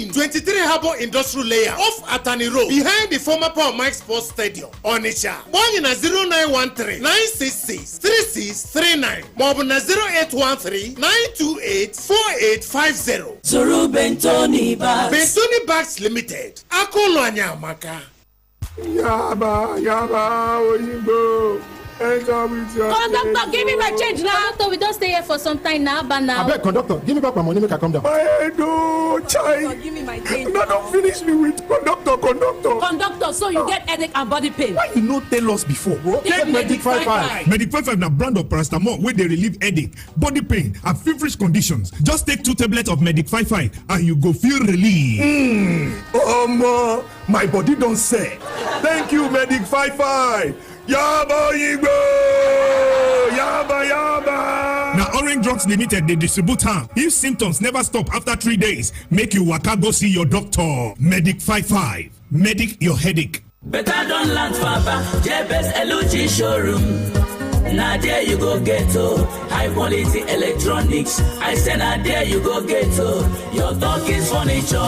in 23 Harbour Industrial Layer off Atani Road behind the former Paul Mike Sports Stadium, Onitsha. Born na 0913 966 3639. Mobile 0813 928 4850. Zuru Bentoni Bags. Bentoni Bags Limited. Akolo Anyamaka. Yaba, Oyinbo. Conductor, give me my change now. Conductor, we don't stay here for some time now, but now. I beg, conductor, give me back my money, make I come down. Child. Give me my change. No, don't finish me with conductor. Conductor, so you get headache and body pain. Why you not tell us before, bro? Take MagicFmAba. MagicFmAba na brand of paracetamol where they relieve headache, body pain, and feverish conditions. Just take 2 tablets of MagicFmAba and you go feel relief. My body don't say. Thank you, MagicFmAba. Yaba Igbo! Yaba! Now Orange Drugs Limited, they distribute her. If symptoms never stop after 3 days, make you waka go see your doctor. MagicFmAba. Medic your headache. Better don't land Faba. J-Best LOG showroom. Now there you go get high quality electronics. I said now there you go get your talking's furniture.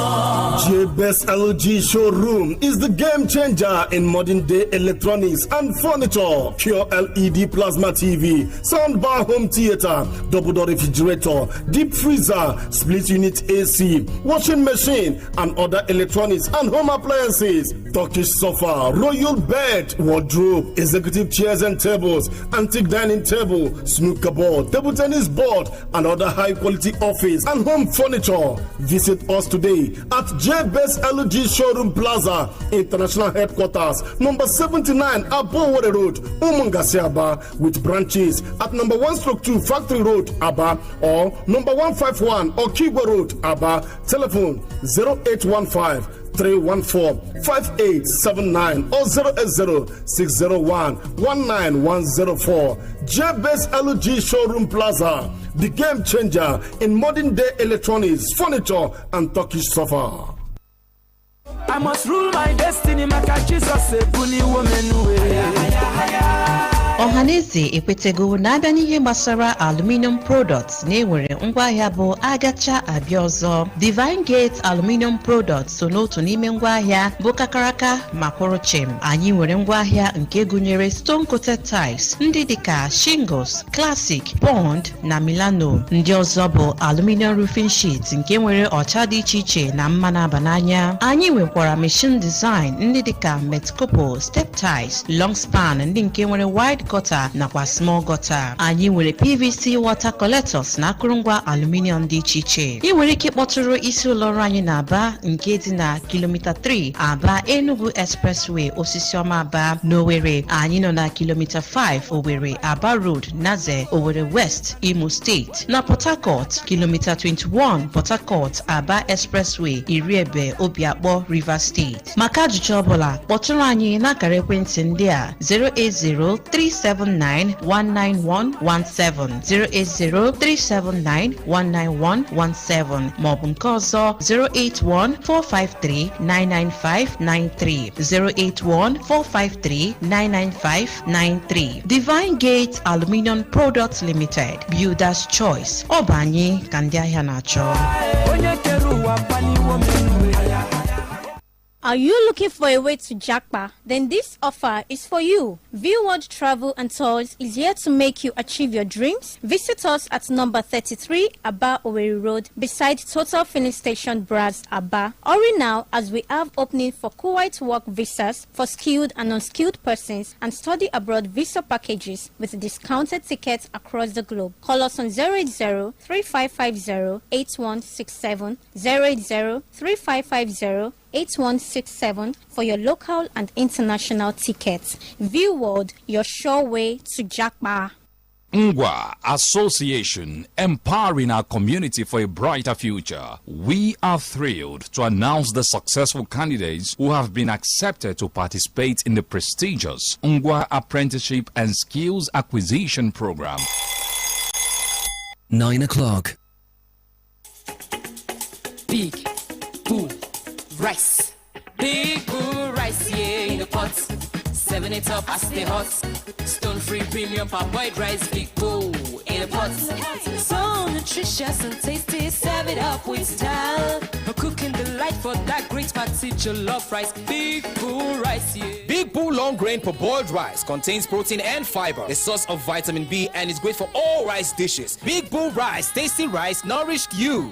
J-Best LG showroom is the game changer in modern day electronics and furniture. Pure LED plasma TV, soundbar home theater, double door refrigerator, deep freezer, split unit AC, washing machine, and other electronics and home appliances. Turkish sofa, royal bed, wardrobe, executive chairs and tables, antique dining table, snooker board, table tennis board, and other high quality office and home furniture. Visit us today at J-Best LG Showroom Plaza, International Headquarters, number 79 Abowore Road, Umungasi Aba, with branches at number 1/2 Factory Road, Aba, or number 151 Okibo Road, Aba. Telephone 0815 314-5879 or 080-601-19104. J-Best LG Showroom Plaza, the game changer in modern day electronics, furniture, and Turkish sofa. I must rule my destiny, Maka Jesus, a bully woman way. Ohaneze ekwetego na-abịa n'ihe gbasara aluminium products na-ewere ngwaahịa bụ agacha abịa ọzọ. Divine Gate Aluminium Products so n'otu n'ime ngwaahịa bụ kakaraka ma kwụrụ chim. Anyị nwere ngwaahịa nke gụnyere stone coated tiles ndị dịka shingles, classic, bond na Milano. Ndị ọzọ bụ aluminium roofing sheets nke nwere ọcha dị iche iche na mma na-aba n'anya. Anyị nwekwara machine design ndị dịka metcopo, step tiles, long span ndị nke nwere wide gutter nakwa small gutter. Anyị nwere PVC water collectors na akụrụngwa aluminium dị iche iche. Ị nwere ike kpọtụrụ isi ụlọ ọrụ anyị na Aba nke dị na kilomita 3 Aba Enugu Expressway Osisioma Aba n'Owerri. Anyị nọ na kilomita 5 Owerri Aba Road Naze Owerri West Imo State. Na Port Harcourt kilomita 21 Port Harcourt Aba Expressway Iriebe Obiakpọ Rivers State. Maka ajụjụ ọbụla kpọtụrụ anyị n'akara ekwentị ndị a 08037919117 08037919117 maọbụ nke ọzọ 08145399593 08145399593. Divine Gate Aluminium Products Limited, Builder's Choice. Ọ bụ anyị ka ndị ahịa na-achọ. Are you looking for a way to jackpot? Then this offer is for you. View World Travel and Tours is here to make you achieve your dreams. Visit us at number 33 Aba Owerri Road beside Total Filling Station Bras Aba. Hurry now as we have opening for Kuwait work visas for skilled and unskilled persons and study abroad visa packages with discounted tickets across the globe. Call us on 080-3550-8167, 080-3550-8167 for your local and international tickets. View World, your sure way to jackpot. Ngwa Association, empowering our community for a brighter future. We are thrilled to announce the successful candidates who have been accepted to participate in the prestigious Ngwa Apprenticeship and Skills Acquisition Program. 9 o'clock. Big Boo Rice. Big Boo Rice, yeah, in the pot. 7 it up, I stay hot. Stone free premium parboiled rice. Big Boo in the pot. So nutritious and tasty. Serve it up with style. A cooking delight. fancy jollof rice, Big Bull rice, yeah. Big Bull long grain parboiled rice contains protein and fiber, a source of vitamin B, and is great for all rice dishes. Big Bull rice, tasty rice, nourished you.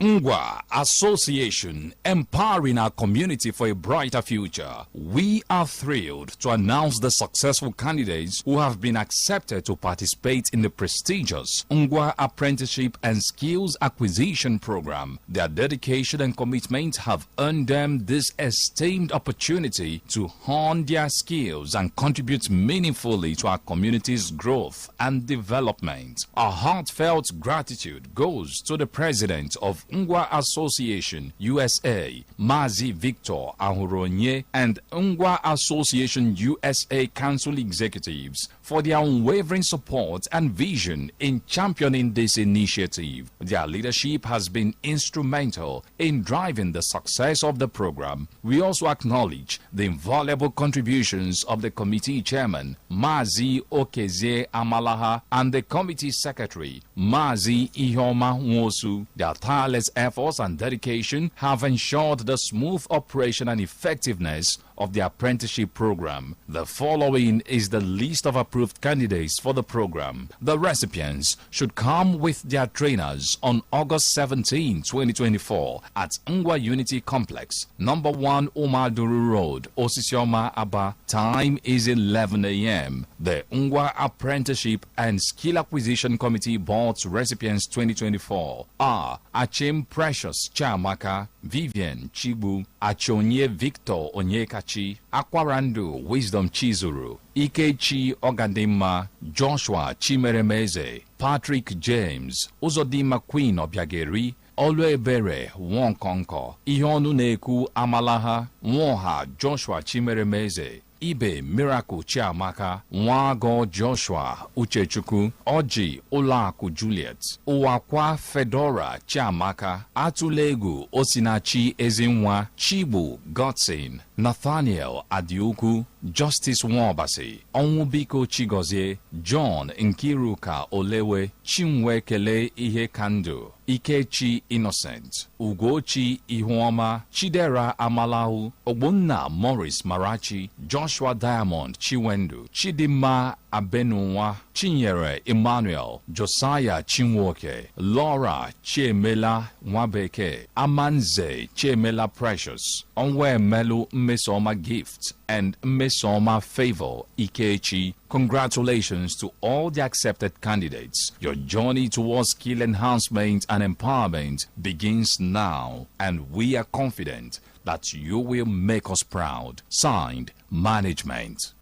Ngwa Association, empowering our community for a brighter future. We are thrilled to announce the successful candidates who have been accepted to participate in the prestigious Ngwa Apprenticeship and Skills Acquisition Program. Their dedication and commitment have earned them this esteemed opportunity to hone their skills and contribute meaningfully to our community's growth and development. Our heartfelt gratitude goes to the President of Ngwa Association USA, Mazi Victor Ahuronye, and Ngwa Association USA Council Executives for their unwavering support and vision in championing this initiative. Their leadership has been instrumental in driving the success of the program. We also acknowledge the invaluable contributions of the committee chairman, Mazi Okeze Amalaha, and the committee secretary, Mazi Ihoma Nwosu. Their tireless efforts and dedication have ensured the smooth operation and effectiveness of the apprenticeship program. The following is the list of approved candidates for the program. The recipients should come with their trainers on August 17, 2024 at Ngwa Unity Complex, number 1 Umaduru Road, Osisioma Aba. Time is 11 a.m. The Ngwa Apprenticeship and Skill Acquisition Committee Board's recipients 2024 are Achim Precious Chamaka, Vivian Chibu, Achonye Victor Onyekachi, Akwarandu Wisdom Chizuru, Ikechi Ogadima, Joshua Chimeremeze, Patrick James, Uzodima Queen Obiageri, Oluebere Wonkonko, Ihonu Neku Amalaha, Nwoha Joshua Chimeremeze, Ibe Miracle Chiamaka, Nwago Joshua Uchechukwu, Oji Olaku Juliet, Uwakwa Fedora Chiamaka, Atulegu Osinachi Ezinwa, Chibu Godsin, Nathaniel Adiuku, Justice Nwabasi, Onwubiko Chigozie, John Nkiruka Olewe, Chinwekele Ihekandu, Ikechi Innocent, Ugochi Ihuoma, Chidera Amalahu, Ogbonna Morris Marachi, Joshua Diamond Chiwendu, Chidima Abenunwa, Chinyere Emmanuel, Josiah Chinwoke, Laura Chiemela Nwabeke, Amanze Chiemela Precious, Onwe Melu Mmesoma Gift, and Mmesoma Favor Ikechi. Congratulations to all the accepted candidates. Your journey towards skill enhancement and empowerment begins now, and we are confident that you will make us proud. Signed, Management.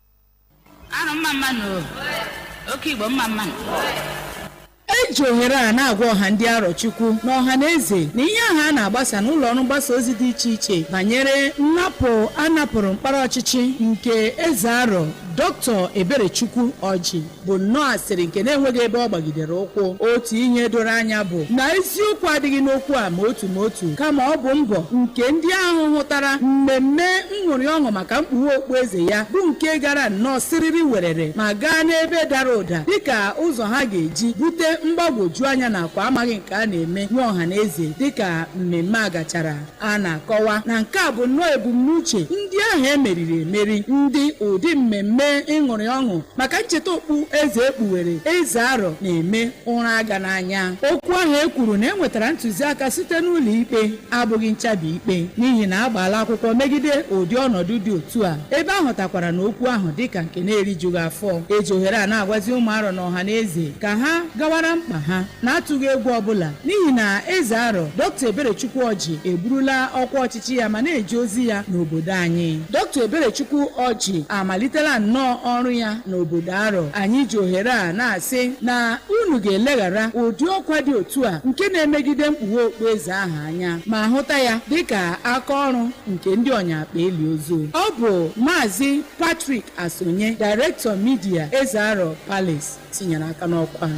eji ohere a na-agwa ọha ndị Arọchukwu na ọha na eze na ihe ahụ a na-agbasa n'ụlọ ọrụ mgbasa ozi dị iche iche banyere nnapụ anapụrụ mkpara ọchịchị nke eze Arọ Dr. Eberechukwu Ọjị bụ nnọọ asịrị nke na-enweghị ebe ọ gbagidere ụkwụ. Otu ihe doro anya bụ na isiokwu adịghị n'okwu a ma otu kama ọ bụ mbọ nke ndị ahụ hụtara mmemme nṅụrị ọṅụ maka mkpughe okpueze ya bụ nke gara nnọọ siriri werere ma gaa n'ebe dara ụda dịka ụzọ ha ga-eji bute mgbagwoju anya nakwa amaghị nke a na-eme nye ọha na eze dịka mmemme a gachara. A na-akọwa na nke a bụ nnọọ ebumnuche ndị ahụ emeriri emeri ndị ụdị mmemme ịṅụrị ọṅụ maka ncheta okpu eze ekpuwere eze Arọ na-eme ụra aga n'anya. Okwu ahụ ekwuru na enwetara ntụziaka site n'ụlọ ikpe abụghị nchabi ikpe n'ihi na agbaala akwụkwọ megide ụdị ọnọdụ dị otu a, ebe ahụtakwara na okwu ahụ dịka nke na-erijughị afọ. Eji ohere a na-agwazi ụmụ Arọ na ọha na eze ka ha gawara mkpa ha na-atụghị egwu ọbụla n'ihi na eze Arọ Dr. Eberechukwu Ọjị eburula ọkwa ọchịchị ya ma na-eji ozi ya n'obodo anyị. Dr. Eberechukwu Ọjị amalitela nnọọ ọrụ ya n'obodo Arọ. Anyị ji ohere a na-asị na unu ga-eleghara ụdị ọkwa dị otu a nke na-emegide mkpughe okpueze ahụ anya ma hụta ya dịka aka ọrụ nke ndị ọnyakpa eli ozu. Ọ bụ Maazị Patrick Asonye, Director Media Eze Arọ Palace, tinyere aka n'ọkwa ha.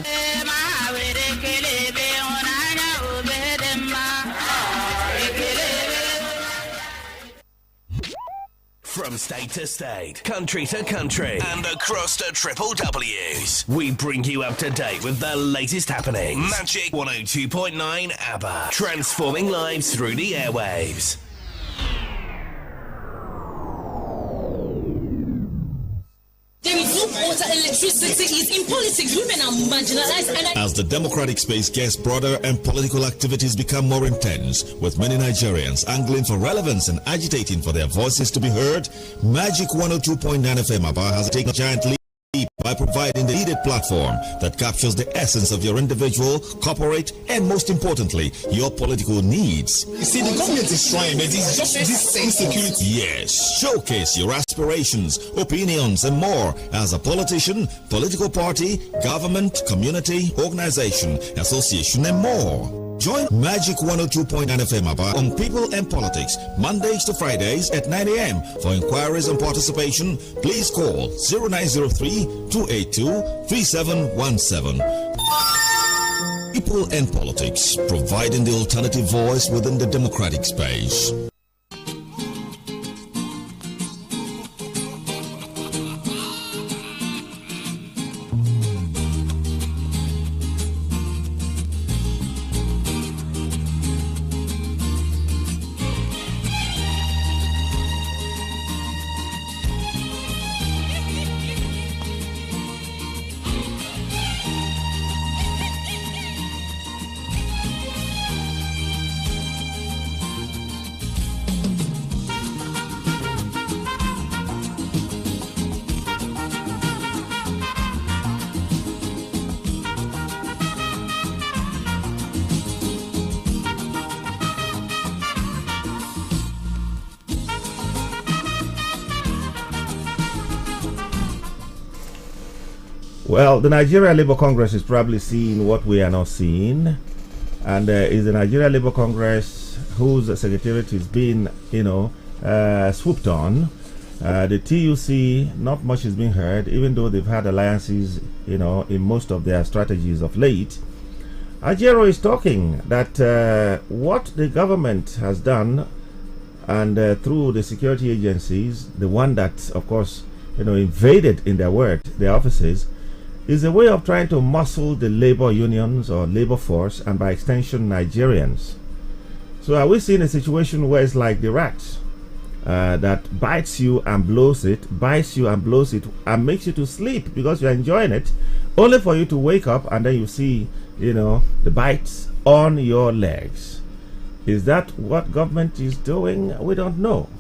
From state to state, country to country, and across the triple W's, we bring you up to date with the latest happenings. Magic 102.9 ABBA, transforming lives through the airwaves. There is no water, electricity is in politics. Women are marginalized. As the democratic space gets broader and political activities become more intense, with many Nigerians angling for relevance and agitating for their voices to be heard, Magic 102.9 FM ABBA has taken a giant leap by providing the needed platform that captures the essence of your individual, corporate, and most importantly, your political needs. You see, the government is trying, but it's just this insecurity. Yes, showcase your aspirations, opinions, and more as a politician, political party, government, community, organization, association, and more. Join Magic 102.9 FM ABBA on People and Politics, Mondays to Fridays at 9 a.m. For inquiries and participation, please call 0903-282-3717. People and Politics, providing the alternative voice within the democratic space. Well, the Nigeria Labour Congress is probably seeing what we are not seeing, and is the Nigeria Labour Congress whose secretariat is being, swooped on. The TUC, not much is being heard, even though they've had alliances, in most of their strategies of late. Ajero is talking that what the government has done, and through the security agencies, the one that, of course, invaded, in their word, their offices, is a way of trying to muscle the labor unions or labor force, and by extension Nigerians. So are we seeing a situation where it's like the rat that bites you and blows it, and makes you to sleep because you're enjoying it, only for you to wake up and then you see, the bites on your legs? Is that what government is doing? We don't know.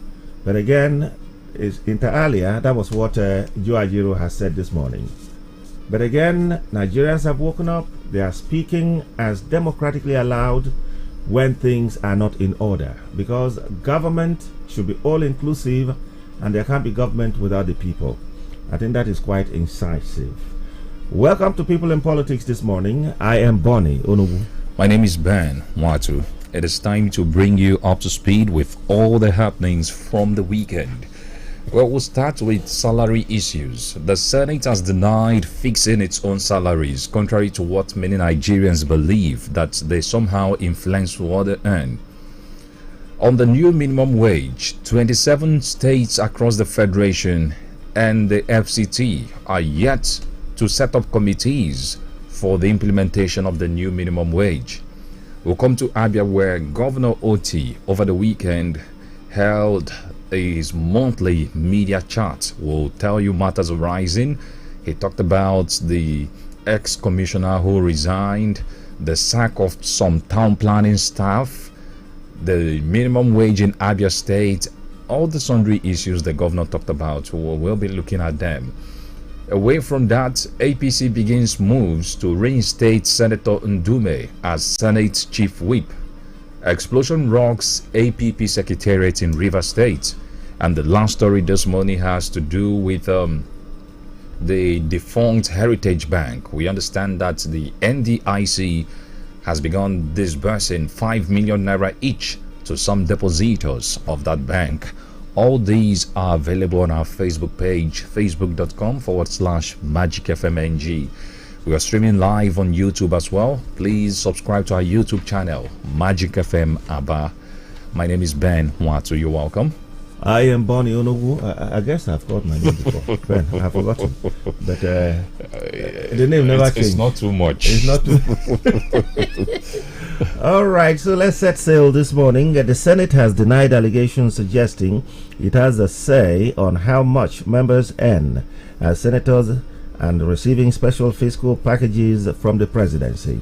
But again, is inter alia, that was what Joe Ajiro has said this morning. But again, Nigerians have woken up. They are speaking as democratically allowed when things are not in order, because government should be all-inclusive and there can't be government without the people. I think that is quite incisive. Welcome to People in Politics this morning. I am Bonnie Onubu. My name is Ben Watu. It is time to bring you up to speed with all the happenings from the weekend. Well, we'll start with salary issues. The Senate has denied fixing its own salaries, contrary to what many Nigerians believe, that they somehow influence what they earn. On the new minimum wage, 27 states across the Federation and the FCT are yet to set up committees for the implementation of the new minimum wage. We'll come to Abia, where Governor Oti over the weekend held his monthly media chat. Will tell you matters arising. He talked about the ex-commissioner who resigned, the sack of some town planning staff, the minimum wage in Abia State, all the sundry issues the governor talked about. We'll be looking at them. Away from that, APC begins moves to reinstate Senator Ndume as Senate Chief Whip. Explosion rocks APP Secretariat in Rivers State. And the last story this morning has to do with the defunct Heritage Bank. We understand that the NDIC has begun disbursing 5 million naira each to some depositors of that bank. All these are available on our Facebook page, facebook.com/MagicFmNG. We are streaming live on YouTube as well. Please subscribe to our YouTube channel, MagicFmAba. My name is Ben Watu. You're welcome. I am Bonnie Onogu. I guess I've got my name before. Ben, I've forgotten. But the name never changed. It's not too much. It's not too All right, so let's set sail this morning. The Senate has denied allegations suggesting it has a say on how much members earn as senators and receiving special fiscal packages from the presidency.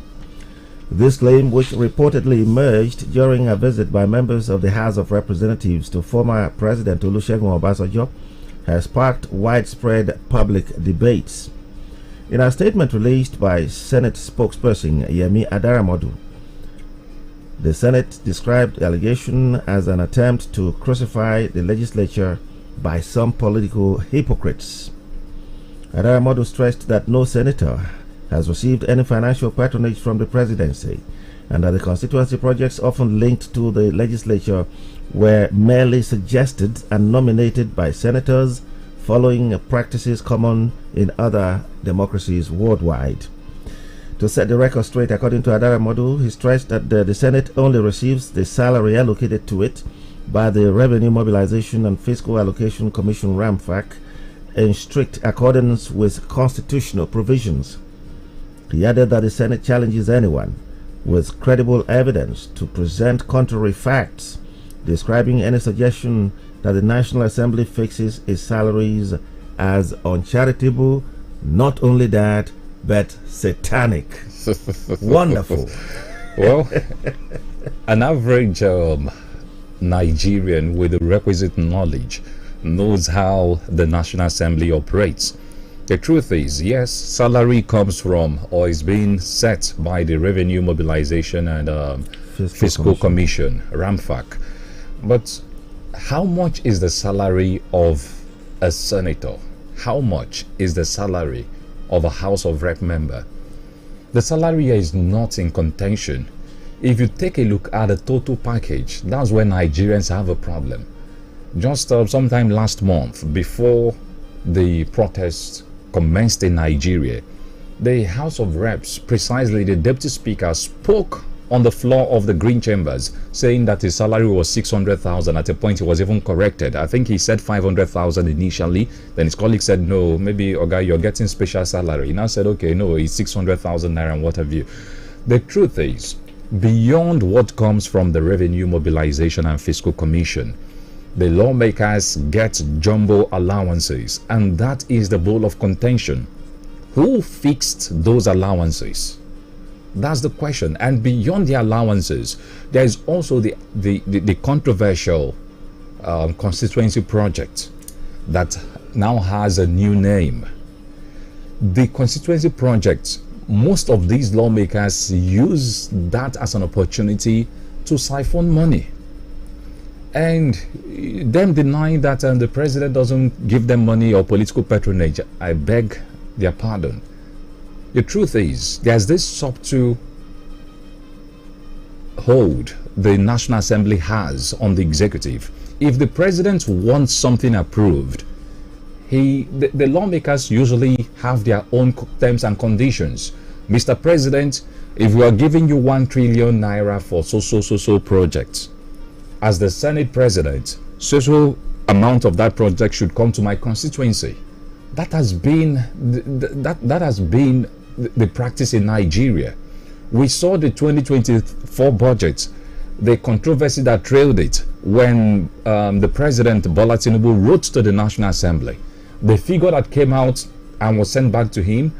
This claim, which reportedly emerged during a visit by members of the House of Representatives to former President Olusegun Obasanjo, has sparked widespread public debates. In a statement released by Senate spokesperson Yemi Adaramodu, the Senate described the allegation as an attempt to crucify the legislature by some political hypocrites. Adaramodu stressed that no senator has received any financial patronage from the presidency, and that the constituency projects often linked to the legislature were merely suggested and nominated by senators following practices common in other democracies worldwide. To set the record straight, according to Adaramodu, he stressed that the Senate only receives the salary allocated to it by the Revenue Mobilization and Fiscal Allocation Commission (RAMFAC) in strict accordance with constitutional provisions. He added that the Senate challenges anyone with credible evidence to present contrary facts, describing any suggestion that the National Assembly fixes its salaries as uncharitable. Not only that, but satanic. Wonderful. Well, an average Nigerian with the requisite knowledge knows how the National Assembly operates. The truth is, yes, salary comes from or is being set by the Revenue Mobilization and Fiscal Commission, RAMFAC. But how much is the salary of a senator? How much is the salary of a House of Rep member? The salary is not in contention. If you take a look at the total package, that's where Nigerians have a problem. Just sometime last month, before the protests commenced in Nigeria, the House of Reps, precisely the Deputy Speaker, spoke on the floor of the Green Chambers, saying that his salary was 600,000. At a point, he was even corrected. I think he said 500,000 initially. Then his colleague said, no, maybe, Oga, you're getting special salary. He now said, okay, no, it's 600,000 naira and what have you. The truth is, beyond what comes from the Revenue Mobilization and Fiscal Commission, the lawmakers get jumbo allowances, and that is the ball of contention. Who fixed those allowances? That's the question. And beyond the allowances, there is also the controversial constituency project that now has a new name. The constituency project, most of these lawmakers use that as an opportunity to siphon money. And them denying that the president doesn't give them money or political patronage, I beg their pardon. The truth is, there's this subtle hold the National Assembly has on the executive. If the president wants something approved, the lawmakers usually have their own terms and conditions. Mr. President, if we are giving you 1 trillion naira for so projects, as the Senate President, so amount of that project should come to my constituency. That has been the practice in Nigeria. We saw the 2024 budget, the controversy that trailed it when the President Bola Tinubu wrote to the National Assembly. The figure that came out and was sent back to him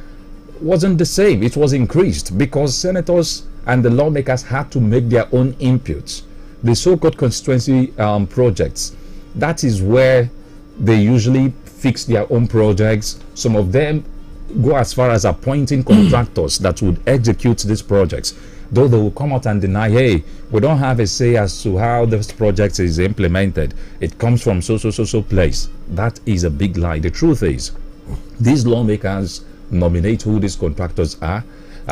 wasn't the same. It was increased because senators and the lawmakers had to make their own inputs. The so-called constituency projects, that is where they usually fix their own projects. Some of them go as far as appointing contractors that would execute these projects, though they will come out and deny, hey, we don't have a say as to how this project is implemented. It comes from so place. That is a big lie. The truth is, these lawmakers nominate who these contractors are,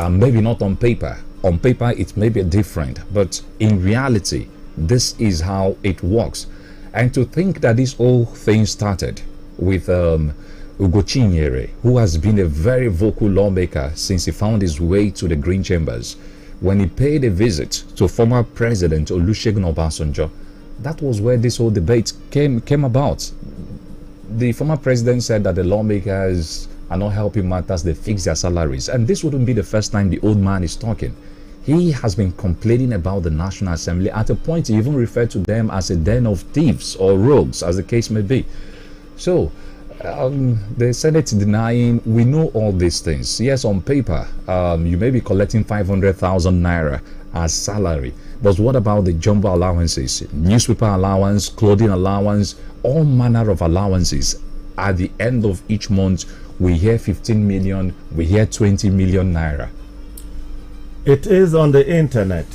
maybe not on paper. On paper, it may be different, but in reality, this is how it works. And to think that this whole thing started with Ugo Chinyere, who has been a very vocal lawmaker since he found his way to the Green Chambers, when he paid a visit to former President Olusegun Obasanjo, That was where this whole debate came about. The former president said that the lawmakers are not helping matters, they fix their salaries. And this wouldn't be the first time the old man is talking. He has been complaining about the National Assembly. At a point, he even referred to them as a den of thieves or rogues, as the case may be. So, the Senate denying, we know all these things. Yes, on paper, you may be collecting 500,000 naira as salary. But what about the jumbo allowances, newspaper allowance, clothing allowance, all manner of allowances? At the end of each month, we hear 15 million, we hear 20 million naira. It is on the internet,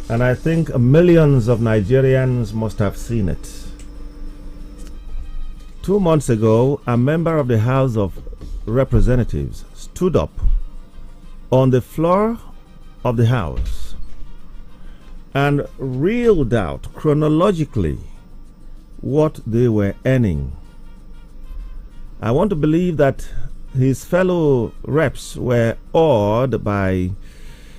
and I think millions of Nigerians must have seen it. 2 months ago, a member of the House of Representatives stood up on the floor of the House and reeled out chronologically what they were earning. I want to believe that his fellow reps were awed by,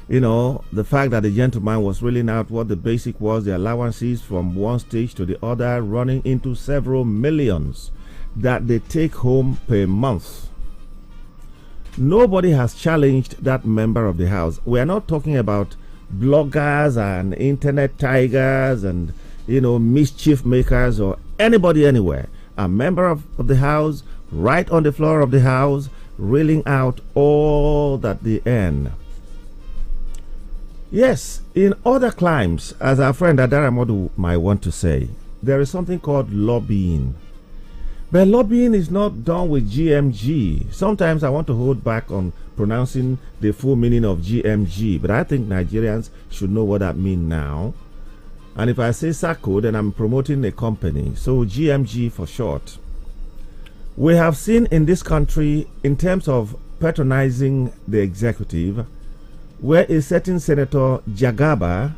the fact that the gentleman was reeling out what the basic was, the allowances from one stage to the other, running into several millions that they take home per month. Nobody has challenged that member of the House. We are not talking about bloggers and internet tigers and, mischief makers or anybody anywhere. A member of the House, right on the floor of the House, reeling out all that they earn. Yes, in other climes, as our friend Adaramodu might want to say, there is something called lobbying. But lobbying is not done with GMG. Sometimes I want to hold back on pronouncing the full meaning of GMG, but I think Nigerians should know what that means now. And if I say SACO, then I'm promoting a company. So GMG for short. We have seen in this country, in terms of patronizing the executive, where a certain Senator Jagaba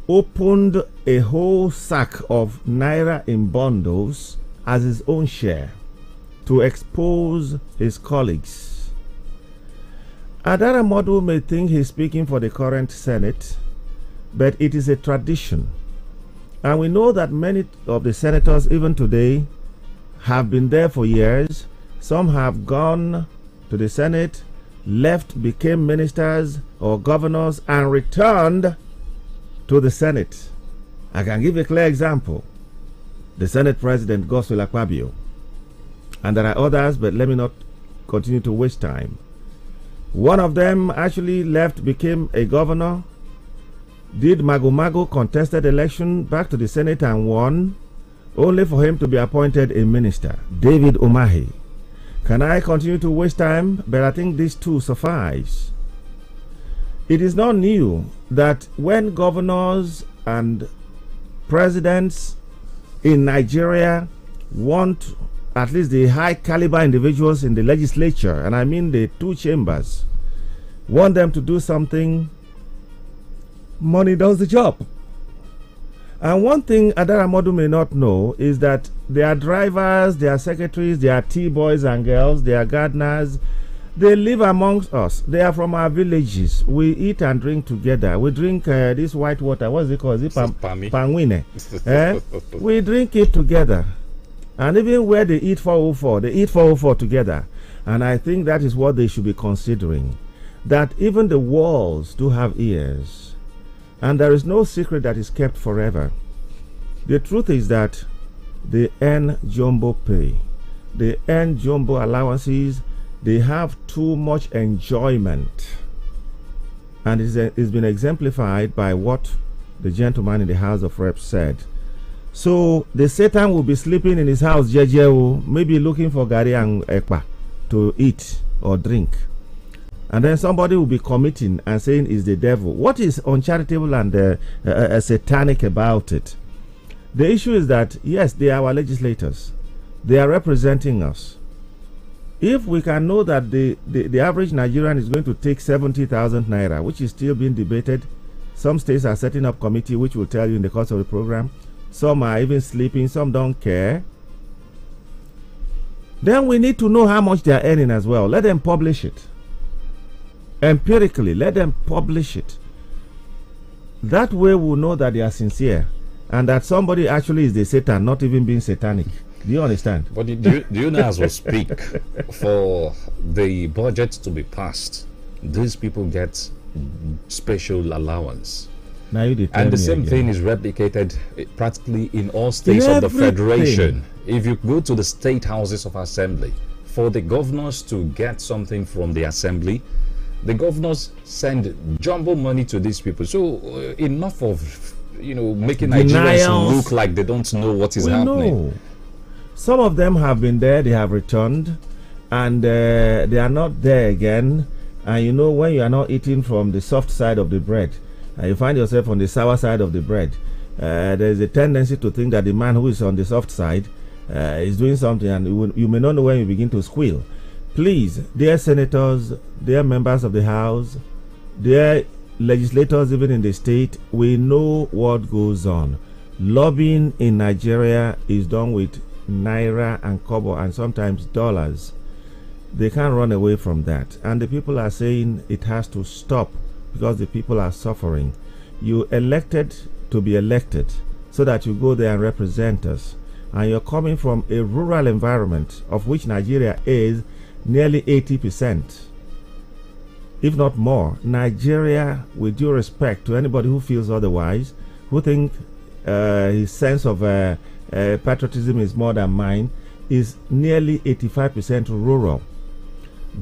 opened a whole sack of naira in bundles as his own share to expose his colleagues. Adara Modu may think he's speaking for the current Senate, but it is a tradition. And we know that many of the senators, even today, have been there for years. Some have gone to the Senate, left, became ministers or governors, and returned to the Senate. I can give a clear example. The Senate President, Godswill Akpabio. And there are others, but let me not continue to waste time. One of them actually left, became a governor, did Mago contested election back to the Senate and won, only for him to be appointed a minister, David Umahi. Can I continue to waste time? But I think these two suffice. It is not new that when governors and presidents in Nigeria want at least the high caliber individuals in the legislature, and I mean the two chambers, want them to do something, money does the job. And one thing Adara Modu may not know is that their drivers, their secretaries, their tea boys and girls, their gardeners, they live amongst us. They are from our villages. We eat and drink together. We drink this white water. What is it called? Is it Pangwine? We drink it together. And even where they eat 404, they eat 404 together. And I think that is what they should be considering. That even the walls do have ears. And there is no secret that is kept forever. The truth is that they earn jumbo pay. They earn jumbo allowances. They have too much enjoyment. And it's been exemplified by what the gentleman in the House of Reps said. So the Satan will be sleeping in his house, maybe looking for gari and ekpa to eat or drink. And then somebody will be committing and saying it's the devil. What is uncharitable and satanic about it? The issue is that, yes, they are our legislators. They are representing us. If we can know that the average Nigerian is going to take 70,000 naira, which is still being debated, some states are setting up committee which will tell you in the course of the program. Some are even sleeping, some don't care. Then we need to know how much they are earning as well. Let them publish it. Empirically, let them publish it. That way we'll know that they are sincere. and that somebody actually is the Satan, not even being satanic. Do you understand? But do you know, as we speak, for the budget to be passed, these people get special allowance. Now you and the same thing is replicated practically in all states of the federation. If you go to the state houses of assembly, for the governors to get something from the assembly, the governors send jumbo money to these people. So enough of making Nigerians look like they don't know what is happening. Know. Some of them have been there, they have returned, and they are not there again. And when you are not eating from the soft side of the bread, you find yourself on the sour side of the bread, there is a tendency to think that the man who is on the soft side is doing something, and you may not know when you begin to squeal. Please, dear senators, dear members of the House, dear legislators even in the state, we know what goes on. Lobbying in Nigeria is done with naira and kobo and sometimes dollars. They can't run away from that, and the people are saying it has to stop because the people are suffering. You elected to be elected so that you go there and represent us, and you're coming from a rural environment of which Nigeria is nearly 80%, if not more. Nigeria, with due respect to anybody who feels otherwise, who think his sense of patriotism is more than mine, is nearly 85% rural.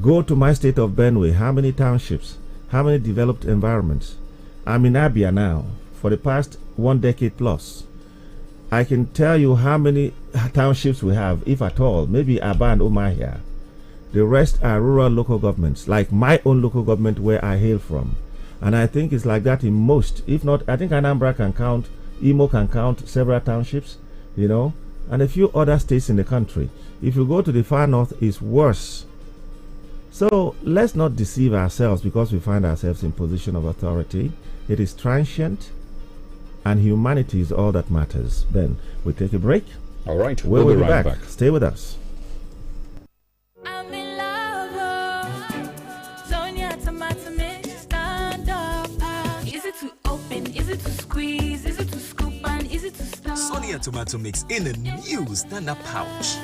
Go to my state of Benue. How many townships? How many developed environments? I'm in Abia now for the past 1 decade plus. I can tell you how many townships we have, if at all. Maybe Aba and Umahia. The rest are rural local governments, like my own local government where I hail from. And I think it's like that in most. If not, I think Anambra can count, Imo can count several townships, and a few other states in the country. If you go to the far north, it's worse. So let's not deceive ourselves because we find ourselves in position of authority. It is transient, and humanity is all that matters. Ben, we take a break. All right, we'll be right back. Stay with us. I'm in love, Sonia tomato mix, stand up. Is it to open? Is it to squeeze? Is it to scoop? And is it to stop? Sonia tomato mix in a new stand-up pouch.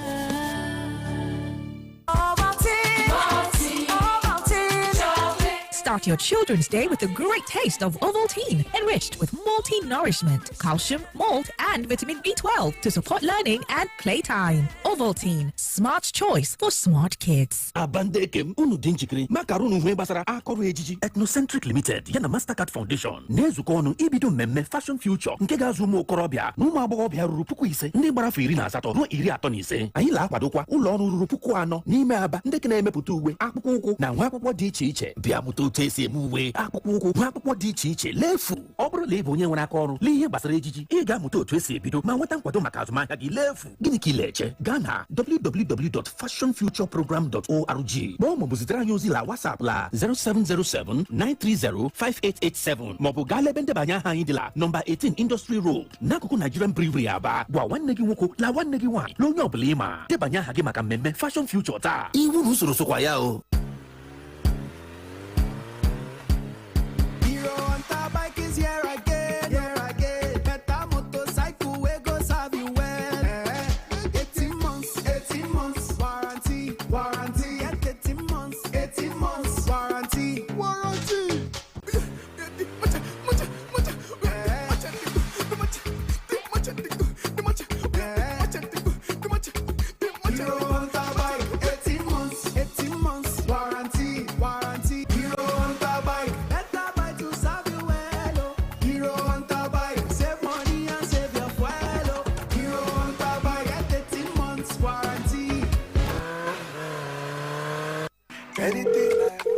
Start your children's day with a great taste of Ovaltine, enriched with multi-nourishment, calcium, malt, and vitamin B12 to support learning and playtime. Ovaltine, smart choice for smart kids. Abandekem unu dinjikiri makarunu hwe basara akọrọ ejiji Ethnocentric Limited yana Mastercard Foundation na-ezukọ ọnụ ibido mmemme Fashion Future nke ga-azụ ụmụ okorobịa na ụmụ agbọghọbịa ruru 5,000 ndị gbara afọ 18 ruo 35. Anyị na-akwadokwa ụlọ ọrụ ruru 4,000 n'ime Aba ndị na-emepụta uwe, akpụkpọ ụkwụ na nwa akwụkwọ dị iche iche. Bịa mụta otu esi eme uwe, akpụkpọ ụkwụ, nwa akwụkwọ dị iche iche lefu. Ọ bụrụ na ị bụ onye nwere aka ọrụ n'ihe gbasara ejiji, ị ga-amụta otu esi ebido ma nweta nkwado maka azụmahịa gị lefu. Gịnị ka ị na-eche? Gaa na www.fashionfutureprogram.org ma ọ bụ zitere anyị ozi la WhatsApp la 0707-930-5887 maọbụ gaa lebe ndebanye aha anyị dị la nọmba 18 Industry Road n'akụkụ Nigerian Brewery Aba. Gwa nwanne gị nwoke la nwanne gị nwaanyị na onye ọbụla ịma debanye aha gị maka mmemme Fashion Future taa. Iwu na usoro sokwa ya o.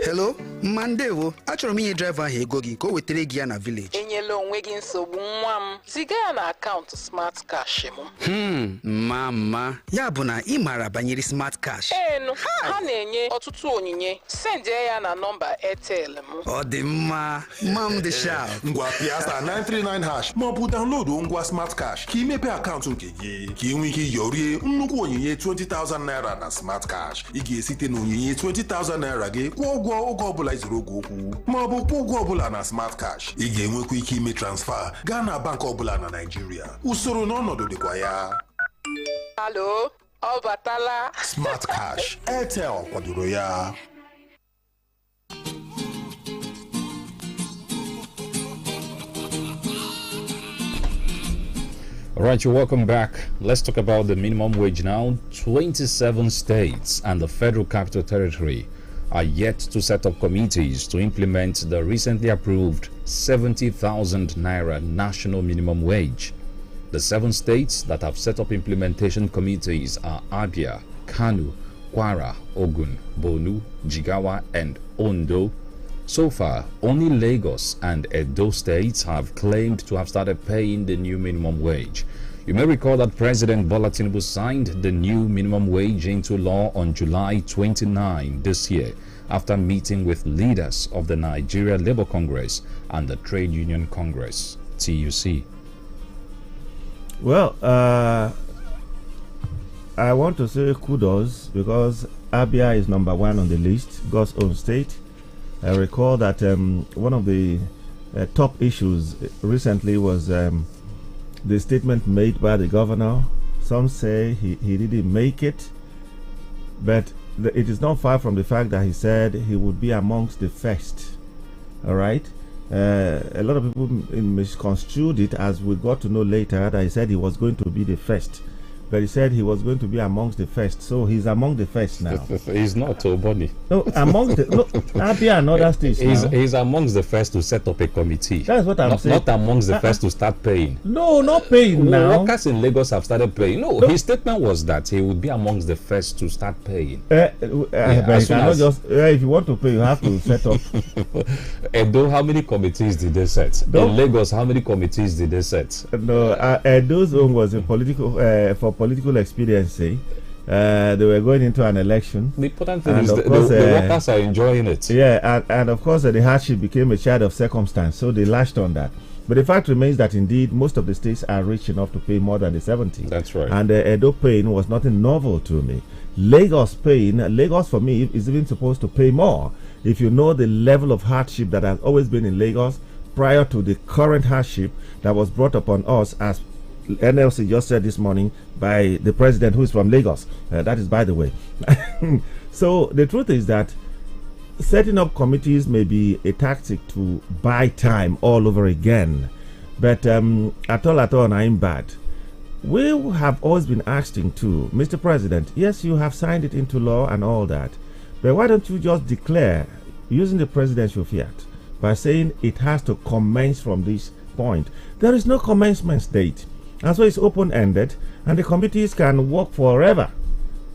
Hello, Mandewo. Achọrọ m inye driver ahụ ego gị ka o wetere gị ya na village. Enyela onwe gị nsogbu nwa m. Ziga ya na akaụntụ Smart Cash m. Mama. Ya bụ na ị maara banyere Smart Cash. Enu, ha na-enye ọtụtụ onyinye. Send ya na nọmba Airtel m. Ọ dị mma. Mam dị sharp. Ngwa Piasta 939# ma ọ bụ download ngwa Smart Cash ka imepe akaụntụ nke gị ka ị nwee ike yorie nnukwu onyinye 20,000 naira na Smart Cash. Ị ga-esite na onyinye 20,000 naira gị kwụọ ụgwọ oge ọbụla eziri oge okwu ma ọ bụ kwụọ ụgwọ ọbụla na smart cash. Ị ga-enwekwa ike ime transfer gaa na bank ọbụla na Nigeria. Usoro na ọnọdụ dịkwa ya. Alo, ọ batala. Smart cash, Airtel kwadoro ya. All right, you're welcome back. Let's talk about the minimum wage now. 27 states and the Federal Capital Territory are yet to set up committees to implement the recently approved 70,000 naira national minimum wage. The 7 states that have set up implementation committees are Abia, Kano, Kwara, Ogun, Borno, Jigawa, and Ondo. So far, only Lagos and Edo states have claimed to have started paying the new minimum wage. You may recall that President Bola Tinubu signed the new minimum wage into law on July 29 this year after meeting with leaders of the Nigeria Labour Congress and the Trade Union Congress, TUC. Well, I want to say kudos because Abia is number 1 on the list, God's own state. I recall that one of the top issues recently was the statement made by the governor. Some say he didn't make it, but it is not far from the fact that he said he would be amongst the first. All right. A lot of people misconstrued it, as we got to know later, that he said he was going to be the first. But he said he was going to be amongst the first, so he's among the first now. He's not, Oboni. No, amongst the Abia and other states. He's amongst the first to set up a committee. That's what I'm saying. Not amongst the first to start paying. No, not paying now. Workers in Lagos have started paying. No, his statement was that he would be amongst the first to start paying. But you cannot just, if you want to pay, you have to set up. Edo, how many committees did they set? No. In Lagos, how many committees did they set? No, Edo's own was a political for political experience. They were going into an election. The important thing is the workers are enjoying it. Yeah, and of course the hardship became a child of circumstance, so they lashed on that. But the fact remains that indeed most of the states are rich enough to pay more than the 70. That's right. And Edo paying was nothing novel to me. Lagos for me is even supposed to pay more. If you know the level of hardship that has always been in Lagos prior to the current hardship that was brought upon us, as NLC just said this morning by the president, who is from Lagos. That is by the way. So the truth is that setting up committees may be a tactic to buy time all over again. But at all, I'm bad. We have always been asking to, Mr. President, yes, you have signed it into law and all that, but why don't you just declare, using the presidential fiat, by saying it has to commence from this point? There is no commencement date. And so it's open-ended, and the committees can work forever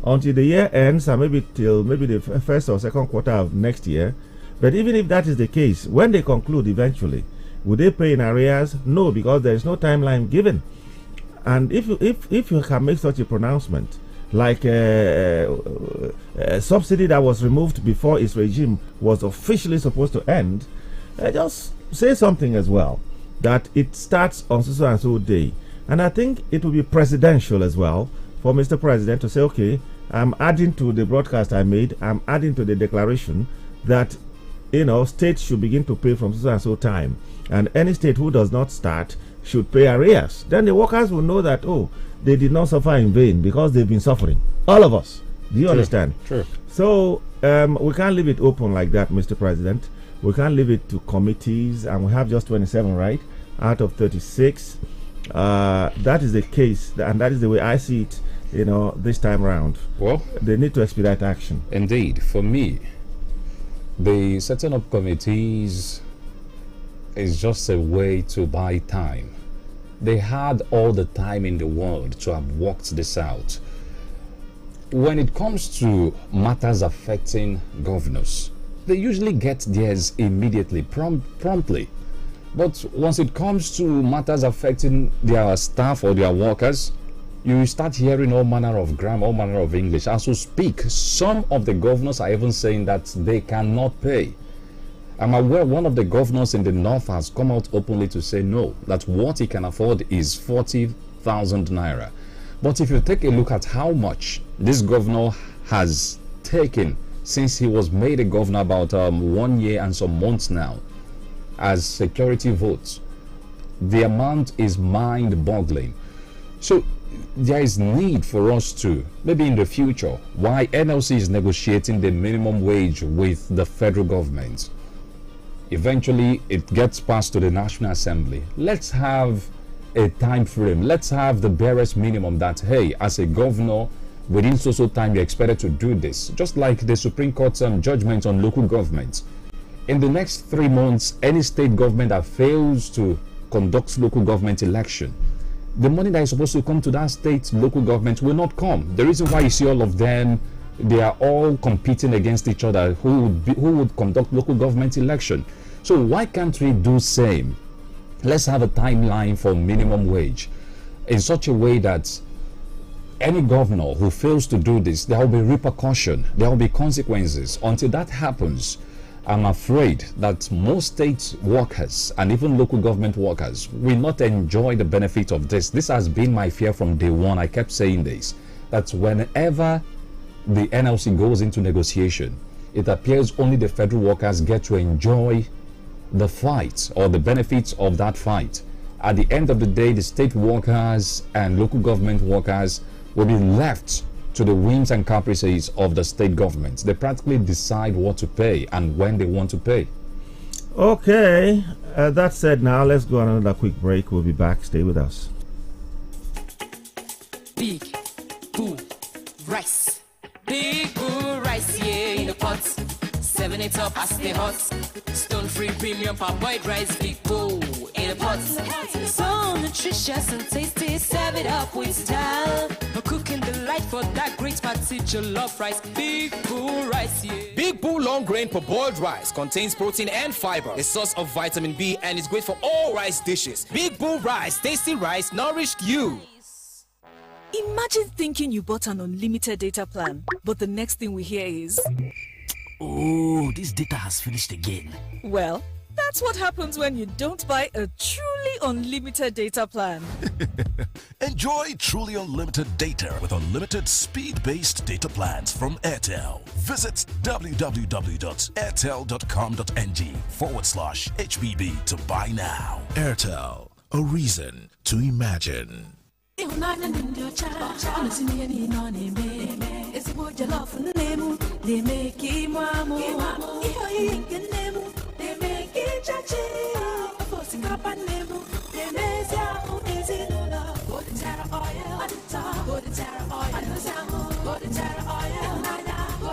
until the year ends, and maybe till the first or second quarter of next year. But even if that is the case, when they conclude eventually, would they pay in arrears? No, because there is no timeline given. And if you can make such a pronouncement, like a subsidy that was removed before its regime was officially supposed to end, just say something as well, that it starts on so and so day. And I think it will be presidential as well for Mr. President to say, okay, I'm adding to the broadcast I made, I'm adding to the declaration that, states should begin to pay from so and so time. And any state who does not start should pay arrears. Then the workers will know that, oh, they did not suffer in vain because they've been suffering. All of us. Do you understand? True. So we can't leave it open like that, Mr. President. We can't leave it to committees, and we have just 27, right, out of 36. That is the case, and that is the way I see it, this time round. Well, they need to expedite action. Indeed. For me, the setting up committees is just a way to buy time. They had all the time in the world to have worked this out. When it comes to matters affecting governors, they usually get theirs immediately, promptly. But once it comes to matters affecting their staff or their workers, you start hearing all manner of grammar, all manner of English. As we speak, some of the governors are even saying that they cannot pay. I'm aware one of the governors in the north has come out openly to say no, that what he can afford is 40,000 naira. But if you take a look at how much this governor has taken since he was made a governor about 1 year and some months now as security votes. The amount is mind-boggling. So there is need for us to, maybe in the future, why NLC is negotiating the minimum wage with the federal government. Eventually, it gets passed to the National Assembly. Let's have a time frame. Let's have the barest minimum that, hey, as a governor, within so time you're expected to do this. Just like the Supreme Court's judgment on local governments. In the next 3 months, any state government that fails to conduct local government election, the money that is supposed to come to that state local government will not come. The reason why you see all of them, they are all competing against each other who would conduct local government election. So why can't we do same? Let's have a timeline for minimum wage in such a way that any governor who fails to do this, there will be repercussion, there will be consequences. Until that happens, I'm afraid that most state workers and even local government workers will not enjoy the benefit of this. This has been my fear from day one. I kept saying this, that whenever the NLC goes into negotiation, it appears only the federal workers get to enjoy the fight or the benefits of that fight. At the end of the day, the state workers and local government workers will be left to the whims and caprices of the state governments. They practically decide what to pay and when they want to pay. Okay, that said, now let's go on another quick break. We'll be back. Stay with us. Big bull rice. Big bull rice, yeah, in the pot. 7 it up as they hot. Stone free premium parboiled rice. Big bull in the pot. So nutritious and tasty. Serve it up with style. A cooking delight for that great party jollof rice. Big bull rice, yeah. Big Bull long grain parboiled rice contains protein and fiber, a source of vitamin B, and is great for all rice dishes. Big Bull rice, tasty rice, nourished you. Imagine thinking you bought an unlimited data plan, but the next thing we hear is, oh, this data has finished again. well, that's what happens when you don't buy a truly unlimited data plan. Enjoy truly unlimited data with unlimited speed-based data plans from Airtel. Visit www.airtel.com.ng/HBB to buy now. Airtel, a reason to imagine.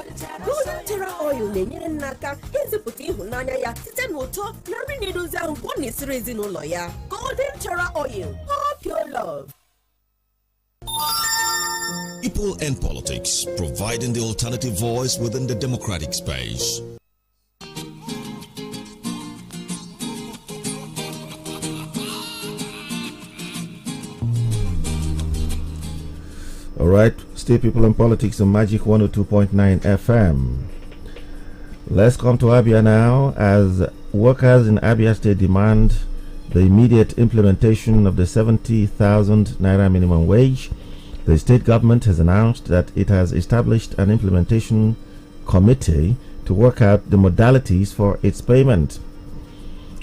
Golden Terra Oil na-enyere nna aka ịzụpụta ịhụnanya ya site n'ụtọ na nri na-edozi ahụ ọ na-esiri ezinụlọ ya. Golden Terra Oil, pure love. People and politics, providing the alternative voice within the democratic space. All right, stay people and politics on Magic 102.9 FM. Let's come to Abia now, as workers in Abia State demand the immediate implementation of the 70,000 naira minimum wage. The state government has announced that it has established an implementation committee to work out the modalities for its payment.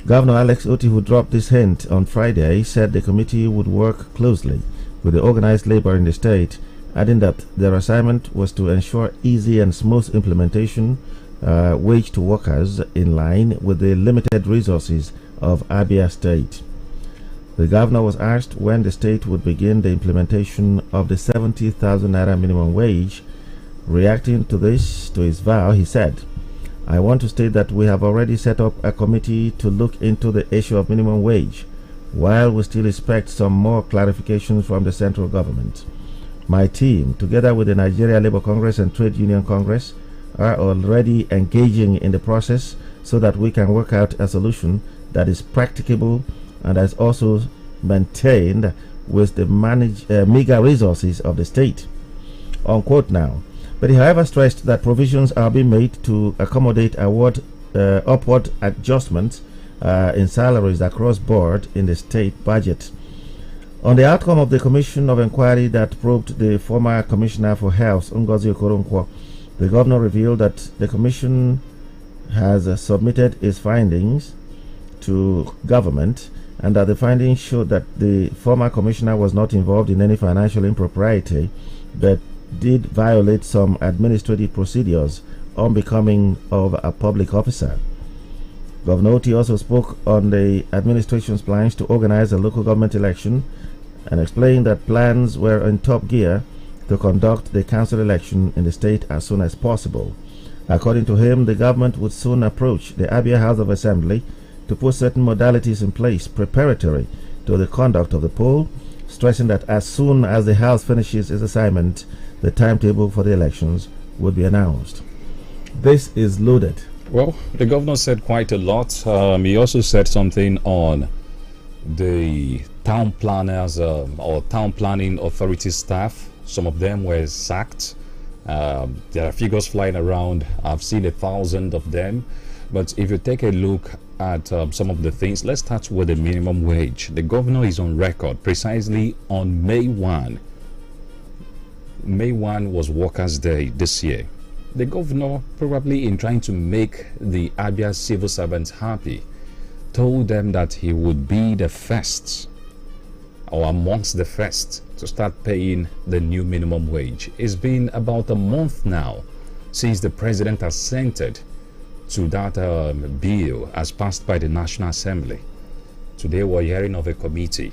Governor Alex Oti, who dropped this hint on Friday, said the committee would work closely with the organized labor in the state, adding that their assignment was to ensure easy and smooth implementation wage to workers in line with the limited resources of Abia State. The governor was asked when the state would begin the implementation of the 70,000 naira minimum wage. Reacting to this, to his vow, he said, "I want to state that we have already set up a committee to look into the issue of minimum wage, while we still expect some more clarifications from the central government. My team, together with the Nigeria Labour Congress and Trade Union Congress, are already engaging in the process so that we can work out a solution that is practicable and is also maintained with the meager resources of the state." Unquote now. But he however stressed that provisions are being made to accommodate upward adjustments in salaries across board in the state budget. On the outcome of the commission of inquiry that probed the former commissioner for health, Ngozi Okoronkwo, The governor revealed that the commission has submitted its findings to government and that the findings showed that the former commissioner was not involved in any financial impropriety but did violate some administrative procedures unbecoming of a public officer. Governor Oti also spoke on the administration's plans to organize a local government election and explained that plans were in top gear to conduct the council election in the state as soon as possible. According to him, the government would soon approach the Abia House of Assembly to put certain modalities in place preparatory to the conduct of the poll, stressing that as soon as the House finishes its assignment, the timetable for the elections would be announced. This is loaded. Well, the governor said quite a lot. He also said something on the town planners or town planning authority staff. Some of them were sacked. There are figures flying around. I've seen 1,000 of them. But if you take a look at some of the things, let's start with the minimum wage. The governor is on record precisely on May 1. May 1 was Workers' Day this year. The governor, probably in trying to make the Abia civil servants happy, told them that he would be the first or amongst the first to start paying the new minimum wage. It's been about a month now since the president assented to that bill as passed by the National Assembly. Today we're hearing of a committee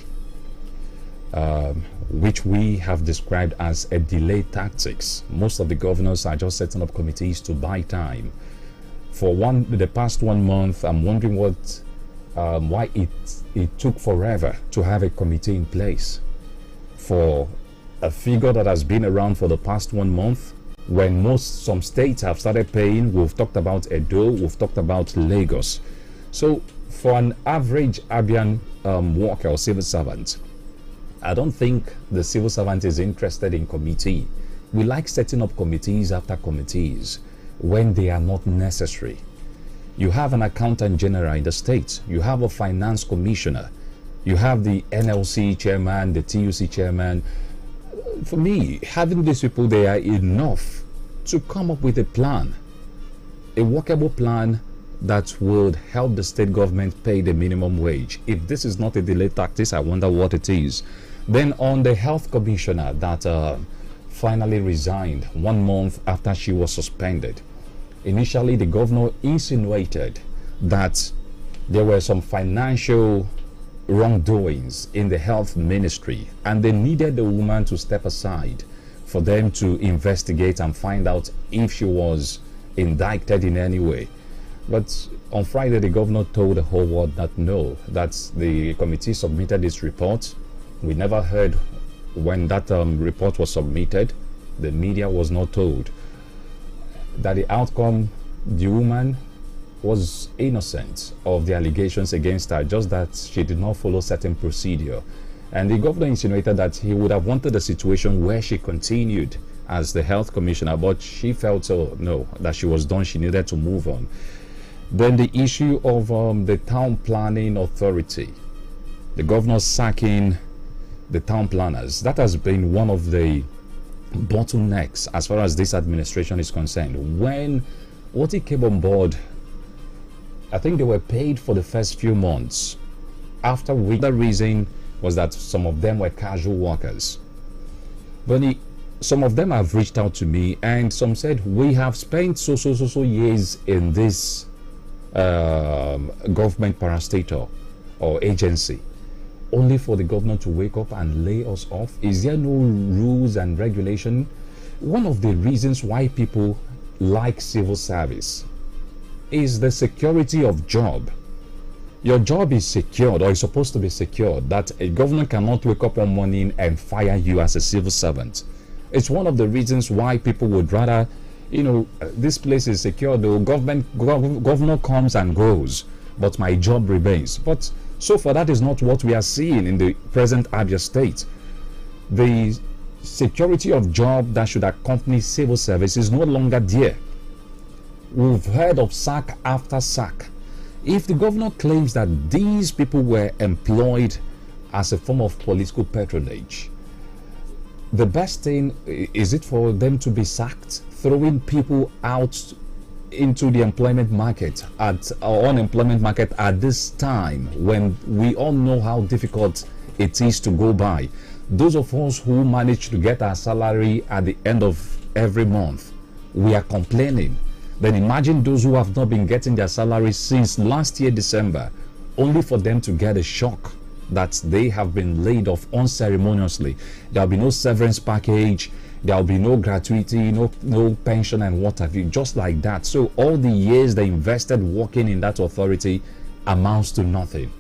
which we have described as a delay tactics. Most of the governors are just setting up committees to buy time. For the past 1 month, I'm wondering why it took forever to have a committee in place. For a figure that has been around for the past 1 month, when some states have started paying, we've talked about Edo, we've talked about Lagos. So for an average Abian worker or civil servant, I don't think the civil servant is interested in committee. We like setting up committees after committees when they are not necessary. You have an accountant general in the state, you have a finance commissioner, you have the NLC chairman, the TUC chairman. For me, having these people there are enough to come up with a plan, a workable plan that would help the state government pay the minimum wage. If this is not a delay tactic, I wonder what it is. Then on the health commissioner that finally resigned 1 month after she was suspended. Initially, the governor insinuated that there were some financial wrongdoings in the health ministry and they needed the woman to step aside for them to investigate and find out if she was indicted in any way. But on Friday, the governor told the whole world that no, that the committee submitted its report. We never heard when that report was submitted. The media was not told that the outcome, the woman was innocent of the allegations against her, just that she did not follow certain procedure. And the governor insinuated that he would have wanted a situation where she continued as the health commissioner, but she felt no, that she was done, she needed to move on. Then the issue of the town planning authority, the governor sacking the town planners, that has been one of the bottlenecks as far as this administration is concerned. When Oti came on board, I think they were paid for the first few months, after which the reason was that some of them were casual workers. But some of them have reached out to me and some said, we have spent so years in this government parastatal or agency, only for the governor to wake up and lay us off. Is there no rules and regulation? One of the reasons why people like civil service is the security of job. Your job is secured, or is supposed to be secured, that a governor cannot wake up one morning and fire you as a civil servant. It's one of the reasons why people would rather, this place is secure, the governor comes and goes, but my job remains. But so far, that is not what we are seeing in the present Abia state. The security of job that should accompany civil service is no longer there. We've heard of sack after sack. If the governor claims that these people were employed as a form of political patronage, the best thing is it for them to be sacked throwing people out into the employment market or unemployment market at this time when we all know how difficult it is to go by. Those of us who manage to get our salary at the end of every month, we are complaining. Then imagine those who have not been getting their salary since last year December, only for them to get a shock that they have been laid off unceremoniously. There will be no severance package, there will be no gratuity, no pension and what have you, just like that. So all the years they invested working in that authority amounts to nothing.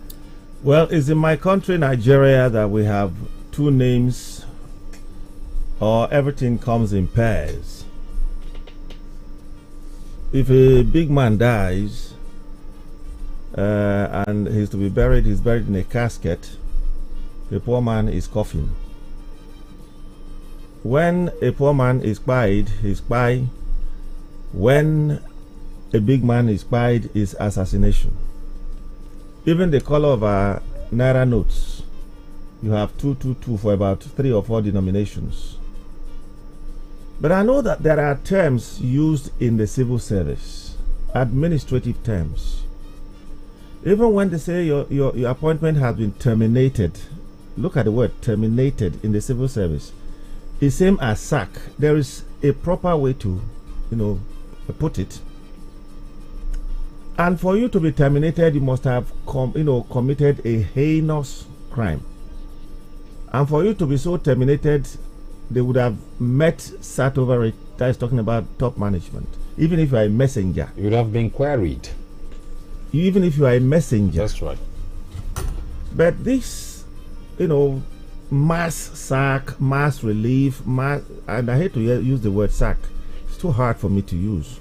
Well, it's in my country, Nigeria, that we have two names, or everything comes in pairs. If a big man dies and he's to be buried, he's buried in a casket, the poor man is coughing. When a poor man is spied, he's spied. When a big man is spied, is assassination. Even the color of our Naira notes, you have 222 for about 3 or 4 denominations. But I know that there are terms used in the civil service, administrative terms. Even when they say your appointment has been terminated, look at the word terminated in the civil service. It's same as sack. There is a proper way to, put it. And for you to be terminated, you must have committed a heinous crime. And for you to be so terminated, they would have sat over it. That is talking about top management. Even if you are a messenger, you would have been queried. Even if you are a messenger. That's right. But this, mass sack, mass relief, and I hate to use the word sack. It's too hard for me to use.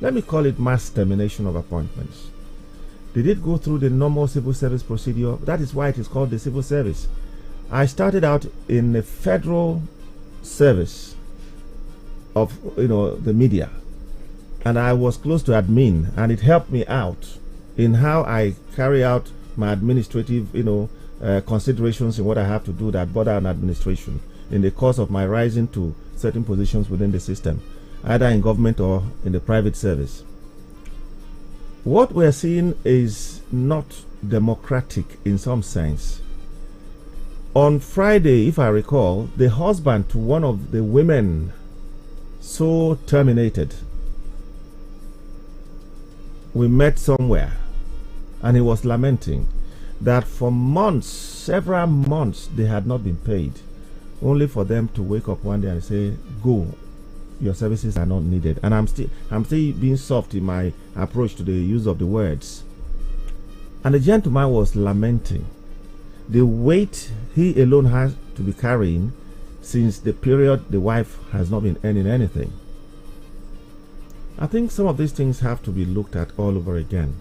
Let me call it mass termination of appointments. They did go through the normal civil service procedure. That is why it is called the civil service. I started out in the federal service of the media, and I was close to admin, and it helped me out in how I carry out my administrative considerations in what I have to do that border on administration in the course of my rising to certain positions within the system, either in government or in the private service. What we're seeing is not democratic in some sense. On Friday, if I recall, the husband to one of the women so terminated, we met somewhere, and he was lamenting that for months, several months, they had not been paid, only for them to wake up one day and say, go, your services are not needed. And I'm still being soft in my approach to the use of the words. And the gentleman was lamenting the weight he alone has to be carrying since the period the wife has not been earning anything. I think some of these things have to be looked at all over again.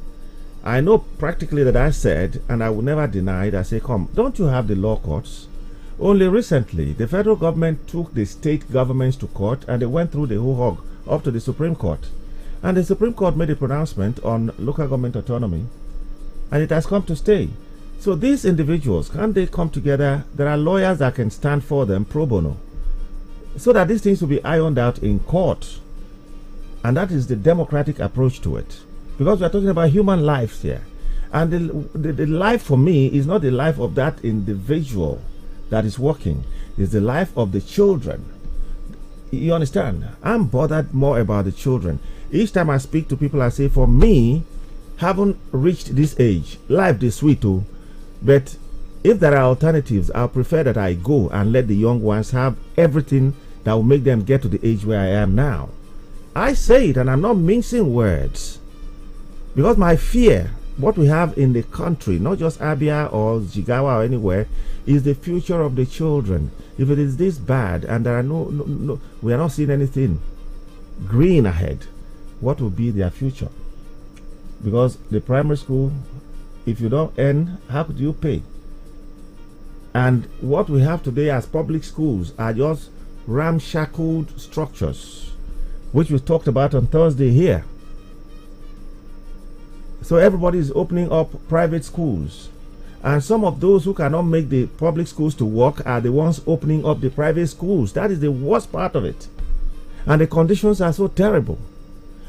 I know practically that I said, and I will never deny it, I say, come, don't you have the law courts? Only recently, the federal government took the state governments to court, and they went through the whole hog up to the Supreme Court. And the Supreme Court made a pronouncement on local government autonomy, and it has come to stay. So these individuals, can they come together? There are lawyers that can stand for them pro bono, so that these things will be ironed out in court. And that is the democratic approach to it. Because we are talking about human lives here. And the life for me is not the life of that individual that is working. It's the life of the children. You understand? I'm bothered more about the children. Each time I speak to people, I say, for me, haven't reached this age. Life is sweet too. But if there are alternatives, I'll prefer that I go and let the young ones have everything that will make them get to the age where I am now. I say it, and I'm not mincing words. Because my fear, what we have in the country, not just Abia or Jigawa or anywhere, is the future of the children. If it is this bad and there are we are not seeing anything green ahead, what will be their future? Because the primary school, if you don't earn, how could you pay? And what we have today as public schools are just ramshackled structures, which we talked about on Thursday here. So everybody is opening up private schools, and some of those who cannot make the public schools to work are the ones opening up the private schools. That is the worst part of it. and the conditions are so terrible.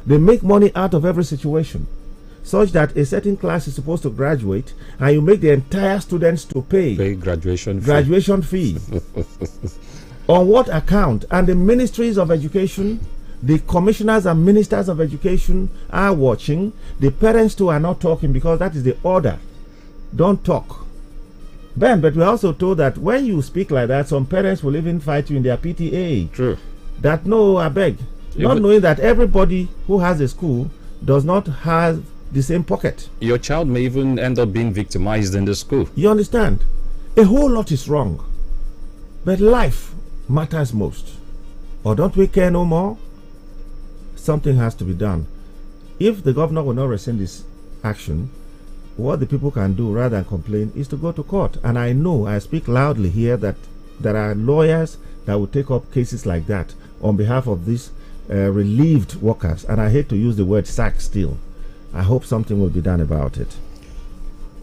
They make money out of every situation, such that a certain class is supposed to graduate, and you make the entire students to pay graduation fee. On what account? And the ministries of education, the commissioners and ministers of education are watching. The parents too are not talking, because that is the order. Don't talk. Ben, but we're also told that when you speak like that, some parents will even fight you in their PTA. True. That no, I beg. Not knowing that everybody who has a school does not have the same pocket. Your child may even end up being victimized in the school. You understand? A whole lot is wrong. But life matters most. Or don't we care no more? Something has to be done. If the governor will not rescind this action, what the people can do rather than complain is to go to court. And I know, I speak loudly here, that there are lawyers that will take up cases like that on behalf of these relieved workers. And I hate to use the word sack still. I hope something will be done about it.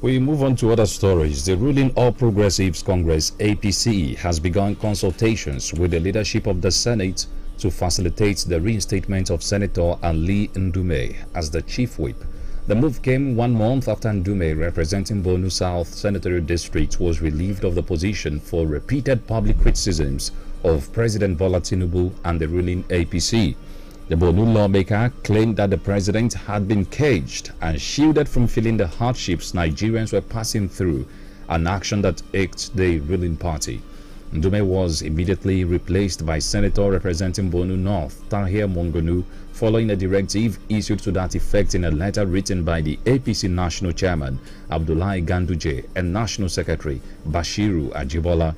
We move on to other stories. The ruling All Progressives Congress, APC, has begun consultations with the leadership of the Senate to facilitate the reinstatement of Senator Ali Ndume as the chief whip. The move came 1 month after Ndume, representing Borno South Senatorial District, was relieved of the position for repeated public criticisms of President Bola Tinubu and the ruling APC. The Borno lawmaker claimed that the president had been caged and shielded from feeling the hardships Nigerians were passing through, an action that ached the ruling party. Ndume was immediately replaced by Senator representing Borno North, Tahir Mongonu, following a directive issued to that effect in a letter written by the APC National Chairman Abdullahi Ganduje and National Secretary Bashiru Ajibola.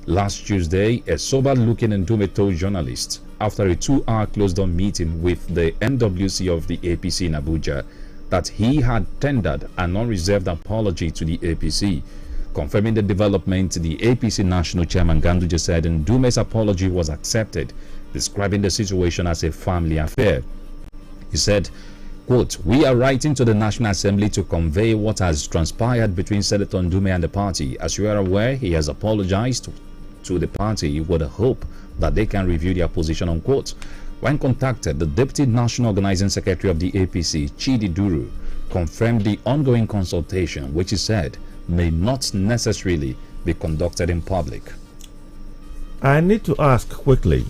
Last Tuesday, a sober-looking Ndume told journalists after a 2-hour closed-door meeting with the NWC of the APC in Abuja that he had tendered an unreserved apology to the APC. Confirming the development, the APC National Chairman Ganduje said Ndume's apology was accepted, describing the situation as a family affair. He said, quote, "We are writing to the National Assembly to convey what has transpired between Senator Ndume and the party. As you are aware, he has apologized to the party with the hope that they can review their position," unquote. When contacted, the Deputy National Organizing Secretary of the APC, Chidi Duru, confirmed the ongoing consultation, which he said may not necessarily be conducted in public. I need to ask quickly,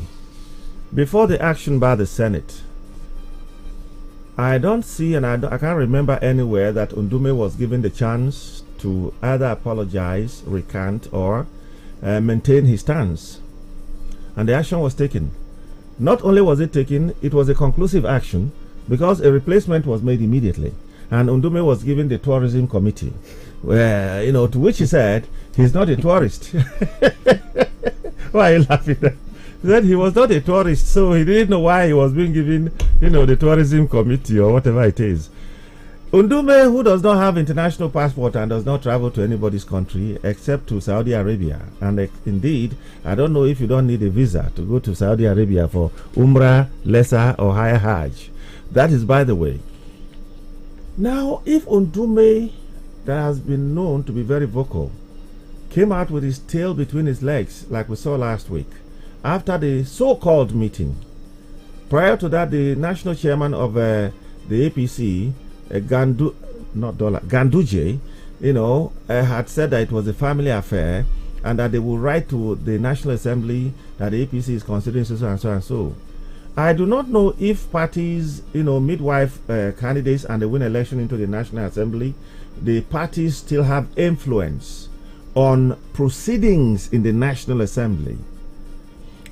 before the action by the Senate, I don't see, and I can't remember anywhere that Ndume was given the chance to either apologize, recant, or maintain his stance. And the action was taken. Not only was it taken, it was a conclusive action, because a replacement was made immediately. And Ndume was given the tourism committee, where, to which he said, he's not a tourist. Why are you laughing at? He said he was not a tourist, so he didn't know why he was being given, the tourism committee or whatever it is. Ndume, who does not have international passport and does not travel to anybody's country except to Saudi Arabia, and indeed, I don't know if you don't need a visa to go to Saudi Arabia for Umrah, Lesser, or Higher Hajj. That is by the way. Now, if Ndume, that has been known to be very vocal, came out with his tail between his legs, like we saw last week, after the so-called meeting. Prior to that, the national chairman of the APC, Ganduje, had said that it was a family affair and that they will write to the National Assembly that the APC is considering so and so and so. I do not know if parties, midwife candidates and they win election into the National Assembly, the parties still have influence on proceedings in the National Assembly.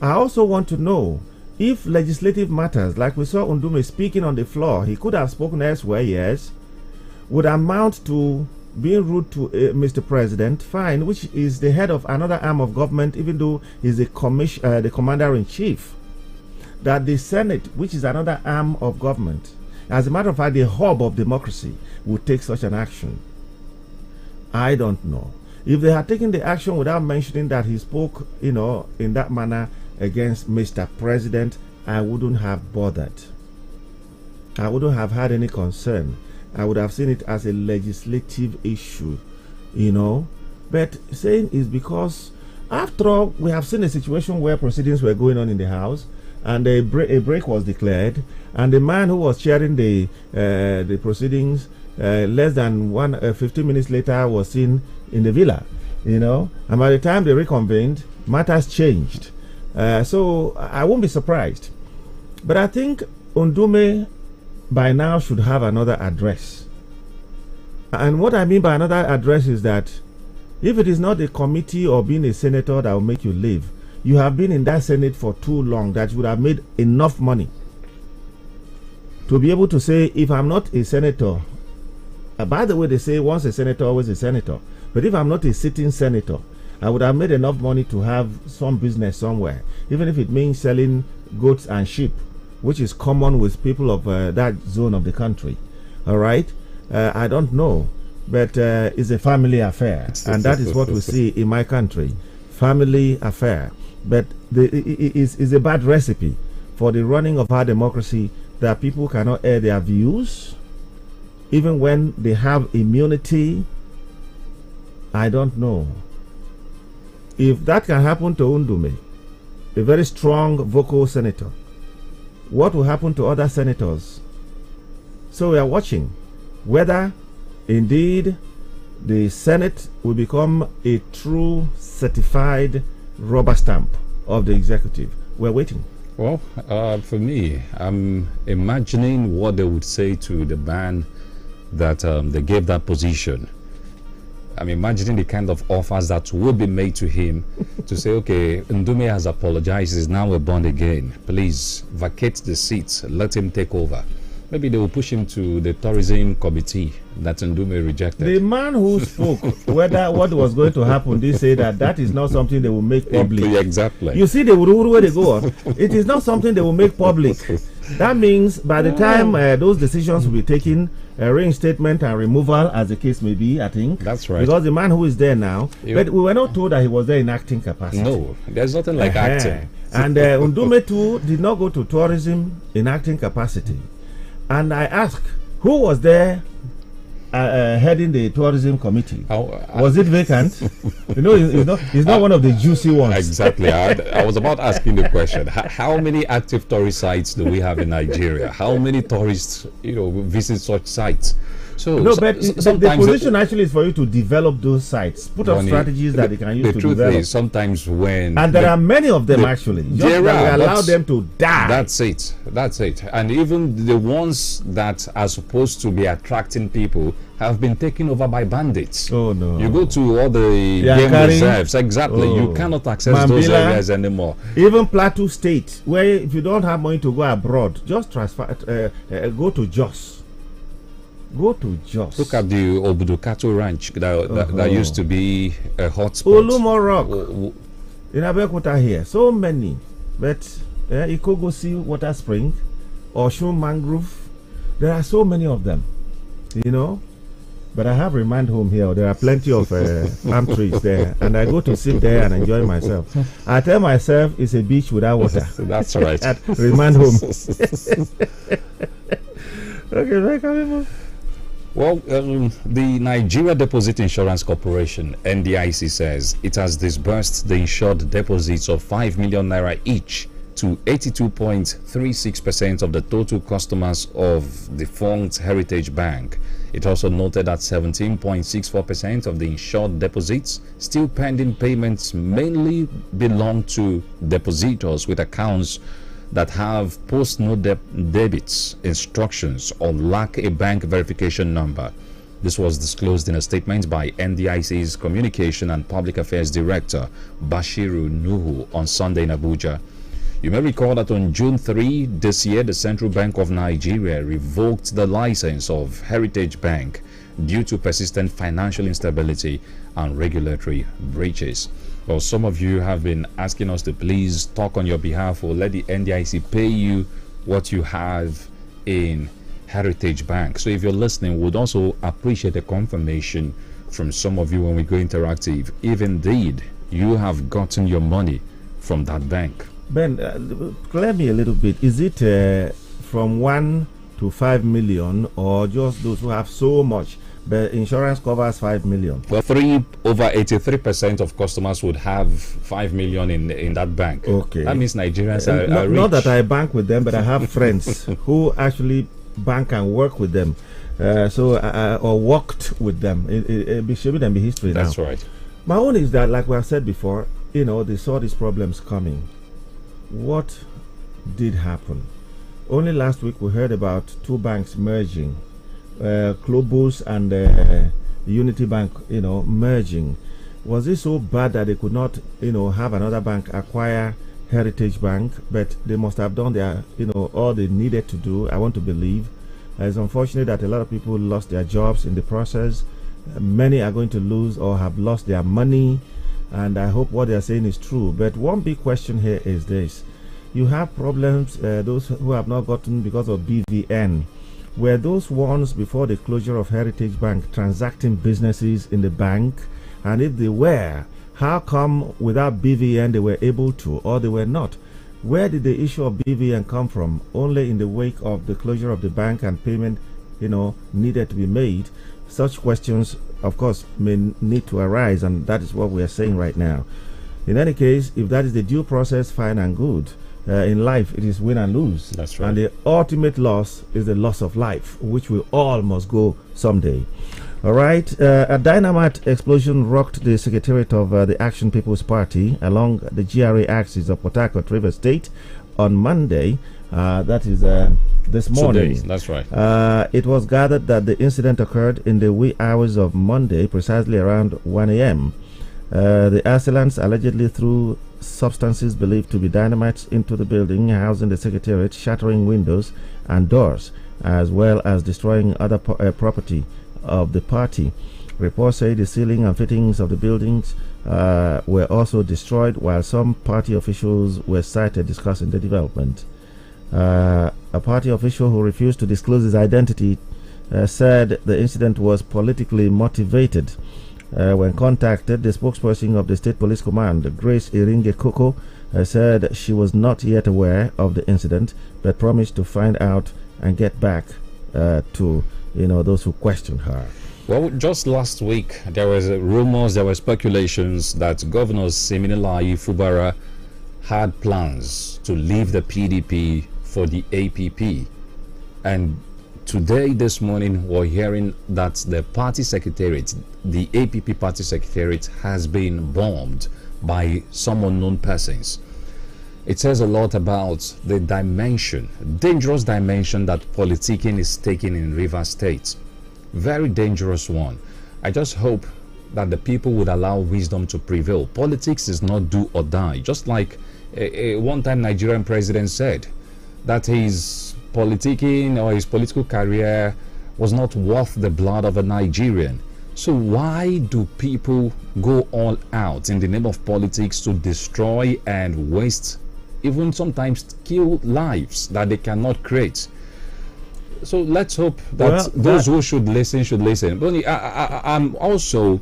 I also want to know if legislative matters, like we saw Ndume speaking on the floor, he could have spoken elsewhere, yes, would amount to being rude to Mr. President, fine, which is the head of another arm of government, even though he's the commander-in-chief. That the Senate, which is another arm of government, as a matter of fact, the hub of democracy, would take such an action. I don't know. If they had taken the action without mentioning that he spoke, in that manner against Mr. President, I wouldn't have bothered. I wouldn't have had any concern. I would have seen it as a legislative issue, But saying is because, after all, we have seen a situation where proceedings were going on in the House, and a break was declared, and the man who was chairing the proceedings less than 15 minutes later was seen in the villa, and by the time they reconvened, matters changed. So I won't be surprised. But I think Ndume by now should have another address. And what I mean by another address is that if it is not a committee or being a senator that will make you live, you have been in that Senate for too long that you would have made enough money to be able to say, if I'm not a senator, by the way, they say once a senator, always a senator. But if I'm not a sitting senator, I would have made enough money to have some business somewhere, even if it means selling goats and sheep, which is common with people of that zone of the country. All right? I don't know, but it's a family affair, and that is what we see in my country. Family affair. But it's a bad recipe for the running of our democracy, that people cannot air their views, even when they have immunity. I don't know. If that can happen to Ndume, a very strong vocal senator, what will happen to other senators? So we are watching whether indeed the Senate will become a true certified rubber stamp of the executive. We're waiting. Well, for me, I'm imagining what they would say to the man that they gave that position. I'm imagining the kind of offers that will be made to him to say, okay, Ndume has apologized, he's now a born again. Please vacate the seats, let him take over. Maybe they will push him to the tourism committee that Ndume rejected. The man who spoke whether what was going to happen, they say that is not something they will make public. Exactly. You see the where they go. It is not something they will make public. That means by the time those decisions will be taken, reinstatement and removal, as the case may be, I think. That's right. Because the man who is there now, but we were not told that he was there in acting capacity. No, there's nothing like acting. And Ndume too did not go to tourism in acting capacity. And I asked, who was there heading the tourism committee? Was it vacant? It's not one of the juicy ones. Exactly. I was about asking the question. How many active tourist sites do we have in Nigeria? How many tourists, visit such sites? So no, but the position actually is for you to develop those sites, put up strategies that they can use to develop. The truth is, sometimes when there are many of them actually, just that we allow them to die. That's it. And even the ones that are supposed to be attracting people have been taken over by bandits. Oh no! You go to all the game reserves, exactly. You cannot access those areas anymore. Even Plateau State, where if you don't have money to go abroad, just transfer, go to Jos. Go to Jos. Look at the Obudukato Ranch that used to be a hotspot. Olumo Rock. In Abeokuta here, so many. But Ikogosi Water Spring, Oshun Mangrove, there are so many of them. But I have Remand Home here. There are plenty of palm trees there, and I go to sit there and enjoy myself. I tell myself it's a beach without water. That's right. At Remand Home. Okay, well, the Nigeria Deposit Insurance Corporation, NDIC, says it has disbursed the insured deposits of 5 million naira each to 82.36% of the total customers of defunct Heritage Bank. It also noted that 17.64% of the insured deposits still pending payments mainly belong to depositors with accounts that have post-no debits instructions or lack a bank verification number. This was disclosed in a statement by NDIC's Communication and Public Affairs Director, Bashiru Nuhu, on Sunday in Abuja. You may recall that on June 3 this year, the Central Bank of Nigeria revoked the license of Heritage Bank due to persistent financial instability and regulatory breaches. Well, some of you have been asking us to please talk on your behalf or let the NDIC pay you what you have in Heritage Bank. So if you're listening, we'd also appreciate a confirmation from some of you when we go interactive, if indeed you have gotten your money from that bank. Ben, clear me a little bit. Is it from 1 to 5 million, or just those who have so much? but insurance covers 5 million. Well, over 83% of customers would have 5 million in that bank. Okay. That means Nigerians are rich. Not that I bank with them, but I have friends who actually bank and work with them. Or worked with them. It should be history now. That's right. My own is that, like we have said before, they saw these problems coming. What did happen? Only last week we heard about two banks merging, Globus and Unity Bank, merging. Was it so bad that they could not, have another bank acquire Heritage Bank? But they must have done their, all they needed to do. I want to believe. It's unfortunate that a lot of people lost their jobs in the process. Many are going to lose or have lost their money, and I hope what they are saying is true. But one big question here is this: you have problems, those who have not gotten because of BVN. Were those ones before the closure of Heritage Bank transacting businesses in the bank? And if they were, how come without BVN they were able to, or they were not? Where did the issue of BVN come from? Only in the wake of the closure of the bank and payment, needed to be made. Such questions, of course, may need to arise, and that is what we are saying right now. In any case, if that is the due process, fine and good. In life, it is win and lose. That's right. And the ultimate loss is the loss of life, which we all must go someday. All right. A dynamite explosion rocked the secretariat of the Action People's Party along the GRA axis of Port Harcourt, River State on Monday. That is this morning. Today, that's right. It was gathered that the incident occurred in the wee hours of Monday, precisely around 1 a.m. The assailants allegedly threw substances believed to be dynamite into the building housing the secretariat, shattering windows and doors, as well as destroying other property of the party. Reports say the ceiling and fittings of the buildings were also destroyed, while some party officials were cited discussing the development. A party official who refused to disclose his identity said the incident was politically motivated. When contacted, the spokesperson of the State Police Command, Grace Iringe Koko, said she was not yet aware of the incident, but promised to find out and get back to those who questioned her. Well, just last week there was rumors, there were speculations that Governor Siminalayi Fubara had plans to leave the PDP for the APP, and today, this morning, we're hearing that the party secretariat, the APP party secretariat, has been bombed by some unknown persons. It says a lot about the dangerous dimension that politicking is taking in Rivers State. Very dangerous one. I just hope that the people would allow wisdom to prevail. Politics is not do or die. Just like a one-time Nigerian president said that his politicking or his political career was not worth the blood of a Nigerian. So why do people go all out in the name of politics to destroy and waste, even sometimes kill lives that they cannot create? So let's hope that those who should listen should listen. But I'm also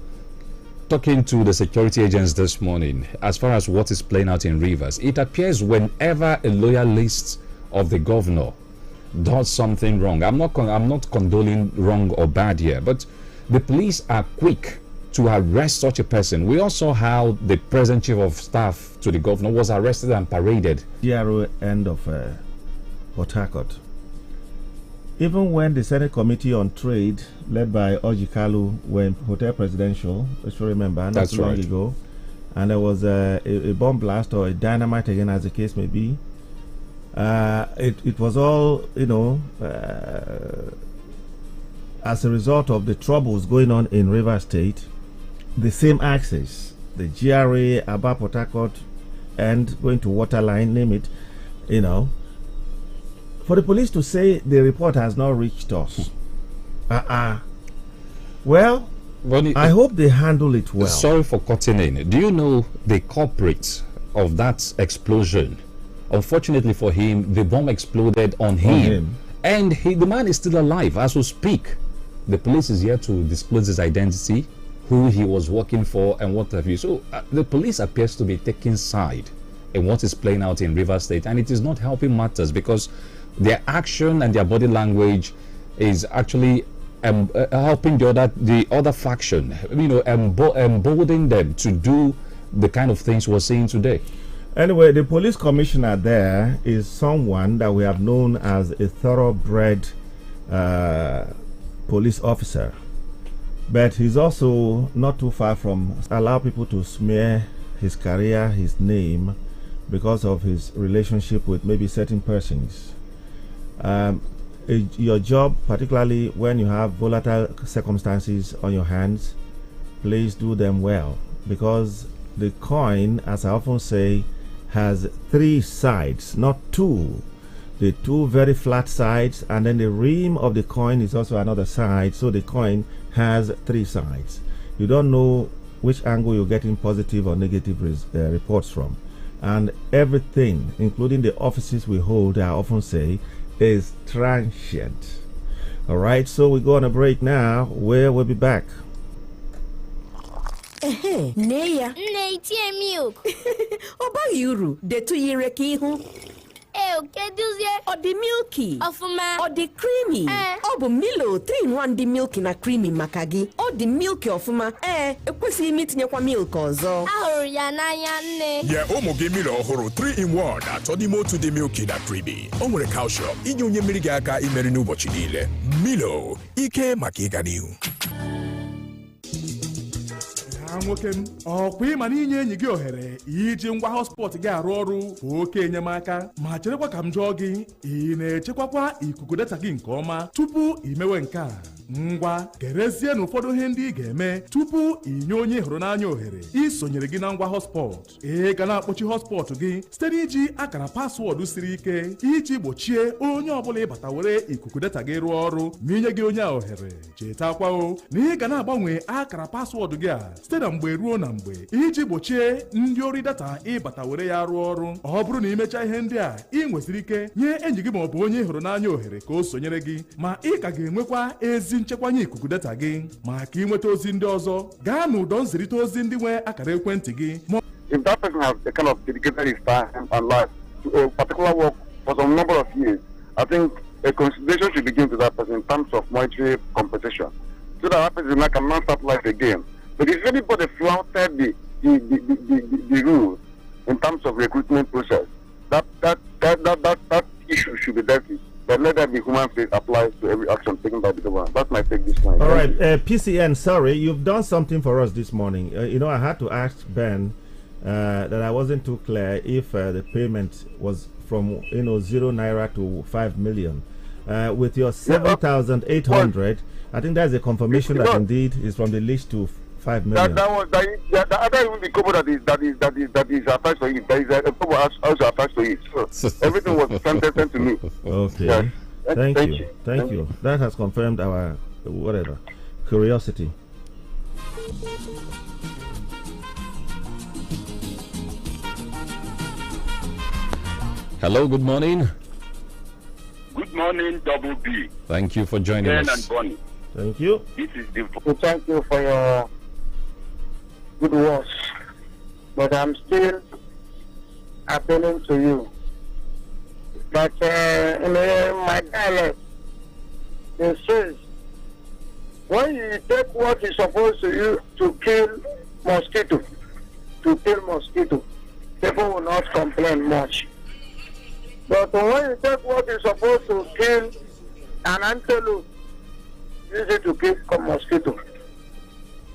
talking to the security agents this morning as far as what is playing out in Rivers. It appears whenever a loyalist of the governor does something wrong, I'm not condoling wrong or bad here, but the police are quick to arrest such a person. We all saw how the present chief of staff to the governor was arrested and paraded. GRO end of Port Harcourt. Even when the Senate Committee on Trade, led by Oji Kalu, went Hotel Presidential, if you remember, not too long ago, and there was a bomb blast or a dynamite again, as the case may be. It was all, as a result of the troubles going on in River State. The same axis, the GRA, Aba, Port Harcourt, and going to Waterline, name it, for the police to say the report has not reached us. Well, I hope they handle it well. Sorry for cutting in. Do you know the culprit of that explosion? Unfortunately for him, the bomb exploded on him. And the man is still alive as we speak. The police is here to disclose his identity, who he was working for, and what have you. So the police appears to be taking side in what is playing out in River State, and it is not helping matters because their action and their body language is actually helping the other faction, emboldening them to do the kind of things we're seeing today? Anyway, the police commissioner there is someone that we have known as a thoroughbred police officer. But he's also not too far from allow people to smear his career, his name, because of his relationship with maybe certain persons. Your job, particularly when you have volatile circumstances on your hands, please do them well, because the coin, as I often say, has 3 sides, not 2. The 2 very flat sides, and then the rim of the coin is also another side, so the coin has 3 sides. You don't know which angle you're getting positive or negative reports from. And everything, including the offices we hold, I often say, is transient. Alright, so we go on a break now, where we'll be back. Neya. Tie milk. Oba yuru, de tu yire ki hu. Or the milky, Ofuma, or the creamy, or the Milo 3-in-1 the milky na creamy makagi, or the milky ofuma, kwesi meet nyakwa milk ozo. ya na ya nne. Yeah, Omoge Milo Horo 3-in-1 atọdimo to the milky na creamy. O nwere calcium, inye onye mmiri gị aka imeri n'ụbọchị niile. Milo, ike maka ịga n'ihu. Nwoke m ọkwa ịma na inye enyi gị ohere iji ngwa hotspot gị arụ ọrụ oke enyemaka ma cherekwa ka m jụọ gị ị na-echekwakwa ikuku data gị nke ọma tupu imewe nke a ngwa gerezie n'ụfọdụ ihe ndị ị ga-eme tupu inye onye hụrụ n'anya ohere isonyere gị na ngwa hotspot ị ga na-akpọchi hotspot gị site n'iji akara paswọọdụ siri ike iji gbochie onye ọbụla ịbata were ikuku data gị rụọ ọrụ ma inye gị onye a ohere chetakwa na ị ga na-agbanwe akara paswọọdụ gị a site na mgbe ruo na mgbe iji gbochie ndị ori data ịbata were ya rụọ ọrụ. Ọ bụrụ na imechaa ihe ndị a ị nwesịrị ike nye enyi gị ma ọ bụ onye hụrụ n'anya ohere ka o sonyere gị ma ị ka ga-enwekwa ezi nchekwanye ikuku data gị. Maka ịnweta ozi ndị ọzọ gaa n'ụdọ nzirịta ozi ndị nwe akara ekwentị gị. If that person has a kind of dedicated his time and life to a particular work for some number of years, I think a consideration should be given to that person in terms of monetary compensation, so that person can not start life again. But if anybody flouted the rules in terms of recruitment process, that issue should be dealt with. But let that be human faith applies to every action taken by the government. That's my take this morning. All right, PCN, sorry, you've done something for us this morning. I had to ask Ben that I wasn't too clear if the payment was from 0 naira to 5 million. With your 7,800, I think that's a confirmation that indeed is from the list to 5 million. That other even the couple that is attached to it. There is a couple also attached to it. So everything was sent to me. Okay. Yes. Thank you. That has confirmed our curiosity. Hello, good morning. Good morning, Double B. Thank you for joining Ben us. and Bonnie. Thank you. This is the Thank you for your good words. But I'm still appealing to you that in my dialect, it says, when you take what is supposed to you to kill mosquito, people will not complain much. But when you take what is supposed to kill an antelope, use it to kill a mosquito,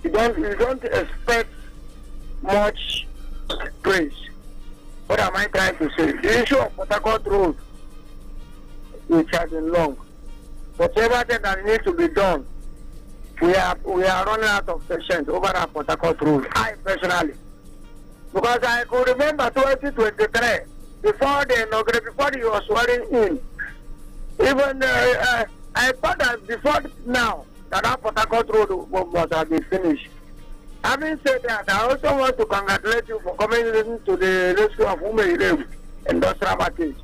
you don't expect much praise. What am I trying to say? The issue of Port Harcourt Road, which has been long, whatever thing that needs to be done, we are running out of patience over that Port Harcourt Road. I personally, because I could remember 2023 before you were swearing in. Even I thought that before now that Port Harcourt Road must have been finished. Having said that, I also want to congratulate you for coming to the rescue of Ume Industrial Market.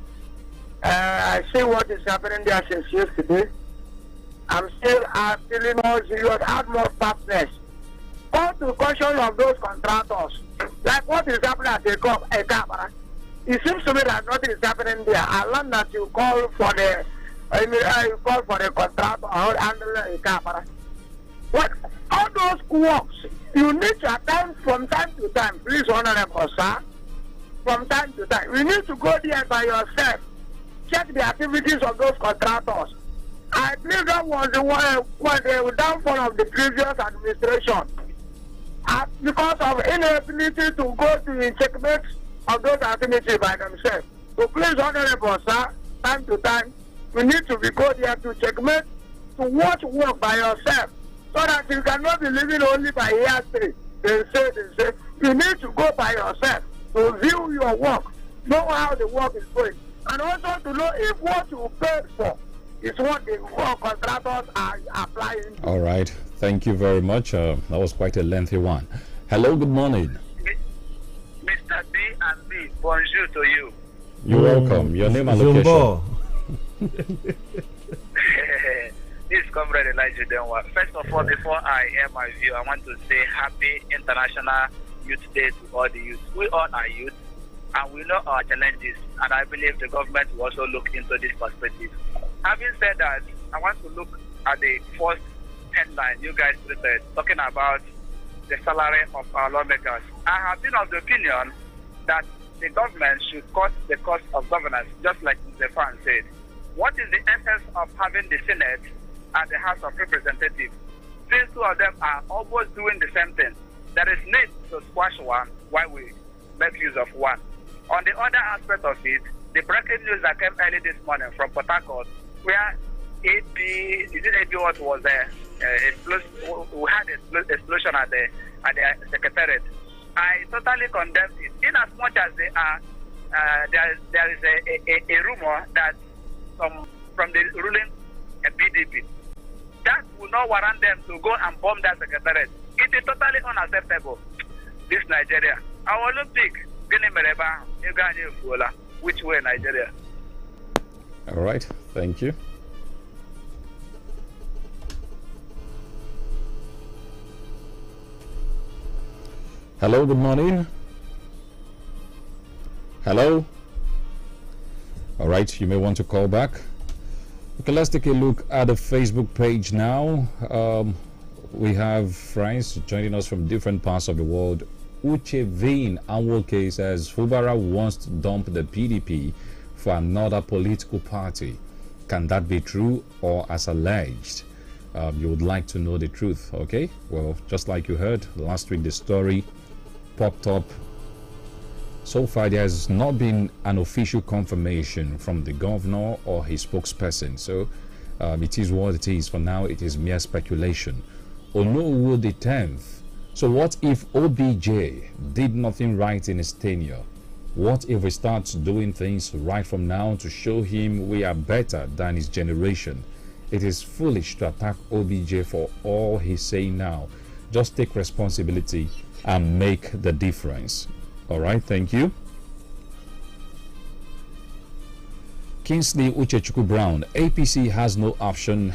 I see what is happening there since yesterday. I'm still feeling more serious, add more toughness. Call to caution of those contractors. Like what is happening at Ekabara. It seems to me that nothing is happening there. I learned that you call for the I call for a contract or handle a car. What all those works you need to attend from time to time, please, Honorable Sir. From time to time, you need to go there by yourself. Check the activities of those contractors. I believe that was the downfall of the previous administration. Because of inability to go to checkmate of those activities by themselves. So please, Honorable Sir, time to time, we need to go there to checkmate, to watch work by yourself, so that you cannot be living only by hearsay. They say, you need to go by yourself to view your work, know how the work is going, and also to know if what you paid for is what the contractors are applying. All right. Thank you very much. That was quite a lengthy one. Hello, good morning. Mr. B and B, bonjour to you. You're welcome. Your name and location. This is Comrade Elijah Denwa. First of all, before I air my view, I want to say happy International Youth Day to all the youth. We all are youth, and we know our challenges, and I believe the government will also look into this perspective. Having said that, I want to look at the first headline you guys prepared, talking about the salary of our lawmakers. I have been of the opinion that the government should cut the cost of governance, just like the fan said. What is the essence of having the Senate and the House of Representatives? Since two of them are almost doing the same thing, there is need to squash one while we make use of one. On the other aspect of it, the breaking news that came early this morning from Port Harcourt, where AP what was there? We had an explosion at the Secretariat. I totally condemn it. In as much as they are, there is a rumor that from the ruling PDP, that will not warrant them to go and bomb that Secretariat. It is totally unacceptable. This Nigeria, our Olympic, which way Nigeria? All right, thank you. Hello, good morning. Hello. All right, you may want to call back. Okay, let's take a look at the Facebook page now. We have friends joining us from different parts of the world. Uche Vin Anwoke says Fubara wants to dump the PDP for another political party. Can that be true or as alleged? You would like to know the truth, okay? Well, just like you heard last week, the story popped up. So far, there has not been an official confirmation from the governor or his spokesperson. So it is what it is. For now, it is mere speculation. Onowu the 10th. So what if OBJ did nothing right in his tenure? What if we start doing things right from now to show him we are better than his generation? It is foolish to attack OBJ for all he's saying now. Just take responsibility and make the difference. All right, thank you. Kingsley Uchechukwu Brown, APC has no option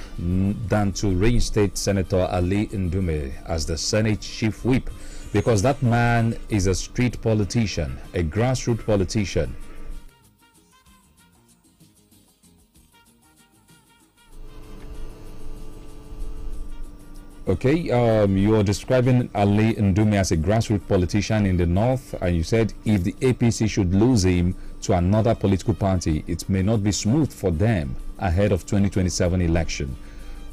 than to reinstate Senator Ali Ndume as the Senate Chief Whip because that man is a street politician, a grassroots politician. Okay, you are describing Ali Ndume as a grassroots politician in the north, and you said if the APC should lose him to another political party, it may not be smooth for them ahead of 2027 election.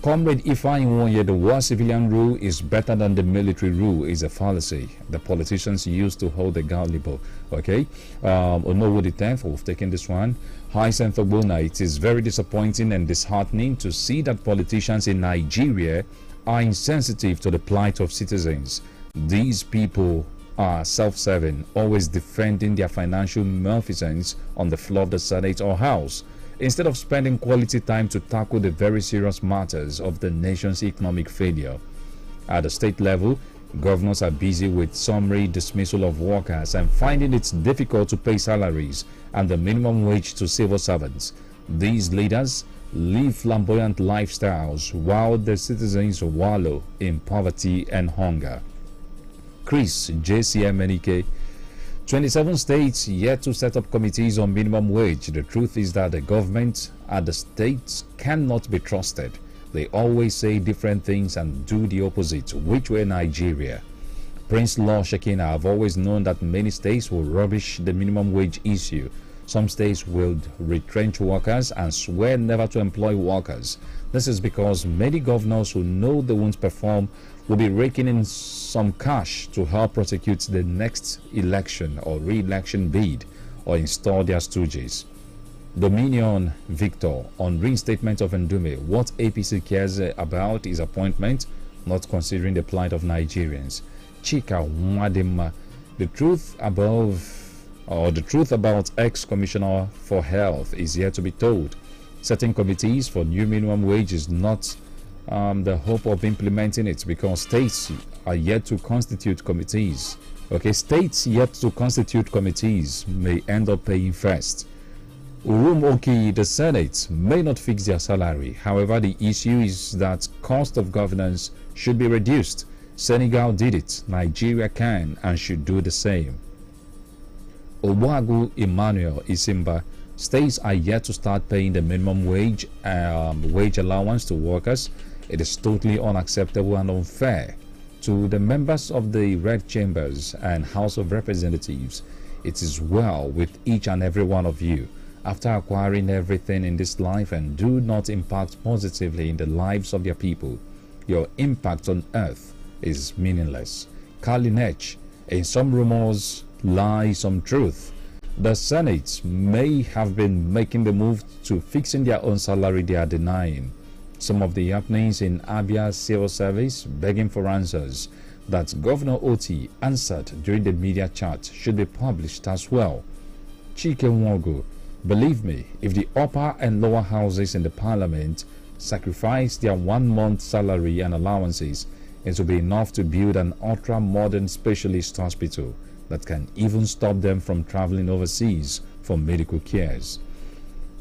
Comrade Ifeanyi Nwoye, the war civilian rule is better than the military rule is a fallacy the politicians use to hold the gullible. Okay, Onowu the 10th, we've taken this one. Hi Senthobona, it is very disappointing and disheartening to see that politicians in Nigeria are insensitive to the plight of citizens. These people are self-serving, always defending their financial malfeasance on the floor of the Senate or House, instead of spending quality time to tackle the very serious matters of the nation's economic failure. At the state level, governors are busy with summary dismissal of workers and finding it difficult to pay salaries and the minimum wage to civil servants. These leaders live flamboyant lifestyles while the citizens wallow in poverty and hunger. Chris JCMNK, 27 states yet to set up committees on minimum wage. The truth is that the government at the states cannot be trusted. They always say different things and do the opposite. Which way Nigeria? Prince Law Shekina have always known that many states will rubbish the minimum wage issue. Some states will retrench workers and swear never to employ workers. This is because many governors who know they won't perform will be raking in some cash to help prosecute the next election or re-election bid or install their stooges. Dominion Victor on reinstatement of Ndume. What APC cares about is appointment, not considering the plight of Nigerians. Chika Mwadima. The truth about ex-commissioner for health is yet to be told. Setting committees for new minimum wage is not the hope of implementing it, because states are yet to constitute committees. States yet to constitute committees may end up paying first. Urumoki, the Senate may not fix their salary. However, the issue is that cost of governance should be reduced. Senegal did it. Nigeria can and should do the same. Owagu Emmanuel Isimba, states are yet to start paying the minimum wage allowance to workers. It is totally unacceptable and unfair. To the members of the Red Chambers and House of Representatives, it is well with each and every one of you. After acquiring everything in this life and do not impact positively in the lives of their people, your impact on earth is meaningless. Kalinech, in some rumors lie some truth. The Senate may have been making the move to fixing their own salary they are denying. Some of the happenings in Abia civil service begging for answers that Governor Oti answered during the media chat should be published as well. Chike Nwogu, believe me, if the upper and lower houses in the parliament sacrifice their 1 month salary and allowances, it will be enough to build an ultra-modern specialist hospital that can even stop them from traveling overseas for medical cares.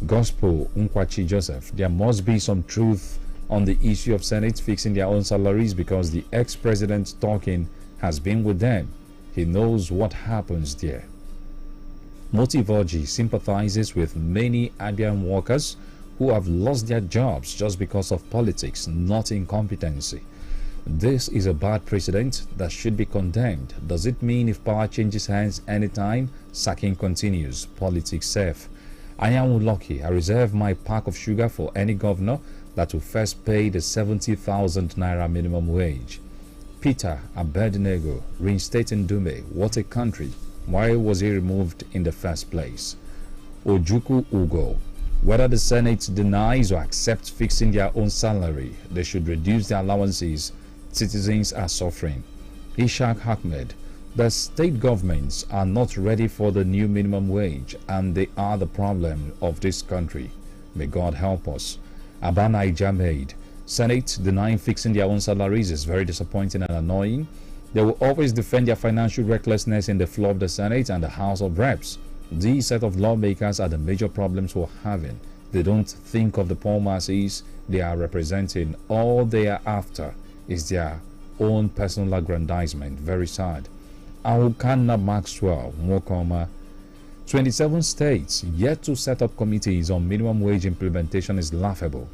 Gospel Nkwachi Joseph, there must be some truth on the issue of Senate fixing their own salaries, because the ex-president talking has been with them. He knows what happens there. Motivoji sympathizes with many Abian workers who have lost their jobs just because of politics, not incompetency. This is a bad precedent that should be condemned. Does it mean if power changes hands anytime, sacking continues? Politics safe. I am lucky. I reserve my pack of sugar for any governor that will first pay the 70,000 naira minimum wage. Peter Abednego, reinstating Ndume. What a country. Why was he removed in the first place? Ojuku Ugo, whether the Senate denies or accepts fixing their own salary, they should reduce their allowances. Citizens are suffering. Ishaq Ahmed, the state governments are not ready for the new minimum wage, and they are the problem of this country. May God help us. Abanai Jamed, Senate denying fixing their own salaries is very disappointing and annoying. They will always defend their financial recklessness in the floor of the Senate and the House of Reps. These set of lawmakers are the major problems we're having. They don't think of the poor masses they are representing. All they are after is their own personal aggrandizement. Very sad. Aukana Maxwell Mwokoma, 27 states yet to set up committees on minimum wage implementation is laughable.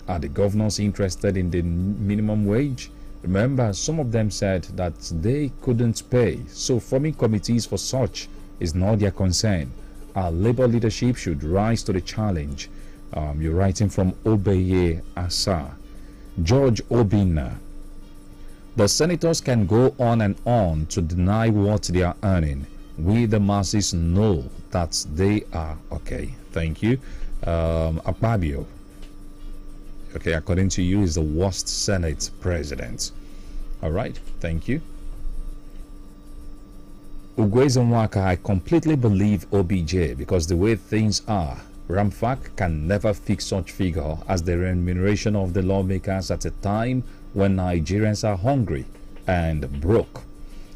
Are the governors interested in the minimum wage? Remember, some of them said that they couldn't pay, so forming committees for such is not their concern. Our labor leadership should rise to the challenge. You're writing from Obeye Asa. George Obina, the senators can go on and on to deny what they are earning. We the masses know that they are okay. Thank you. Akpabio, okay, according to you, is the worst Senate president. All right, thank you. Ugwezonwaka, I completely believe OBJ, because the way things are, Ramfak can never fix such figure as the remuneration of the lawmakers at a time when Nigerians are hungry and broke.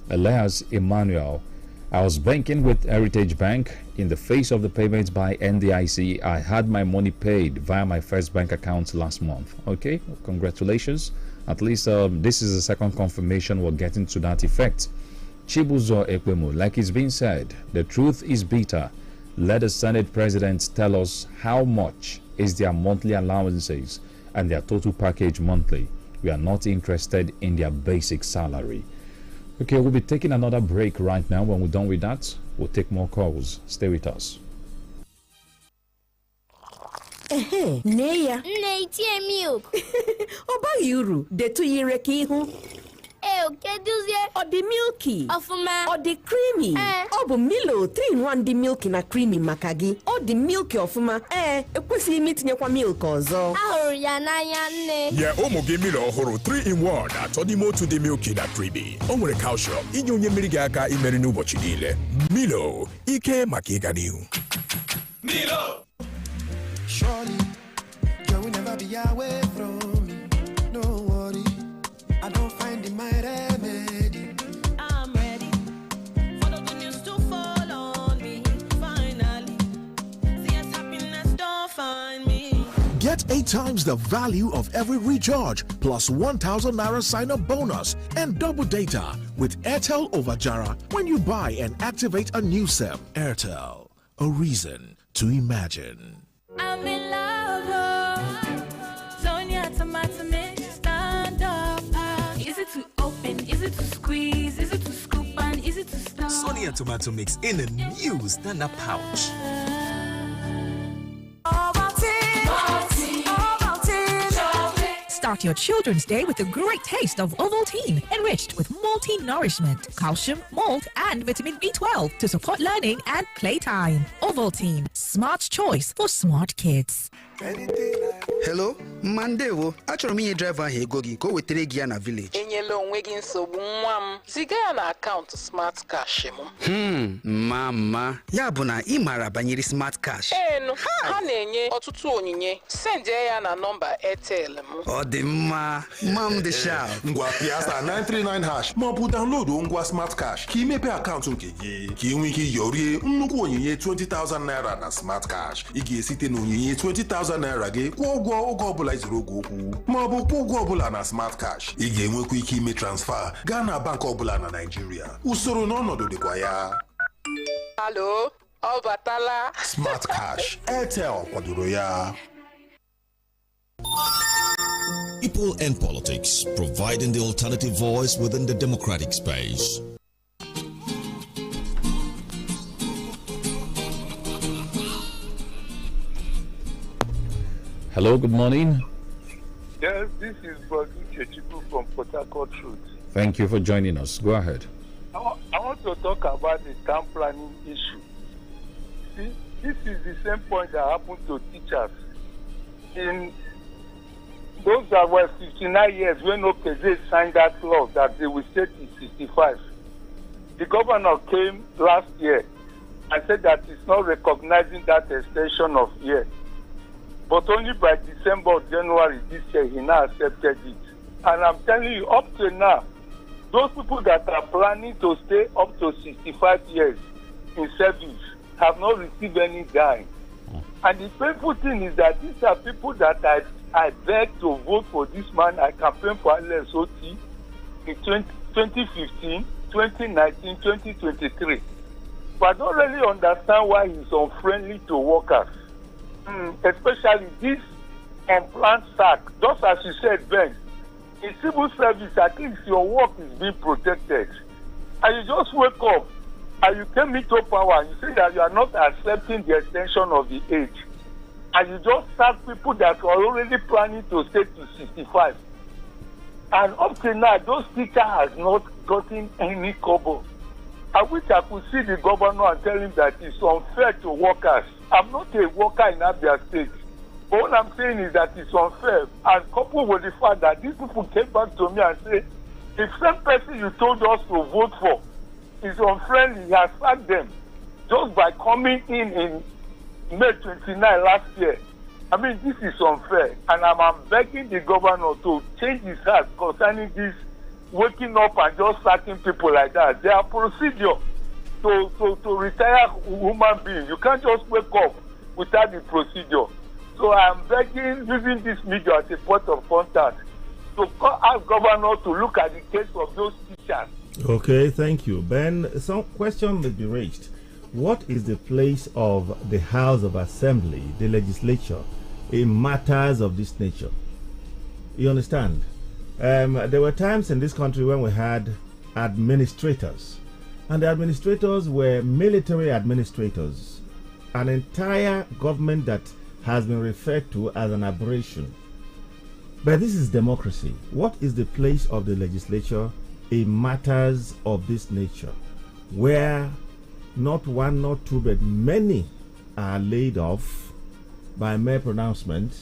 Elias Emmanuel, I was banking with Heritage Bank. In the face of the payments by NDIC, I had my money paid via my first bank account last month. Okay, congratulations. At least this is the second confirmation we're getting to that effect. Chibuzo Ekwemo, like it's been said, the truth is bitter. Let the Senate presidents tell us how much is their monthly allowances and their total package monthly. We are not interested in their basic salary. Okay, we'll be taking another break right now. When we're done with that, we'll take more calls. Stay with us. Neya. Nne itie milk. Oba uru, detu yire ki ihu. Keduzie. Odi milky. Ofuma. Odi creamy. Obu Milo 3-in-1 di milky na creamy makagi. Odi milky ofuma. Ekwesi imitinye kwa milk ọzọ. Ahụrụ ya n'anya nne. Nye ụmụ gị Milo ọhụrụ 3-in-1 atọ n'ime otu dị milky na creamy. O nwere calcium inye onye mmiri gị aka imeri n'ụbọchị niile. Milo, ike maka ịga n'ihu. Milo. Surely, you will never be away from me. No worry, I don't find in my remedy. I'm ready for the good news to fall on me. Finally, see as happiness don't find me. Get 8 times the value of every recharge plus 1,000 Naira sign-up bonus and double data with Airtel over Jara when you buy and activate a new SIM. Airtel, a reason to imagine. I'm in love, Sonia tomato mix, stand up. Is it to open? Is it to squeeze? Is it to scoop? And is it to stop? Sonia tomato mix in a new stand-up pouch. Start your children's day with a great taste of Ovaltine, enriched with multi-nourishment, calcium, malt, and vitamin B12 to support learning and playtime. Ovaltine, smart choice for smart kids. Hello, Mandewo. Achọrọ m inye driver ahụ ego gị ka o wetere gị ya na village. Enyela onwe gị nsogbu nwa m. Ziga ya na akaụntụ Smart Cash m. Mama. Ya bụ na ị maara banyere Smart Cash. Enu, ha na-enye ọtụtụ onyinye. Send ya na nọmba Airtel m. Ọ dị mma. Mam dị sharp. Ngwa Piazza 939 hash ma ọ bụ download ngwa Smart Cash ka imepe akaụntụ nke gị ka ị nwee ike yorie nnukwu onyinye 20,000 naira na Smart Cash. Ị ga-esite na onyinye 20,000 naira gị kwụọ ụgwọ oge ọbụla izuru oge okwu ma ọ bụ kwụọ ụgwọ ọbụla na Smart Cash. Ị ga-enwekwa ike ime transfer gaa na bank ọbụla na Nigeria. Usoro na ọnọdụ dịkwa ya. Hello, ọ batala. Smart Cash, Airtel kwadoro ya. People and politics, providing the alternative voice within the democratic space. Hello, good morning. Yes, this is Bodu Chechiku from Port Harcourt Road. Thank you for joining us. Go ahead. I want to talk about the town planning issue. See, this is the same point that happened to teachers. In those that were 59 years when OKZ signed that law that they will set in 65. The governor came last year and said that it's not recognizing that extension of year. But only by December or January this year, he now accepted it. And I'm telling you, up to now, those people that are planning to stay up to 65 years in service have not received any dime. And the painful thing is that these are people that I begged to vote for this man. I campaigned for LSOT in 2015, 2019, 2023. But I don't really understand why he's unfriendly to workers. Especially this unplanned sack. Just as you said, Ben, in civil service, at least your work is being protected. And you just wake up and you came into power and you say that you are not accepting the extension of the age. And you just sack people that are already planning to stay to 65. And up to now, those teachers has not gotten any kobo. I wish I could see the governor and tell him that it's unfair to workers. I'm not a worker in Abia State. But what I'm saying is that it's unfair. And coupled with the fact that these people came back to me and said, the same person you told us to vote for is unfriendly. He has sacked them just by coming in May 29 last year. I mean, this is unfair. And I'm begging the governor to change his heart concerning this waking up and just sacking people like that. There are procedure to retire human beings. You can't just wake up without the procedure. So I'm begging, using this media as a point of contact, to ask governor to look at the case of those teachers Okay, thank you. Ben, some question may be raised. What is the place of the House of Assembly, the legislature, in matters of this nature? You understand? There were times in this country when we had administrators, and the administrators were military administrators, an entire government that has been referred to as an aberration. But this is democracy. What is the place of the legislature in matters of this nature, where not one, not two, but many are laid off by mere pronouncement,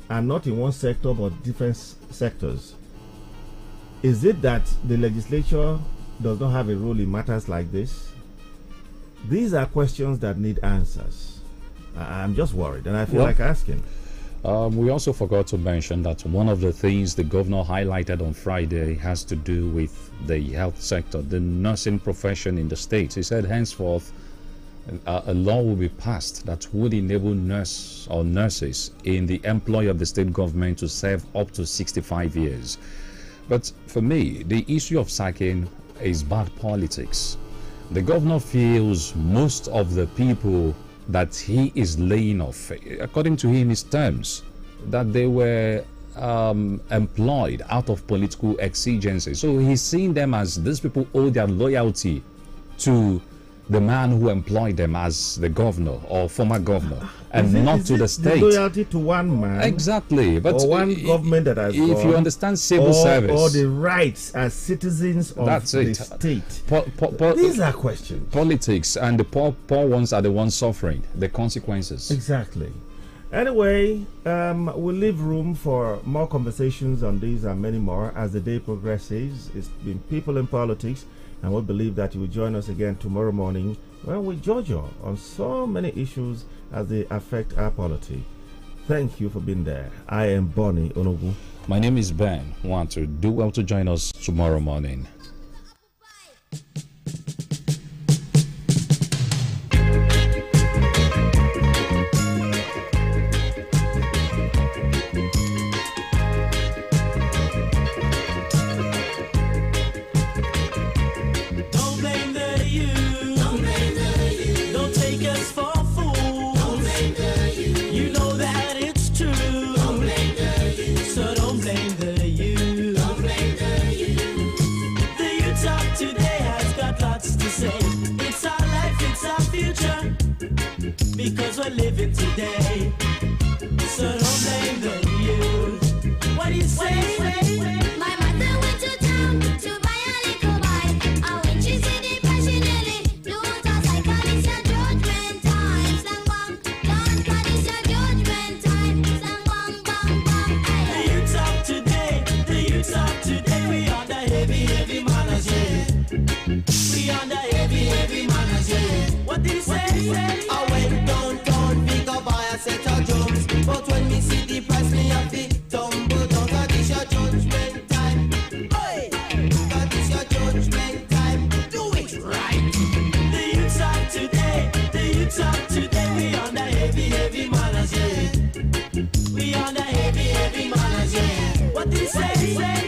and not in one sector but different sectors? Is it that the legislature does not have a role in matters like this? These are questions that need answers. I'm just worried, and I feel like asking. We also forgot to mention that one of the things the governor highlighted on Friday has to do with the health sector, the nursing profession in the state. He said henceforth a law will be passed that would enable nurses in the employ of the state government to serve up to 65 years. But for me, the issue of sacking is bad politics. The governor feels most of the people that he is laying off, according to him, his terms, that they were employed out of political exigencies. So he's seeing them as these people owe their loyalty to the man who employed them as the governor or former governor, and not to the state. Loyalty to one man, exactly, but or one government that has if gone, you understand civil service, or the rights as citizens of the state. These are questions. Politics, and the poor ones are the ones suffering the consequences. Exactly. Anyway, we'll leave room for more conversations on these and many more as the day progresses. It's been People in Politics, and we believe that you will join us again tomorrow morning when we judge you on so many issues as they affect our polity. Thank you for being there. I am Bonnie Onogu. My name is Ben. Want to do well to join us tomorrow morning. Because we're living today, so don't blame the youth. What do you say? My mother went to town to buy a little bike, and when she said it passionately, do what I say, 'cause it's your judgment time. Slang bang, dance, 'cause it's your judgment time. Slang bang, bang, bang. The youth of today, we on the heavy manners, yeah. We on the heavy manners, yeah. What did he say? I went downtown, pick up by a set of drums. But when me see the price, me have to tumble down. 'Cause it's your judgment time. Hey, 'cause it's your judgment time. Do it right. The youths of today, we on the heavy manners, yeah. We on the heavy manners, yeah. What did he say?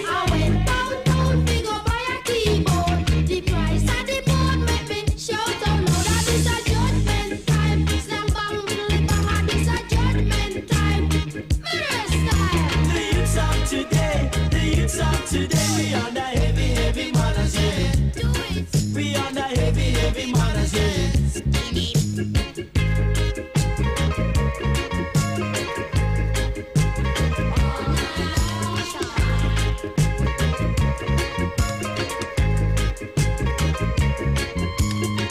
I went downtown, pick up by a keyboard. The price of the board make me shout out loud that it's a judgment time. Slam bang, bang, bang, it's a judgment time. Mirror style. The youths of today, we on the heavy manners, yeah. Do it. We on the heavy manners, yeah.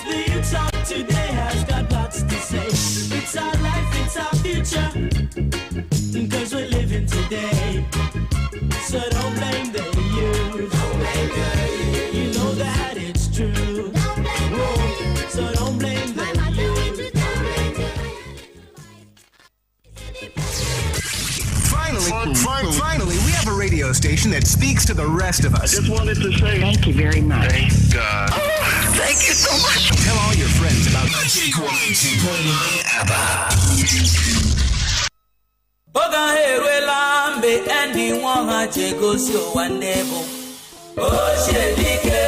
The youths of today has got lots to say. It's our life, it's our future, because we're living today. So don't blame the youth. Don't blame the youth. You know that it's true. Don't blame the youth. So don't blame the youth. Finally, we have a radio station that speaks to the rest of us. I just wanted to say thank you very much. Thank God. Thank you so much. Tell all your friends about MagicFmAba. Oga heruela mbe endi nwa ha jegosi ụwa ndị bụ o shedike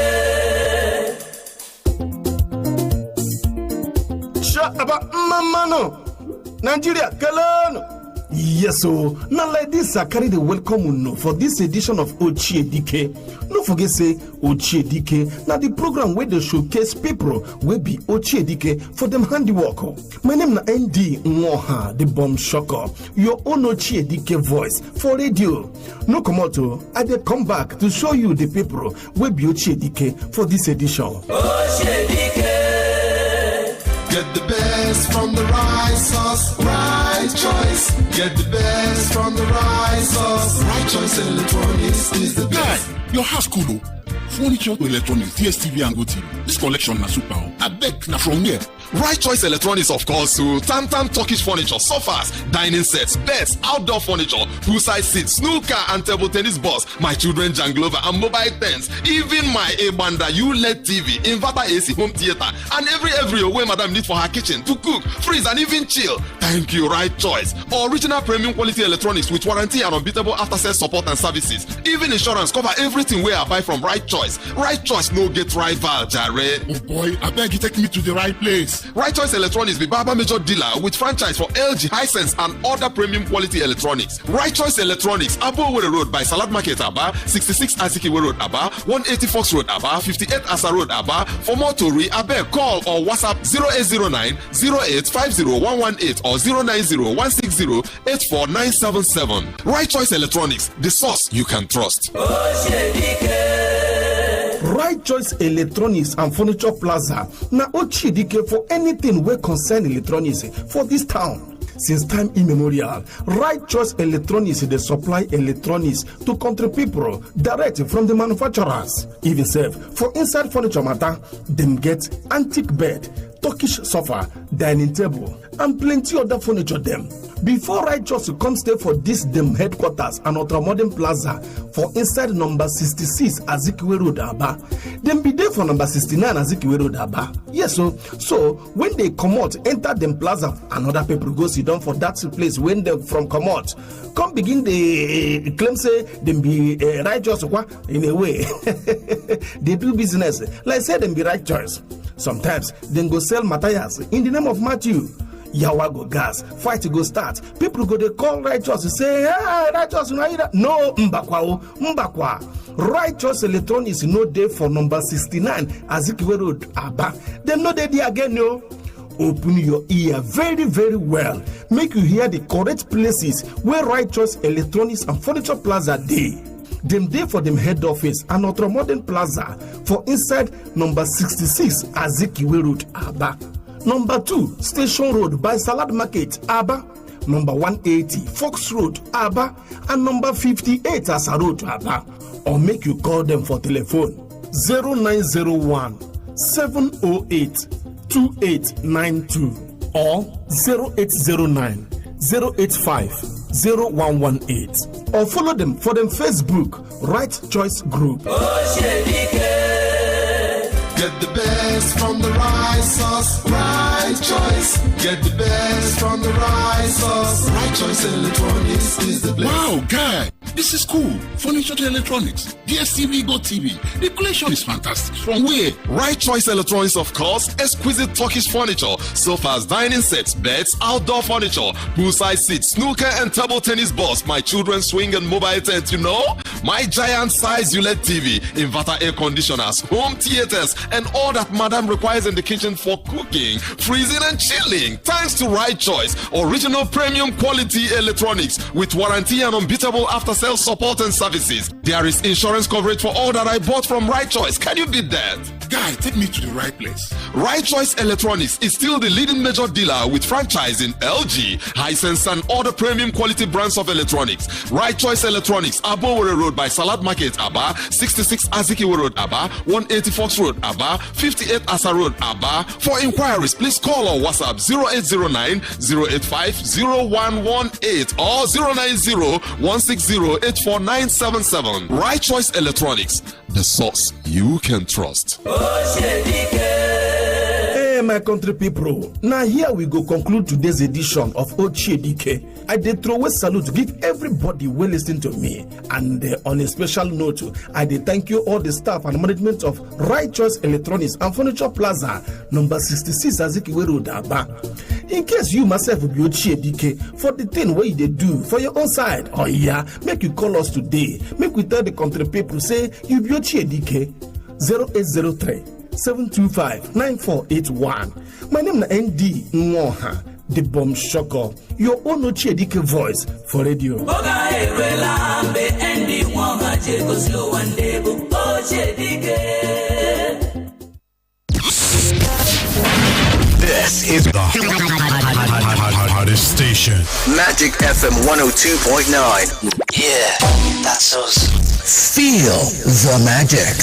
Aisha Aba Mamano. Nigeria, Galano. Yes, so now like this, I carry the welcome for this edition of Ochie DK. No forget say Ochie DK. Now the program where they showcase people will be Ochie DK for them handiwork. My name na ND Moha, the bomb shocker. Your own Ochie DK voice for radio. No komoto, I dey come back to show you the people will be Ochie DK for this edition. Ochie DK. Get the best from the rice sauce, right choice. Get the best from the rice sauce, right choice electronics is the best. Guy, your house cool. Furniture to electronics, DSTV and GoTV. This collection na super. I beg na from here. Right Choice Electronics, of course, so Tam Turkish furniture, sofas, dining sets, beds, outdoor furniture, poolside seats, snooker and table tennis balls, my children janglova and mobile tents, even my A-Banda ULED TV, inverter AC, home theater, and every way madam need for her kitchen to cook, freeze, and even chill. Thank you, Right Choice. Original premium quality electronics with warranty and unbeatable after-sales support and services. Even insurance cover everything where I buy from Right Choice. Right Choice no get rival, Jare. Oh boy, I beg you take me to the right place. Right Choice Electronics be Baba major dealer with franchise for LG, Hisense and other premium quality electronics. Right Choice Electronics, Abowere Road by Salad Market, Aba, 66 Azikiwe Road, Aba, 180 Fox Road, Aba, 58 Asa Road, Aba. For more Tori, Abeg call or WhatsApp 0809 0850118 or 090-160-84977. Right Choice Electronics, the source you can trust. Right Choice Electronics and Furniture Plaza na Ochidike for anything wey concern electronics for this town. Since time immemorial, Right Choice Electronics dey supply electronics to country people direct from the manufacturers. Even sef for inside furniture matter, dem get antique bed, Turkish sofa, dining table, and plenty other furniture dem. Before Right Choice come stay for this dem headquarters and Ultramodern Plaza for inside number 66 Azikiwe Road, Aba. Dem be there for number 69 Azikiwe Road, Aba. Yes, so when they come out, enter dem plaza, another people go sit down for that place when they from come out. Come begin the claim say dem be Right Choice in a way. They do business like say dem be Right Choice. Sometimes dem go sell Matthias in the name of Matthew. Yawa go gas, fight go start. People go they call Right Choice say, hey, Right Choice, no, mbakwa. Right Choice Electronics no day for number 69 Azikiwe Road, Aba. Them no day there again, no. Open your ear very, very well. Make you hear the correct places where Right Choice Electronics and Furniture Plaza day. Them day for them head office and Ultramodern Plaza for inside number 66 Azikiwe Road, Aba. Number 2, Station Road by Salad Market, Aba. Number 180, Fox Road, Aba. And number 58, Asa Road, Aba. Or make you call them for telephone 0901 708 2892 or 0809 085 0118. Or follow them for them Facebook, Right Choice Group. Get the best from the rice sauce, Right Choice. Get the best from the rice sauce, Right Choice Electronics is the best. Wow, guy, this is cool. Furniture to electronics, DSTV, GoTV. The collection is fantastic. From where? Right Choice Electronics, of course. Exquisite Turkish furniture, sofas, dining sets, beds, outdoor furniture, poolside seats, snooker and table tennis balls, my children's swing and mobile tent, you know? My giant size ULED TV, inverter air conditioners, home theaters, and all that madam requires in the kitchen for cooking, freezing and chilling. Thanks to Right Choice, original premium quality electronics with warranty and unbeatable after-sales support and services. There is insurance coverage for all that I bought from Right Choice. Can you beat that? Guy, take me to the right place. Right Choice Electronics is still the leading major dealer with franchise in LG, Hisense and other premium quality brands of electronics. Right Choice Electronics, Abowere Road by Salad Market, Aba, 66 Azikiwe Road, Aba, 180 Fox Road, Aba, 58 Asa Road, Aba. For inquiries, please call or WhatsApp 0809 085 0118 or 090 160 84977. Right Choice Electronics, the source you can trust. Hey, my my country people, now here we go conclude today's edition of Ochiedike. I did throw a salute to give everybody will listen to me. And on a special note, I did thank you all the staff and management of Right Choice Electronics and Furniture Plaza, number 66 Azikiwe Road, Aba. In case you myself will be Ochiedike for the thing what they do for your own side, oh yeah, make you call us today. Make we tell the country people, say you be Ochiedike 0803-725-9481. My name is ND Nwoha, the bomb shocker, your own Ochiedike voice for radio. This is the hottest station. Magic FM 102.9. Yeah, that's us. Feel the magic.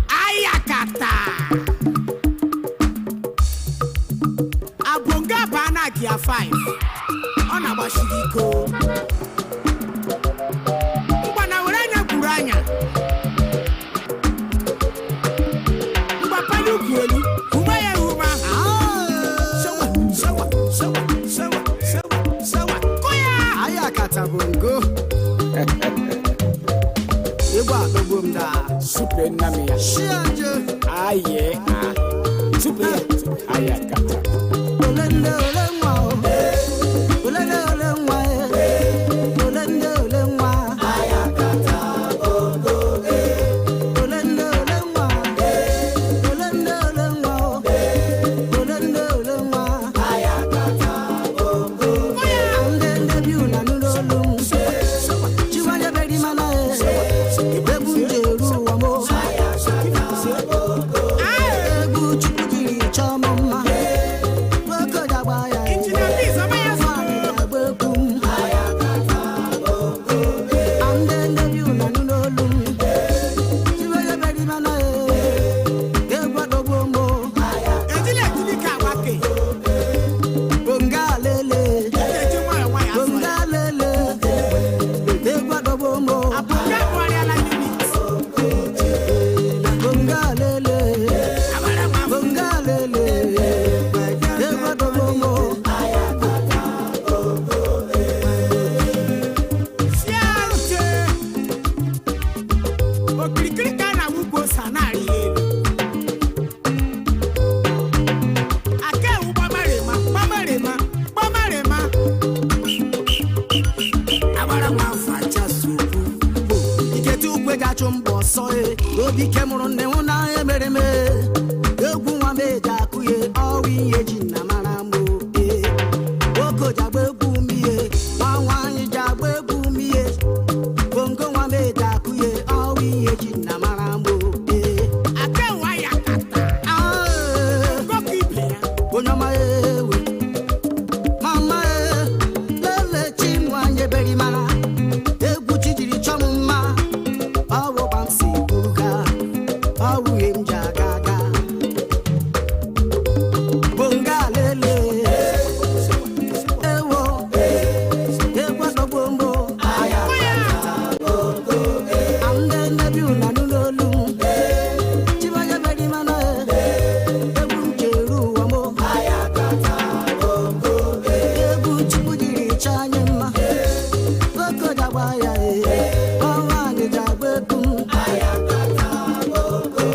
Ayakata. Abonga bana kia 5. Ona bashidiko. Mbana uranya kuranya. Mbapanu kuelu. Umaya uma. Sawa. Koya. Ayakata bongo. Eba dogumda. Super namia. Shianje. Aye. Super. Ayakata. Olende olemwa. Olende olemwa. Olende olemwa. Ayakata bongo. Olende olemwa. Olende olemwa. Olende olemwa. Ayakata bongo. Andende biuna nulolum. Chiwanya bedi mana. Ebunjeru wamo. Ebu chukudi chamoma. Wako dabaya. Andende biuna nulolum. Chiwanya bedi mana. Ebu adogombo. Ejile kulika wake. Bongalele. Bongalele. Ebu adogombo. Abuja kwari ala unit. Bongalele. Bongalele. Ebu adogombo. Siaute. Okirikirika na wugo sanari elu. Ake wu bamarema. Abara mafacha suku. Iketu kwega chumbo soe. Obi kemuru ne una emereme. Egwu nwa meja kuye. Owi yeji na marambo. Oko jagbe egwu miye. Wanwanyi jagbe egwu miye. Bongo nwa meja kuye. Owi yeji na marambo. Ake waya kata. Onyama ewe. Mama lele chimwanye beri mana. Egwu chijiri chomuma. Awo bamsi buruga. Awu emja gaga. Bonga lele. Ewo. Egwa dogombo. Ayakata bongo. Ande nebi una nulolum. Chimwanye beri mana. Egwu njeru wamo. Ayakata bongo. Egwu chukudiri chanyema. Boko dabaya Mawani jagbekum. Ayakata bongo.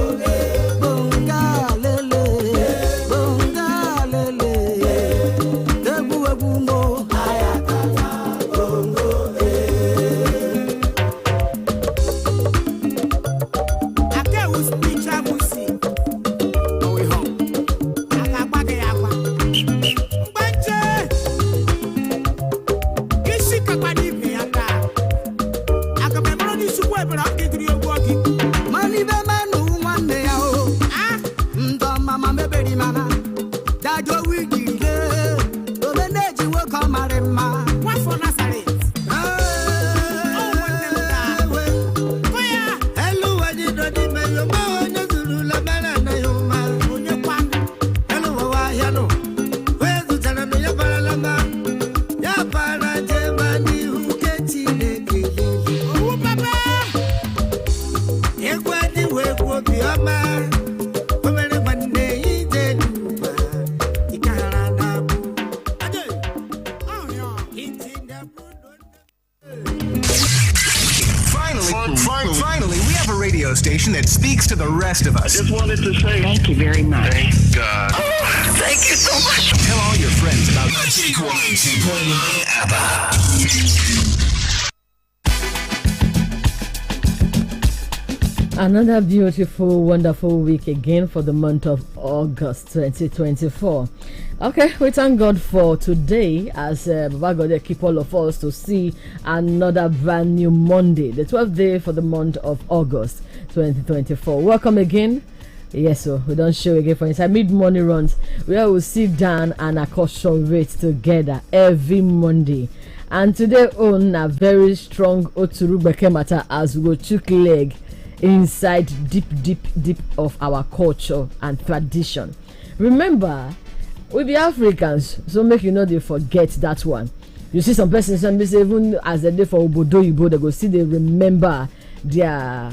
Bongalele. Bongalele. Egwu egwumbo. Ayakata bongo. Ake was picture musi. Owe home. Akabage yakwa. Mbanje. Kishika kwa nipe yaka. radio station that speaks to the rest of us. I just wanted to say thank you very much. Thank God. Thank you so much. Tell all your friends about Magic 102.9 ABBA. Another beautiful, wonderful week again for the month of August 2024. Okay, we thank God for today as Baba God keep all of us to see another brand new Monday, the 12th day for the month of August 2024. Welcome again. Yes, so we don't show again for inside mid-morning runs where we'll sit down and accommodate together every Monday. And today on a very strong Oturu Beke matter as we go chook leg inside deep of our culture and tradition. Remember, we be Africans, so make you know they forget that one. You see some persons when they say even as the day for Obodo Ibo, they go see they remember their,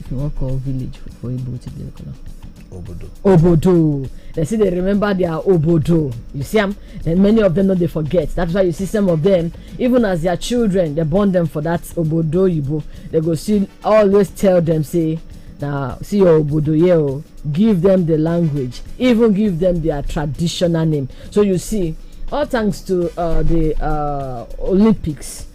if you want to call village for Ibo to be Obodo. They say they remember their Obodo. You see them? Then many of them know they forget. That's why you see some of them, even as their children, they born them for that Obodo Ibo. They go see, always tell them, say, now see your Obodo, yeah, give them the language, even give them their traditional name. So you see, all thanks to the Olympics,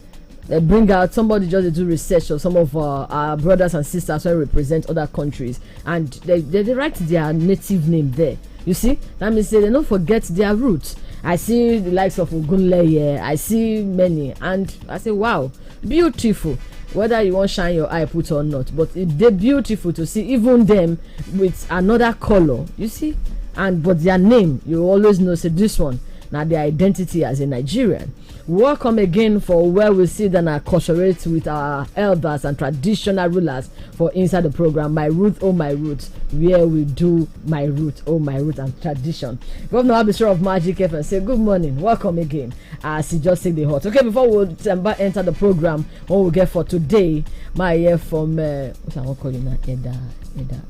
they bring out somebody just do research of some of our brothers and sisters who represent other countries, and they write their native name there. You see, that means they don't forget their roots. I see the likes of Ogunleye, I see many, and I say, wow, beautiful. Whether you want shine your eye put or not, but they're beautiful to see, even them with another color. You see, and but their name, you always know. Say this one now their identity as a Nigerian. Welcome again for where we sit and acculturate with our elders and traditional rulers for inside the program My Root, Oh My Roots, where we do My Root, Oh My Root and tradition. Governor Abisher of Magic FM say good morning, welcome again as he just take the hot. Okay, before we enter the program, what we get for today, my year from what I want to call you now, Eda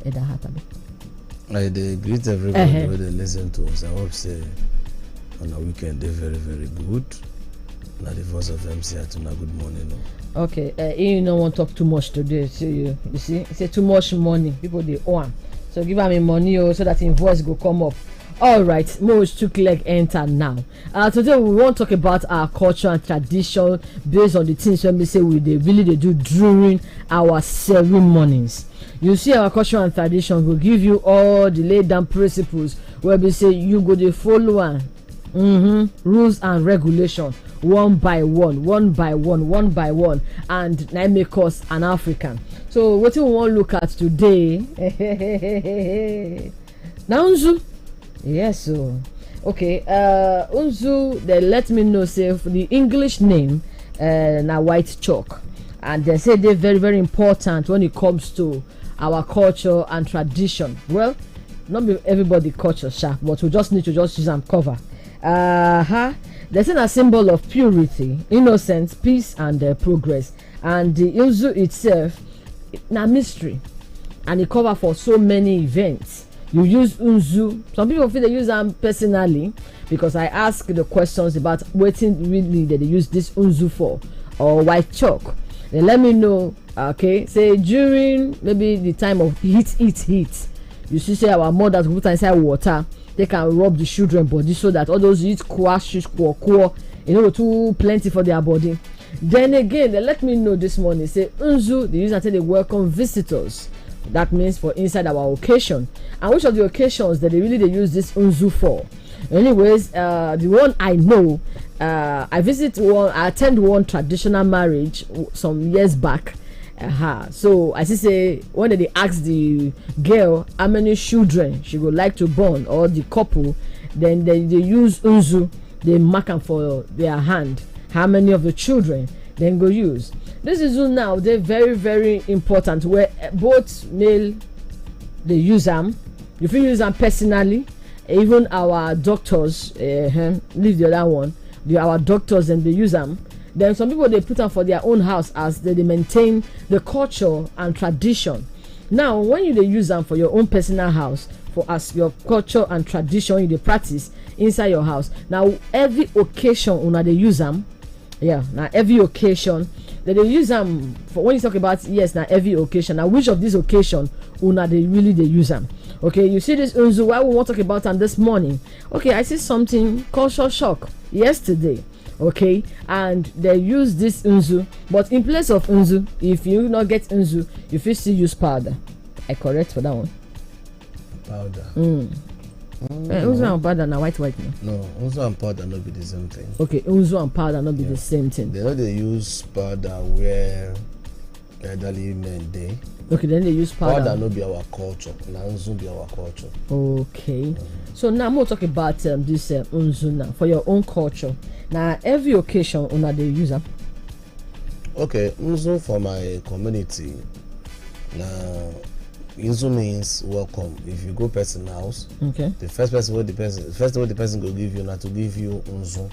Hatabe. I greet everybody who they listen to us. I hope say on a weekend they're very, very good. Now the voice of MC Atuna, good morning. No? Okay, you don't want to talk too much today. So you see, it's too much money. People they own. So give me money so that in voice go come up. All right, most took leg enter now. Today we want to talk about our culture and tradition based on the things when we say they do during our ceremonies. You see, our culture and tradition will give you all the laid down principles where we say you go to follow rules and regulations one by one, and that make us an African. So what we want to look at today now Unzu. Yes, so okay, Unzu, they let me know say the English name na white chalk, and they say they're very, very important when it comes to our culture and tradition. Well, not everybody culture sharp, but we just need to just use and cover. There's a symbol of purity, innocence, peace, and progress. And the Unzu itself, na mystery, and it cover for so many events. You use Unzu. Some people feel they use them personally because I ask the questions about what really they use this Unzu for or white chalk. They let me know. Okay, say during maybe the time of heat. You see, say our mothers put inside water. They can rub the children body so that all those eat too plenty for their body. Then again, they let me know this morning, say Unzu, they use until they welcome visitors. That means for inside our occasion. And which of the occasions that they use this Unzu for? Anyways, the one I know, I attend one traditional marriage some years back. So I say when they ask the girl how many children she would like to born, or the couple, then they use Unzu. They mark them for their hand how many of the children then go use. This is now they're very, very important where both male they use them. If you use them personally, even our doctors leave the other one, our doctors and they use them. Then some people they put them for their own house as they maintain the culture and tradition. Now when you they use them for your own personal house, for as your culture and tradition you they practice inside your house. Now every occasion when they use them, now every occasion they use them for when you talk about yes now every occasion. Now which of these occasion una they use them? Okay, you see this unzu. Why we want to talk about them this morning? Okay, I see something culture shock yesterday. Okay, and they use this unzu, but in place of unzu, if you not get unzu, you first still use powder. I correct for that one. Powder. Unzu and powder na white no. No, unzu and powder not be the same thing. Okay, unzu and powder not be the same thing. They know they use powder where elderly men dey. Okay, then they use powder. Powder no be our culture. Na unzu be our culture. Okay, so now I'm going to talk about this unzu now for your own culture. Now every occasion una they use them. Okay, unzu for my community. Now unzu means welcome. If you go person house, okay, the first thing the person go give you na to give you unzu.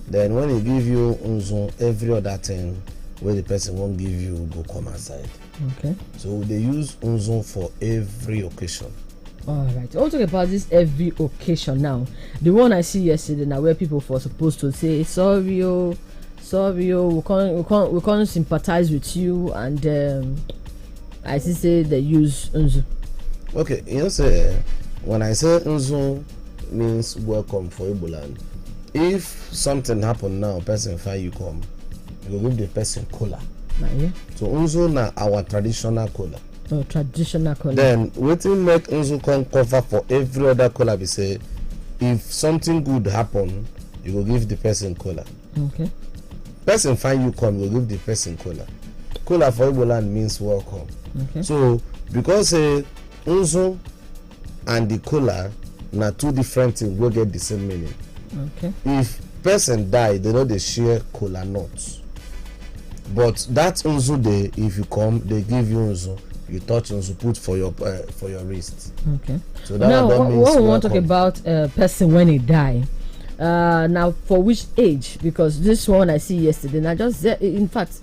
Then when he give you unzu, every other thing where the person won't give you go come aside. Okay. So they use unzu for every occasion. All right. I'll talk about this every occasion now. The one I see yesterday now where people were supposed to say sorry, we can't sympathize with you, and I see say they use unzu. Okay, you know say when I say unzu means welcome for Igbo land. If something happen now, person find you come, you go give the person cola. Yeah. So unzu na our traditional cola. Oh, traditional cola. Then wetin make unzu come cover for every other cola be say if something good happen, you go give the person cola. Okay. Person find you come, you go give the person cola. Cola for Igbo land means welcome. Okay. So because unzu and the cola na two different things wey get the same meaning. Okay. If person die, they know they share cola nuts. But that unzu day, if you come, they give you unzu. You touch unzu, put for your wrist. Okay. So that now, means what we want to talk about person when he die. Now, for which age? Because this one I see yesterday, now just in fact,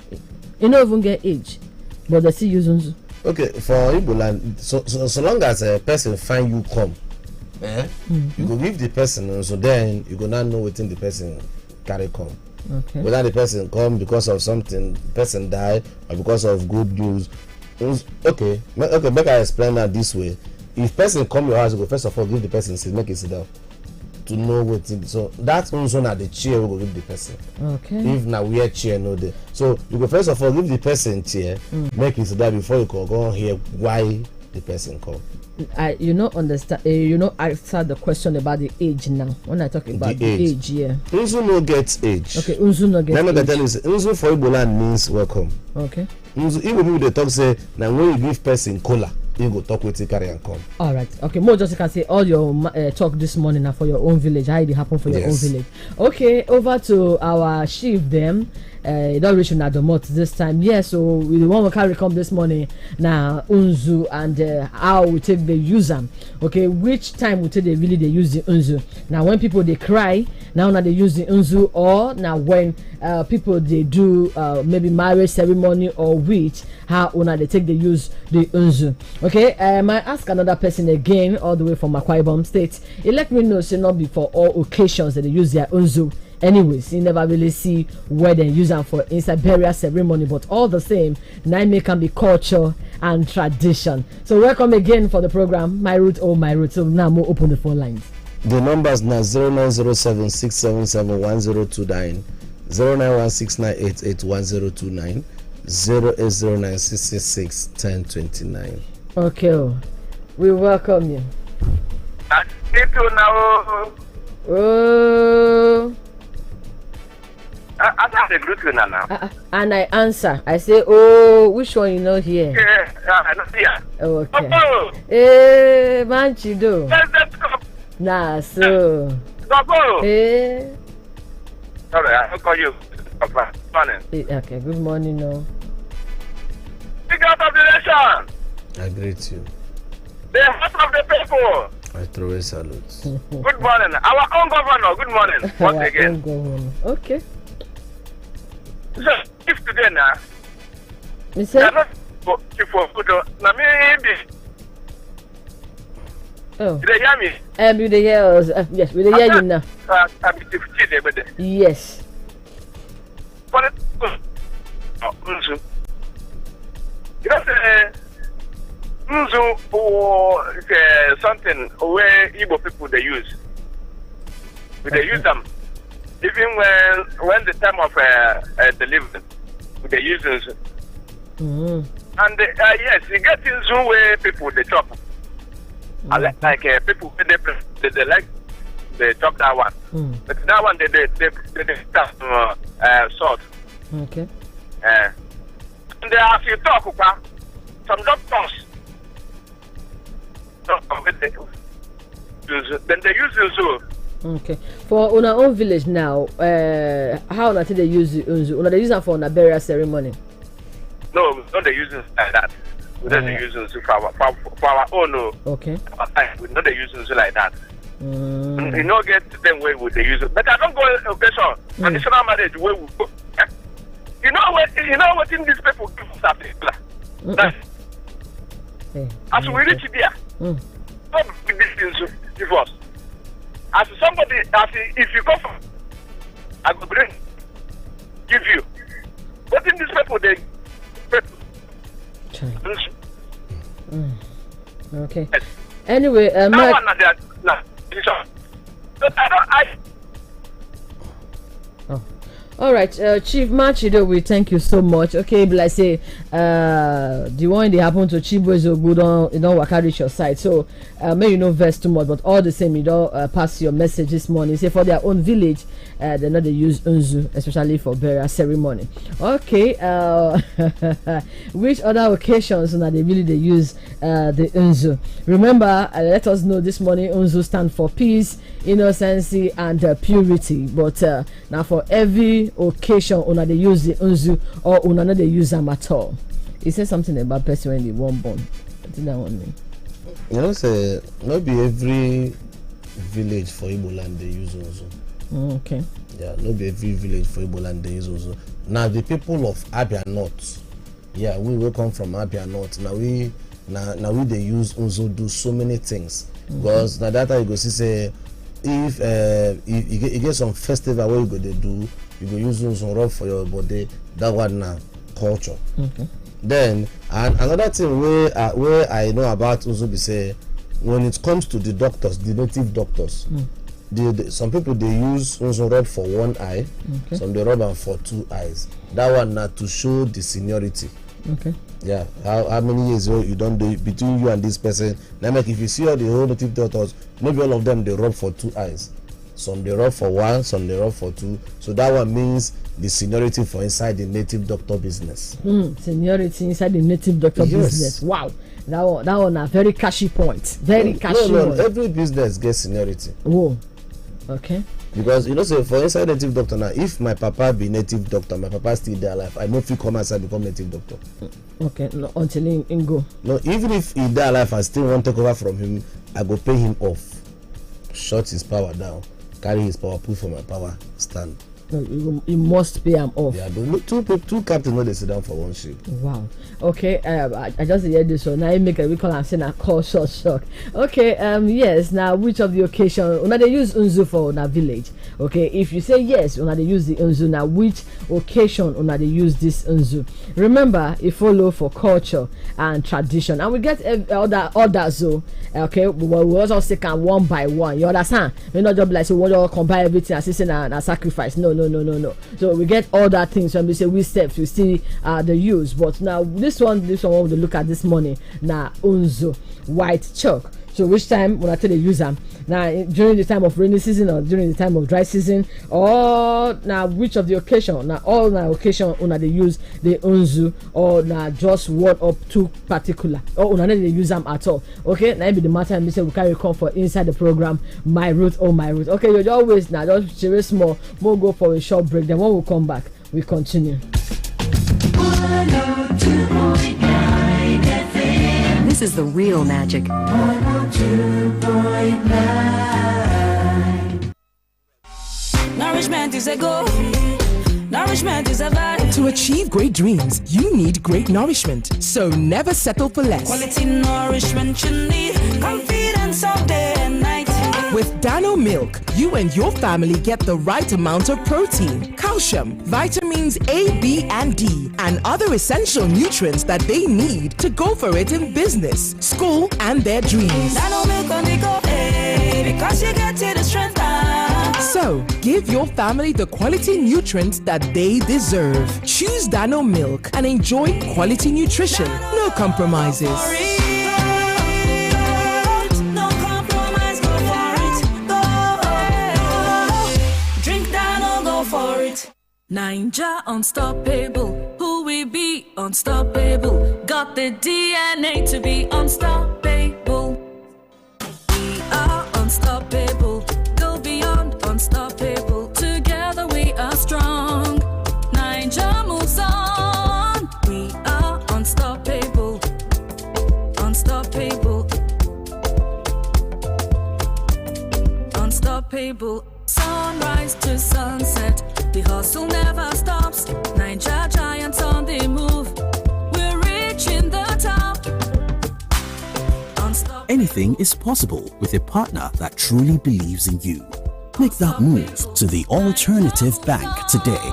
you don't even get age, but they still use unzu. Okay, for Igbo land, so long as a person find you come, you go give the person unzu, then you go not know within the person carry come. Okay. Whether the person come because of something, person die, or because of good news. Okay, make I explain that this way. If person come your house, you go first of all give the person seat, make it sit down to know what it is. So that's also na the chair we go give the person. Okay. If na where chair no there, so you go first of all give the person chair, make it sit down before you can go hear why the person come. I understand. Answer the question about the age now. When I talk about the age, yeah. Unzu no get age. Okay, unzu no get age. Let me tell you, unzu for Igbo land means welcome. Okay. Unzu Igbo people they talk say now when you give person cola, you go talk with carry and come. All right. Okay. More just you can say all your talk this morning now for your own village. How it happen for your own village? Okay. Over to our chief then. Don't reach Nadomot this time. Yeah, so we want to carry come this morning now unzu and how we take the use them. Okay, which time we take they use the unzu. Now when people they cry, now they use the unzu, or now when people they do maybe marriage ceremony or which how they take they use the unzu. Okay, I might ask another person again all the way from Akwa Ibom State. It let me know say not be for all occasions that they use their unzu. Anyways, you never really see where they use them for inside burial ceremony, but all the same, Naime can be culture and tradition. So welcome again for the program, My Root, Oh My Root. So now we'll open the phone lines. The numbers now 0907-677-1029, 091698811029, 0809661029. Okay, we welcome you. Oh. And I answer. I say, oh, which one you know here? Yeah, I know here. Okay. Eh, Manchido. Nah, so. Eh. Sorry, I'll call you. Good morning. Okay, good morning, no. Speak out of the nation. I greet you. The heart of the people. I throw a salute. Good morning. Our own governor, good morning. Once again. Own governor. Okay. So, if today now, you say? Now maybe. Oh. Did they hear me? We they hear us. Yes, we they hear you now. Yes. But something where Igbo people they use. They use them even when the time of delivery, they use them. And yes, you get in Zoom where people they chop. Like people they like they chop that one. But that one they salt. Okay. And as you talk about some doctors, then they use unzu. Okay. For on our own village now, how not they use unzu? Una they use it for a burial ceremony. No, we don't use it like that. We don't use unzu for our own. Okay. We don't use unzu like that. You know, get them way would they use it. But I don't go occasion traditional marriage where we go. You know what in these people give us after as we reach there, don't bring these things give us. As somebody, if you go for, I go bring, give you. What in these people they? Okay. Anyway, I all right, Chief Machido, we thank you so much. Okay, but like say, the one they happen to Chief Wezo good on, you know, work reach your side. So, may you know verse too much, but all the same, you don't pass your message this morning. Say for their own village, they know they use unzu, especially for burial ceremony. Okay, which other occasions now they really they use the unzu? Remember, let us know this morning. Unzu stand for peace, innocency, and purity. But now for every occasion una they use the unzu or una no they use them at all. He said something about person when they won't born. What did that one mean? You know, say not be every village for Igbo land they use unzu. Okay. Yeah, not be every village for Igbo land they use unzu. Now the people of Abia North, yeah, we will come from Abia North. Now we they use unzu do so many things because now that I go see say if you get some festival where you go they do. You go use unzu rub for your body. That one now culture. Okay. Then and another thing where I know about unzu be say when it comes to the doctors, the native doctors, some people they use unzu rub for one eye, some they rub them for two eyes. That one now to show the seniority. Okay. Yeah, how many years you don't do it between you and this person. Now, like if you see all the whole native doctors, maybe all of them they rub for two eyes. Some they rub for one, some they rub for two. So that one means the seniority for inside the native doctor business. Seniority inside the native doctor business. Wow, that one a very cashy point. Very cashy. No, every business gets seniority. Whoa. Okay. Because you know, say for inside native doctor now, if my papa be native doctor, my papa still there alive, I know if he come outside become native doctor. Okay, no, until he go. No, even if he die alive and still want to take over from him, I go pay him off, shut his power down, carry his power, put for my power stand. No, you must pay him off. Yeah, two captains know they sit down for one ship. Wow. Okay. I just heard this one. Now I make a recall and say na call short shock. Okay. Yes. Now, which of the occasion? Una they use unzu for una village. Okay. If you say yes, una they use the unzu. Now, which occasion una they use this unzu? Remember, it follow for culture and tradition, and we get other so. Okay. We also say can one by one. You understand? We not just like so we want to combine everything and say na sacrifice. No. So we get all that things when we say we steps we see the use, but now this one we'll look at this morning now unzu white chalk. So which time when I tell the user now during the time of rainy season or during the time of dry season, or now which of the occasion now all now occasion una they use the unzu or now just one or two particular or una they use them at all. Okay, now be the matter and we say we carry come for inside the program my route. Okay, you always now just very small. We'll go for a short break. Then when we come back, we continue. This is the real magic. 102.9. Nourishment is a goal. Nourishment is a vibe. To achieve great dreams, you need great nourishment. So never settle for less. Quality nourishment you need. Confidence all day and night. With Dano Milk, you and your family get the right amount of protein, calcium, vitamins A, B, and D, and other essential nutrients that they need to go for it in business, school, and their dreams. Dano Milk on the go, because you get to the strength. So, give your family the quality nutrients that they deserve. Choose Dano Milk and enjoy quality nutrition. No compromises. No compromise, go for it. Go. Drink Dano, go for it. Ninja unstoppable. Who we be unstoppable? Got the DNA to be unstoppable. We are unstoppable. Go beyond unstoppable. Together we are strong. Ninja moves on. We are unstoppable. Unstoppable. Unstoppable. Sunrise to sunset. The hustle never stops. Ninja giants on the move. We're reaching the top. Anything is possible with a partner that truly believes in you. Make that move to the Alternative Bank today.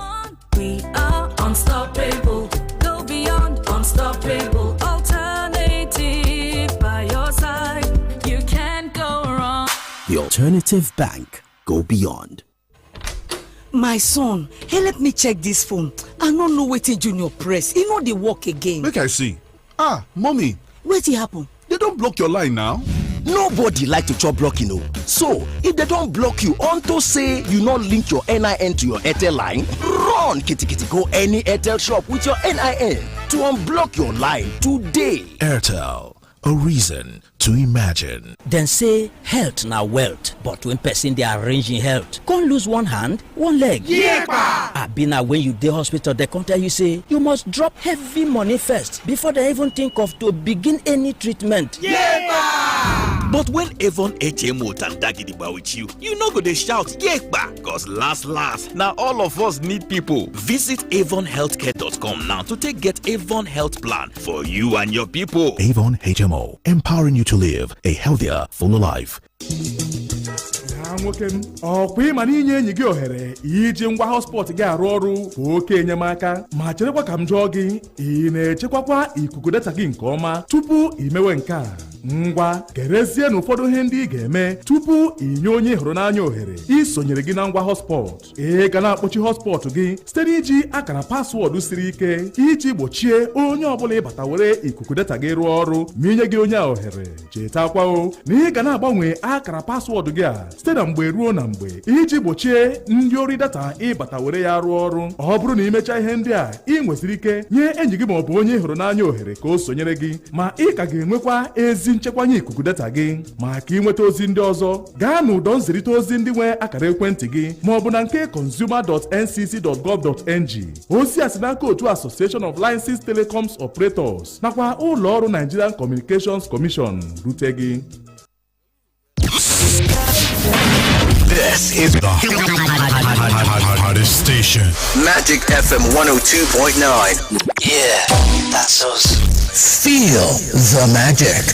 We are unstoppable. Go beyond unstoppable. Alternative by your side. You can't go wrong. The Alternative Bank. Go beyond. My son, hey, let me check this phone. I don't know wetin Junior press. You know they work again. Make I see. Ah, mommy. Wetin happen? They don't block your line now. Nobody like to chop blocking, no. So, if they don't block you unto say you not link your NIN to your Airtel line, run kitty go any Airtel shop with your NIN to unblock your line today. Airtel, a reason to imagine. Then say health na wealth, but when person they arranging health, can't lose one hand, one leg. Yeah, Abina, when you dey hospital, they come tell you say you must drop heavy money first before they even think of to begin any treatment. Yeah. But when Avon HMO Tandagidiba with you, you no go dey shout yekba, cause last now all of us need people. Visit avonhealthcare.com now to get Avon Health Plan for you and your people. Avon HMO, empowering you to live a healthier, fuller life. nwoke m ọkwa ịma na inye enyi gị ohere iji ngwa hotspot gị arụ ọrụ oke enyemaka ma cherekwa ka m jụọ gị ị na-echekwakwa ikuku data gị nke ọma tupu imewe nke a ngwa gerezie na ụfọdụ ihe ndị ị ga-eme tupu inye onye hụrụ n'anya ohere isonyere gị na ngwa hotspot ị ga na-akpọchi hotspot gị site n'iji akara paswọọdụ siri ike iji gbochie onye ọbụla ịbata were ikuku data gị rụọ ọrụ ma inye gị onye a ohere chetakwa na ị ga na-agbanwe akara paswọọdụ gị a site na mgbe ruo na mgbe iji gbochie ndị ori data ịbata were ya rụọ ọrụ ọ bụrụ na imechaa ihe ndị a ị nwesịrị ike nye enyi gị maọbụ onye hụrụ n'anya ohere ka o sonyere gị ma ị ka ga-enwekwa ezi nchekwanye ikuku data gị maka ịnweta ozi ndị ọzọ gaa n'ụdọ nzirịta ozi ndị nwe akara ekwentị gị maọbụ na nke consumer.ncc.gov.ng ozi a si n'aka otu Association of Licensed Telecoms Operators nakwa ụlọ ọrụ Nigerian Communications Commission rute gị. This is the hottest station. Magic FM 102.9. Yeah, that's us. Feel the magic.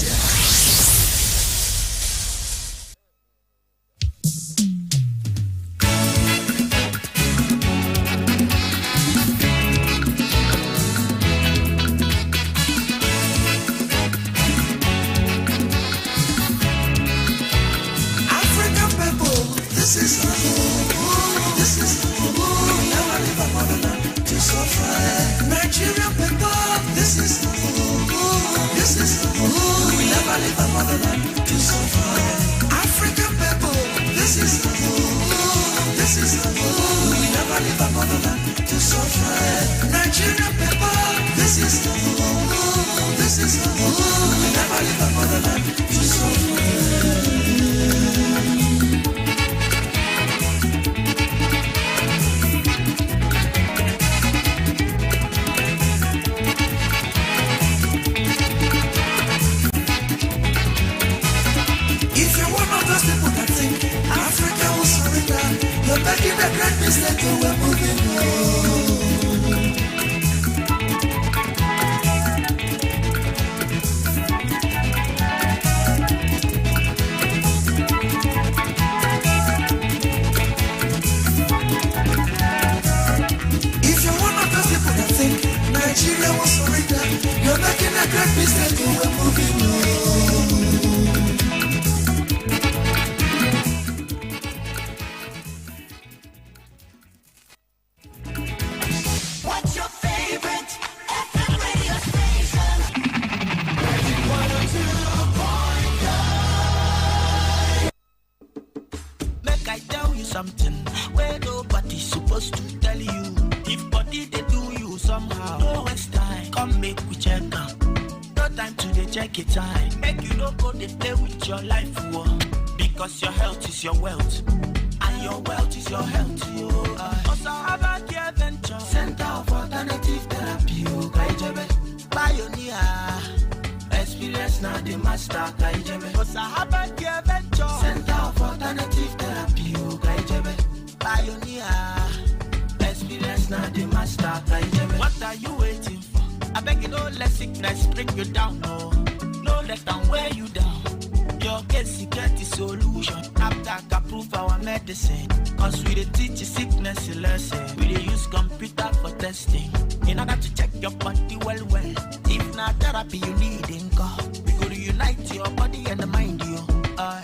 come make we check out. No time to dey check it time. Make you no go dey play with your life, oh. Because your health is your wealth, and your wealth is your health, yo. Osahaba Care Venture, Center of Alternative Therapy, oh. Kaijebe, pioneer, experience now the master. Kaijebe, Osahaba Care Venture, Center of Alternative Therapy, oh. Kaijebe, pioneer, experience now the master. Kaijebe, what are you waiting for? I beg you, don't let sickness break you down, no. No let them wear you down. Your case, you get the solution. After approve our medicine. Cause we dey teach you sickness a lesson. We dey use computer for testing. In order to check your body well. If not therapy you need in God, we go to unite your body and the mind, you.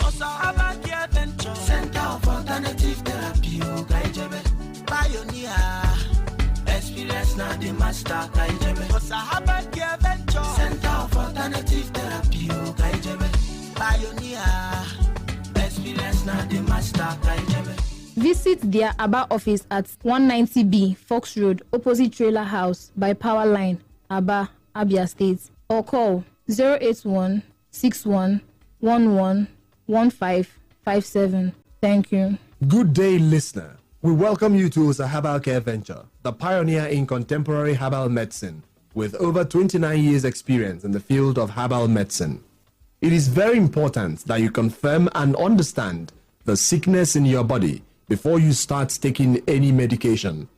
Osahaba Care Venture, Center of Alternative Therapy, Kaijebe, pioneer, experience now the master. Kaijebe, Osahaba Care Venture, Center of Alternative Therapy, Kaijebe, pioneer, experience now the master. Kaijebe. Visit their Aba office at 190B Fox Road, opposite Trailer House by Power Line, Aba, Abia State, or call 081 61 11 1557. Thank you. Good day, listener. We welcome you to Osahaba Care Venture, the pioneer in contemporary herbal medicine, with over 29 years' experience in the field of herbal medicine. It is very important that you confirm and understand the sickness in your body before you start taking any medication.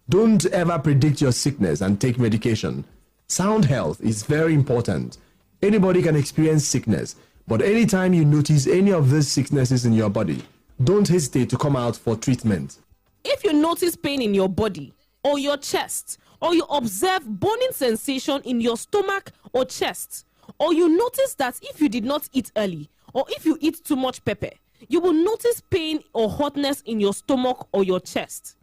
Don't ever predict your sickness and take medication. Sound health is very important. Anybody can experience sickness, but anytime you notice any of these sicknesses in your body, don't hesitate to come out for treatment. If you notice pain in your body or your chest, or you observe burning sensation in your stomach or chest, or you notice that if you did not eat early, or if you eat too much pepper, you will notice pain or hotness in your stomach or your chest.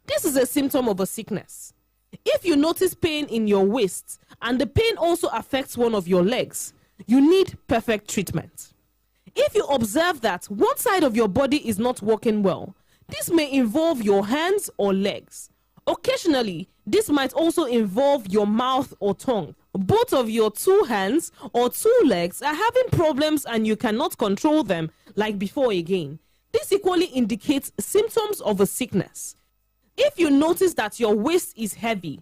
This is a symptom of a sickness. If you notice pain in your waist and the pain also affects one of your legs, you need perfect treatment. If you observe that one side of your body is not working well, this may involve your hands or legs. Occasionally, this might also involve your mouth or tongue. Both of your two hands or two legs are having problems and you cannot control them like before again. This equally indicates symptoms of a sickness. If you notice that your waist is heavy,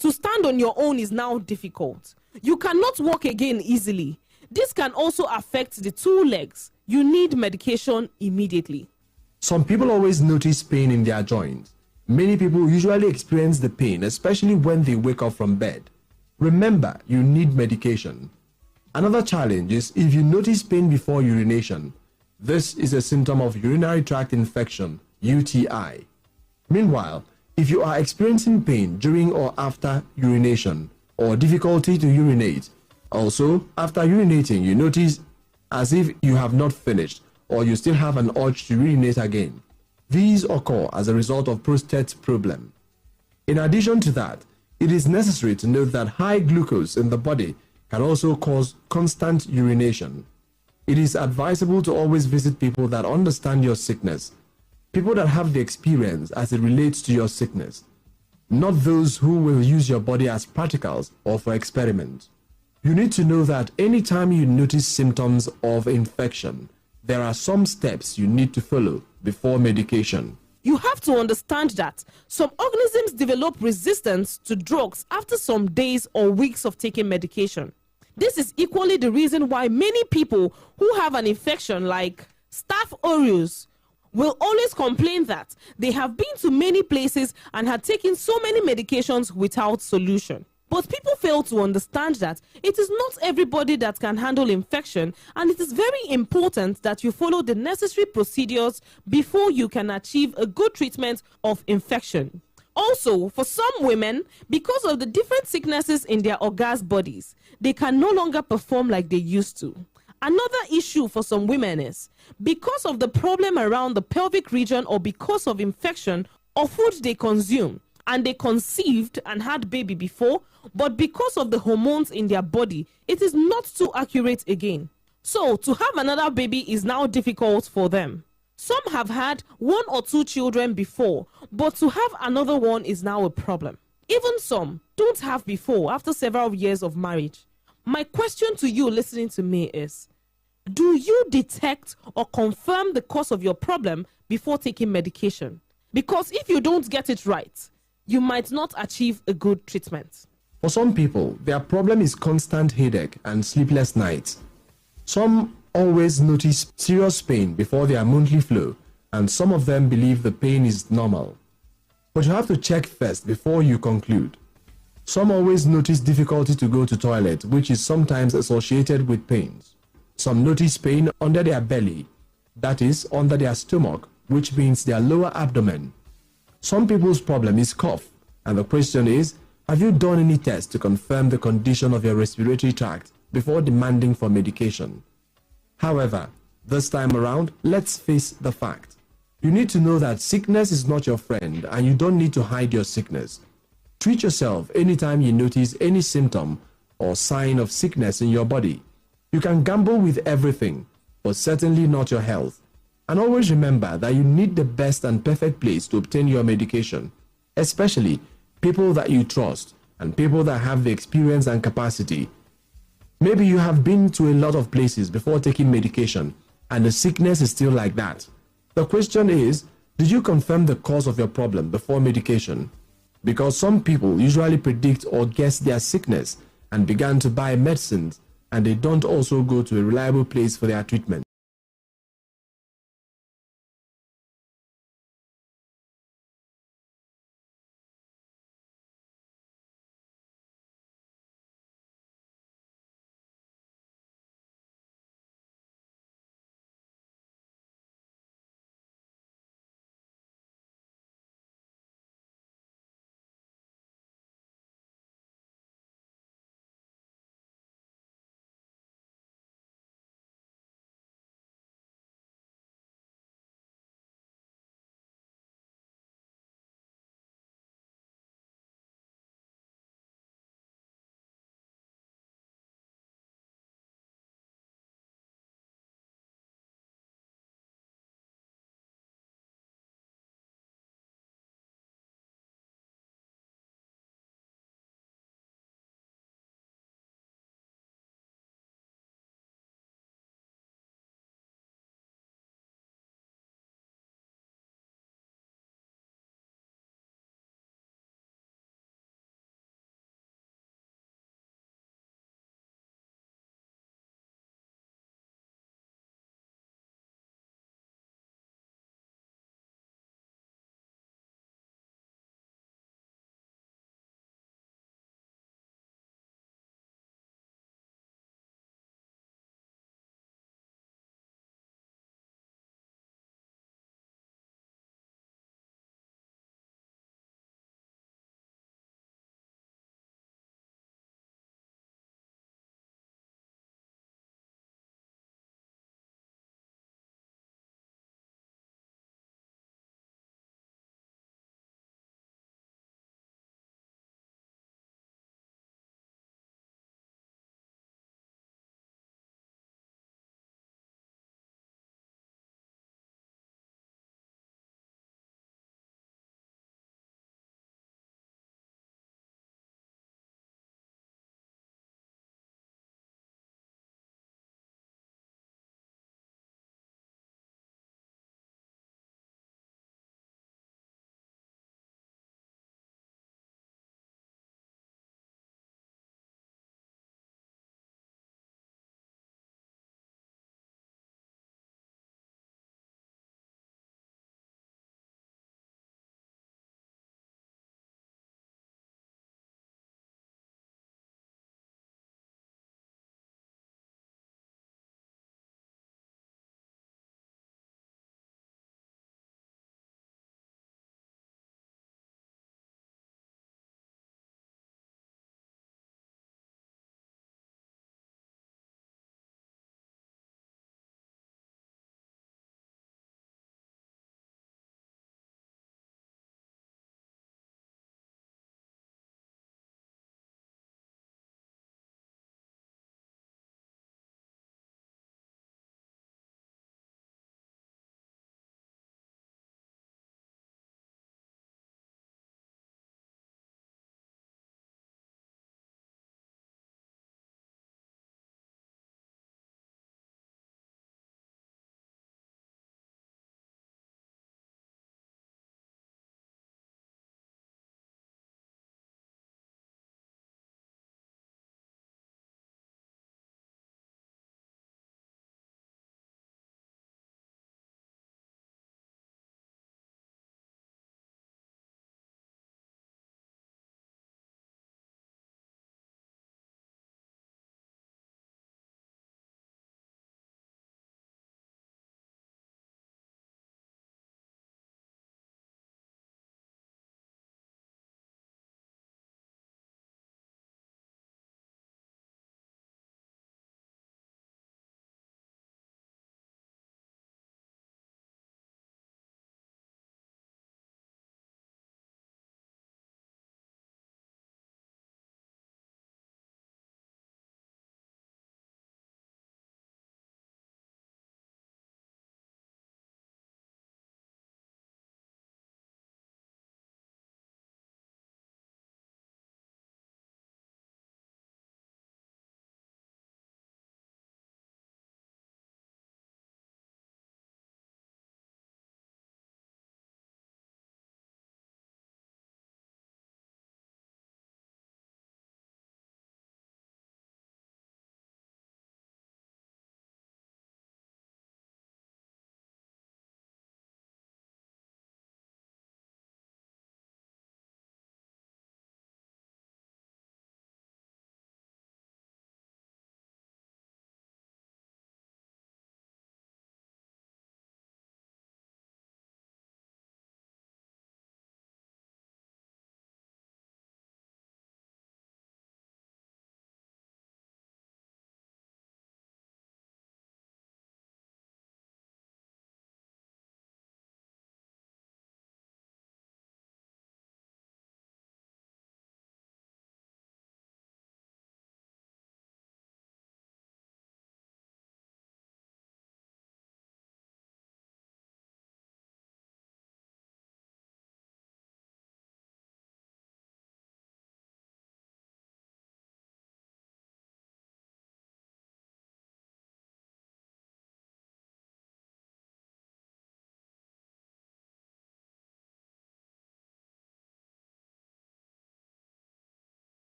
to stand on your own is now difficult. You cannot walk again easily. This can also affect the two legs. You need medication immediately. Some people always notice pain in their joints. Many people usually experience the pain, especially when they wake up from bed. Remember, you need medication. Another challenge is if you notice pain before urination. This is a symptom of urinary tract infection, UTI. Meanwhile, if you are experiencing pain during or after urination or difficulty to urinate, also after urinating you notice as if you have not finished or you still have an urge to urinate again, these occur as a result of prostate problem. In addition to that, it is necessary to note that high glucose in the body can also cause constant urination. It is advisable to always visit people that understand your sickness, people that have the experience as it relates to your sickness, not those who will use your body as practicals or for experiments. You need to know that anytime you notice symptoms of infection, there are some steps you need to follow before medication. You have to understand that some organisms develop resistance to drugs after some days or weeks of taking medication. This is equally the reason why many people who have an infection like Staph aureus will always complain that they have been to many places and had taken so many medications without solution. But people fail to understand that it is not everybody that can handle infection, and it is very important that you follow the necessary procedures before you can achieve a good treatment of infection. Also, for some women, because of the different sicknesses in their orgasm bodies, they can no longer perform like they used to. Another issue for some women is because of the problem around the pelvic region or because of infection or food they consume, and they conceived and had baby before, but because of the hormones in their body, it is not too accurate again. So to have another baby is now difficult for them. Some have had 1 or 2 children before, but to have another one is now a problem. Even some, don't have before after several years of marriage. My question to you listening to me is, do you detect or confirm the cause of your problem before taking medication? Because if you don't get it right, you might not achieve a good treatment. For some people, their problem is constant headache and sleepless nights. Some always notice serious pain before their monthly flow, and some of them believe the pain is normal. But you have to check first before you conclude. Some always notice difficulty to go to toilet, which is sometimes associated with pains. Some notice pain under their belly, that is, under their stomach, which means their lower abdomen. Some people's problem is cough, and the question is, have you done any tests to confirm the condition of your respiratory tract before demanding for medication? However, this time around, let's face the fact. You need to know that sickness is not your friend, and you don't need to hide your sickness. Treat yourself anytime you notice any symptom or sign of sickness in your body. You can gamble with everything, but certainly not your health. And always remember that you need the best and perfect place to obtain your medication, especially people that you trust and people that have the experience and capacity. Maybe you have been to a lot of places before taking medication and the sickness is still like that. The question is, did you confirm the cause of your problem before medication? Because some people usually predict or guess their sickness and began to buy medicines, and they don't also go to a reliable place for their treatment.